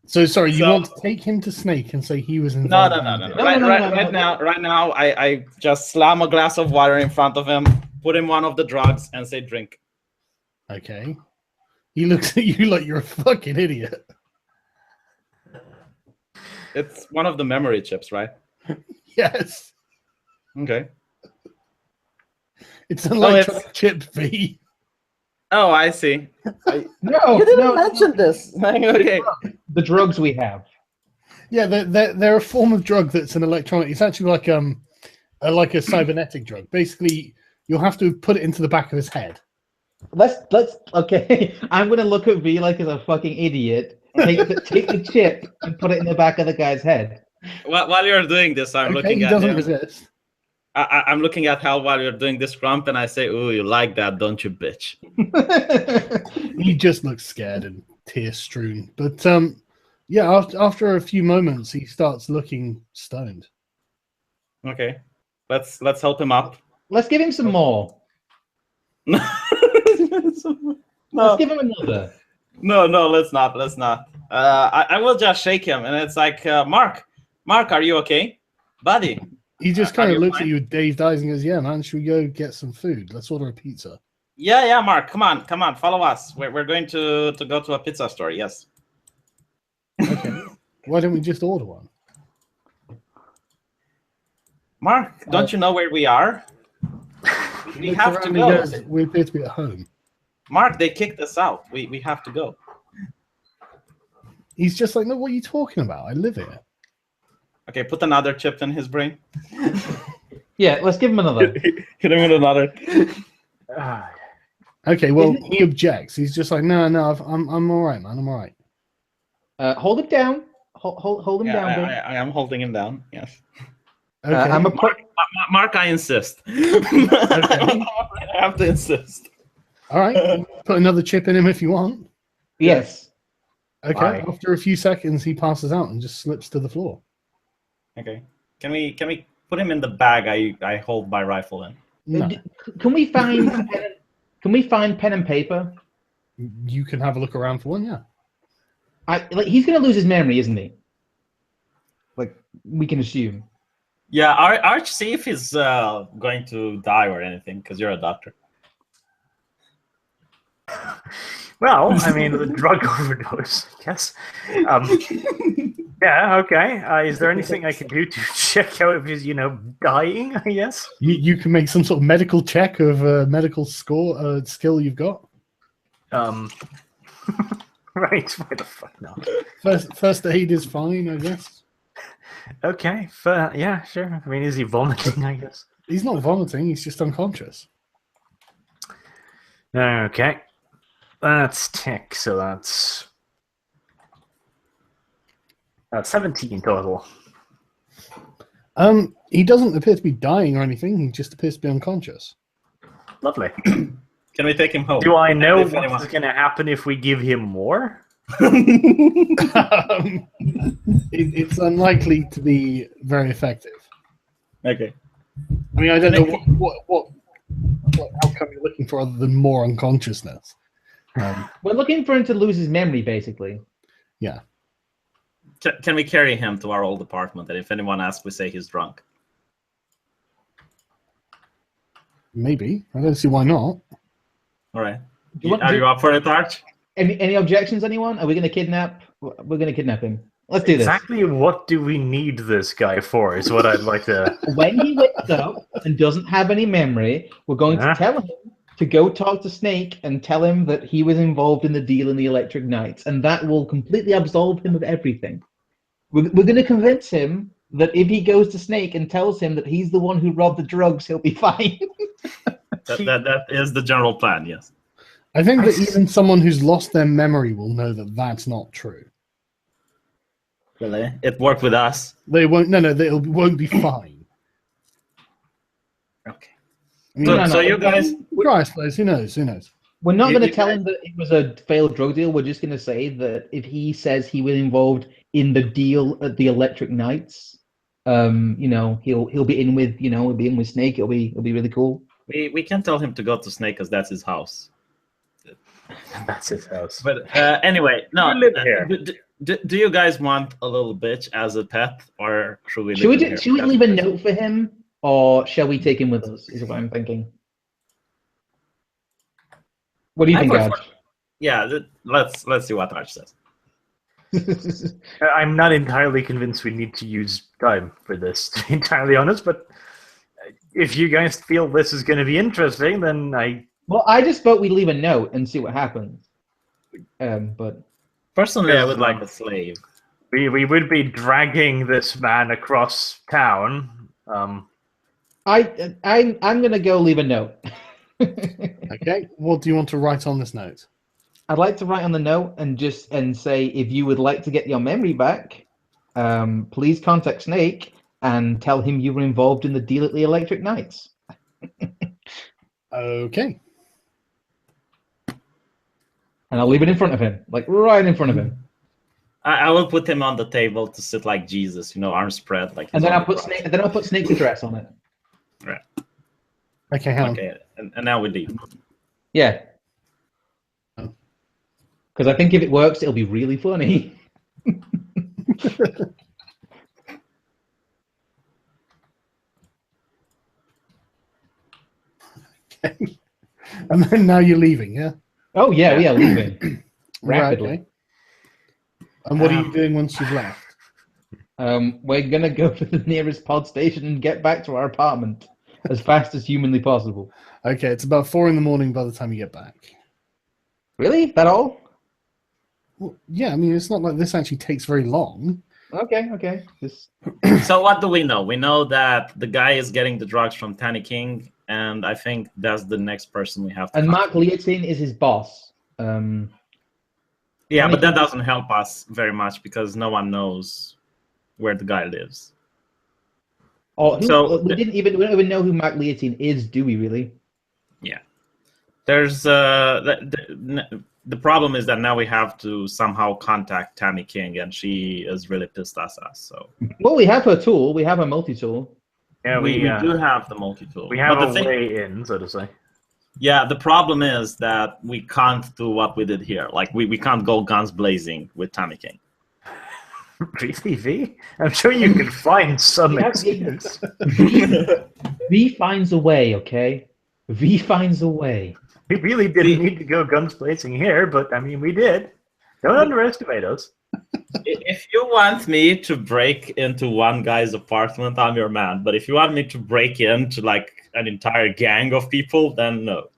So sorry, you want to take him to Snake and say he was involved? No. Right now, I just slam a glass of water in front of him, put him one of the drugs, and say drink. Okay. He looks at you like you're a fucking idiot. It's one of the memory chips, right? Yes. Okay. It's an electronic chip fee. Oh, I see. No, you didn't mention this. Okay. The drugs we have. Yeah, they're a form of drug that's an electronic. It's actually like a cybernetic drug. Basically, you'll have to put it into the back of his head. Let's okay. I'm gonna look at V like as a fucking idiot. Take the chip and put it in the back of the guy's head. While you're doing this, I'm looking at him. He doesn't resist. I'm looking at Hal while you're doing this, Scrump, and I say, "Ooh, you like that, don't you, bitch?" He just looks scared and tear-strewn. But yeah, after a few moments, he starts looking stoned. Okay, let's help him up. Let's give him some more. No. Let's give him another. No, let's not. I will just shake him, and it's like, Mark, are you okay, buddy? He just Are kind of you looks fine? at you with dazed eyes and goes, "Yeah, man, should we go get some food? Let's order a pizza." Yeah, Mark. Come on, follow us. We're going to go to a pizza store. Yes. Okay. Why don't we just order one? Mark, don't you know where we are? He We looks have around to and go. goes, "We appear to be at home." Mark, they kicked us out. We have to go. He's just like, "No, what are you talking about? I live here." Okay, put another chip in his brain. Yeah, let's give him another. Hit him with another. Ah, Okay, well, Isn't- he objects. He's just like, "No, I'm all right, man. I'm all right." Hold him down. Hold him Yeah, down, Ben. I am holding him down. Yes. Okay. I'm a put. Mark, I insist. I have to insist. All right. Put another chip in him if you want. Yes. Okay. Why? After a few seconds, he passes out and just slips to the floor. Okay. Can we put him in the bag I hold my rifle in? No, Can we find? Can we find pen and paper? you can have a look around for one. Yeah. He's gonna lose his memory, isn't he? Like we can assume. Yeah, Arch, see if he's going to die or anything, because you're a doctor. well, I mean, the drug overdose, I guess. Yeah, okay. Is there anything I can do to check out if he's, dying, I guess? You can make some sort of medical check of medical skill you've got. Right, why the fuck not? First aid is fine, I guess. Okay, yeah, sure. I mean, is he vomiting, I guess? He's not vomiting. He's just unconscious. Okay. That's tick, so that's 17 total. He doesn't appear to be dying or anything. He just appears to be unconscious. Lovely. Can we take him home? Do I know If anyone- what's going to happen if we give him more? It's unlikely to be very effective. Okay. I mean, I don't know what outcome you're looking for other than more unconsciousness. We're looking for him to lose his memory, basically. Yeah. Can we carry him to our old apartment? And if anyone asks, we say he's drunk. Maybe. I don't see why not. All right. want- Are you up for it, Arch? Any objections, anyone? Are we gonna kidnap? We're gonna kidnap him. Let's do this. Exactly what do we need this guy for is what I'd like to... When he wakes up and doesn't have any memory, we're going to tell him to go talk to Snake and tell him that he was involved in the deal in the Electric Knights, and that will completely absolve him of everything. We're going to convince him that if he goes to Snake and tells him that he's the one who robbed the drugs, he'll be fine. That is the general plan, yes. I think that even someone who's lost their memory will know that that's not true. Really? It worked with us. They won't. No, they won't be fine. Okay. I mean, So you guys... try, I suppose. Who knows? Who knows? We're not going to You tell guys- him that it was a failed drug deal. We're just going to say that if he says he was involved in the deal at the Electric Knights, he'll be in with he'll be in with Snake. It'll be really cool. We can't tell him to go to Snake because that's his house. That's his house. But anyway, no. You live here. Do you guys want a little bitch as a pet, or should we? Should leave we him should we here? leave a note for him, or shall we take him with us? Is what I'm thinking. What do you I think, prefer- Arch? Yeah, let's see what Arch says. I'm not entirely convinced we need to use time for this, to be entirely honest, but if you guys feel this is going to be interesting, then Well, I just vote we leave a note and see what happens. But Personally, I would like a slave. we would be dragging this man across town. I'm gonna go leave a note. Okay. What do you want to write on this note? I'd like to write on the note and say if you would like to get your memory back, please contact Snake and tell him you were involved in the deal at the Electric Knights. Okay. And I'll leave it in front of him, like right in front of him. I will put him on the table to sit like Jesus, arms spread, like. And he's then on I'll the put cross. Snake. Then I'll put Snake's address on it. Right. Okay, hang on. Okay, and now we leave. Yeah. Oh. Because I think if it works, it'll be really funny. Okay. And then now you're leaving, yeah? Oh yeah, we are leaving Right, rapidly. okay. And what are you doing once you've left? We're gonna go to the nearest pod station and get back to our apartment as fast as humanly possible. Okay, it's about 4 a.m. by the time you get back. Really? That all? Well, yeah, I mean, it's not like this actually takes very long. Okay. Just... So what do we know? We know that the guy is getting the drugs from Tanny King, and I think that's the next person we have to And contact. Mark Leotin is his boss. Yeah, but that doesn't help us very much because no one knows where the guy lives. We So don't even know who Mark Leotin is, do we really? yeah, there's the problem is that now we have to somehow contact Tammy King, and she is really pissed at us. So Well, we have her tool. We have her multi-tool. Yeah, we do have the multi-tool. We have but a way in, so to say. Yeah, the problem is that we can't do what we did here. Like we can't go guns blazing with Tammy King. Really, V? I'm sure you can find some Yeah, excuse. V finds a way, okay? V finds a way. We really didn't need to go guns blazing here, but I mean, we did. Don't underestimate us. If you want me to break into one guy's apartment, I'm your man. But if you want me to break into like an entire gang of people, then no.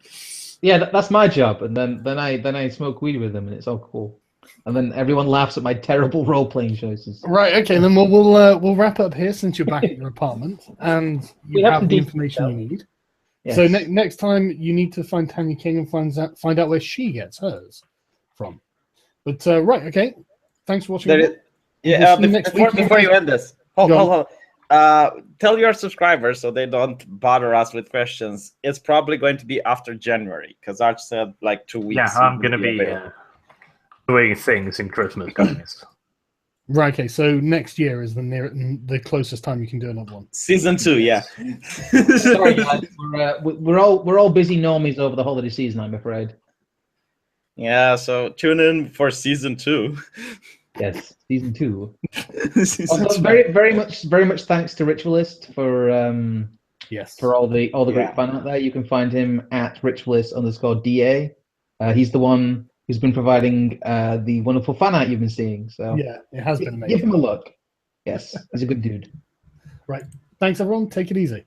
Yeah, that's my job. And then I smoke weed with them, and it's all cool. And then everyone laughs at my terrible role-playing choices. Right, okay, then we'll wrap up here since you're back at your apartment and you have the information you need. Yes. So next time you need to find Tanya King and find out where she gets hers from. But right, okay. Thanks for watching. Yeah, We'll see you next week. before you end this, hold. Tell your subscribers so they don't bother us with questions. It's probably going to be after January because Arch said like 2 weeks. Yeah, I'm going to be doing things in Christmas times. Right, okay, so next year is the closest time you can do another one. Season 2, yeah. Sorry, guys. We're all busy normies over the holiday season, I'm afraid. Yeah, so tune in for season 2. Yes, season 2. Season Also, 2. very much thanks to Ritualist for Yes. for all the great fun out there. You can find him at Ritualist_DA. He's the one who's been providing the wonderful fan art you've been seeing. So Yeah, it has been amazing. give him a look. Yes, he's a good dude. Right. Thanks everyone. Take it easy.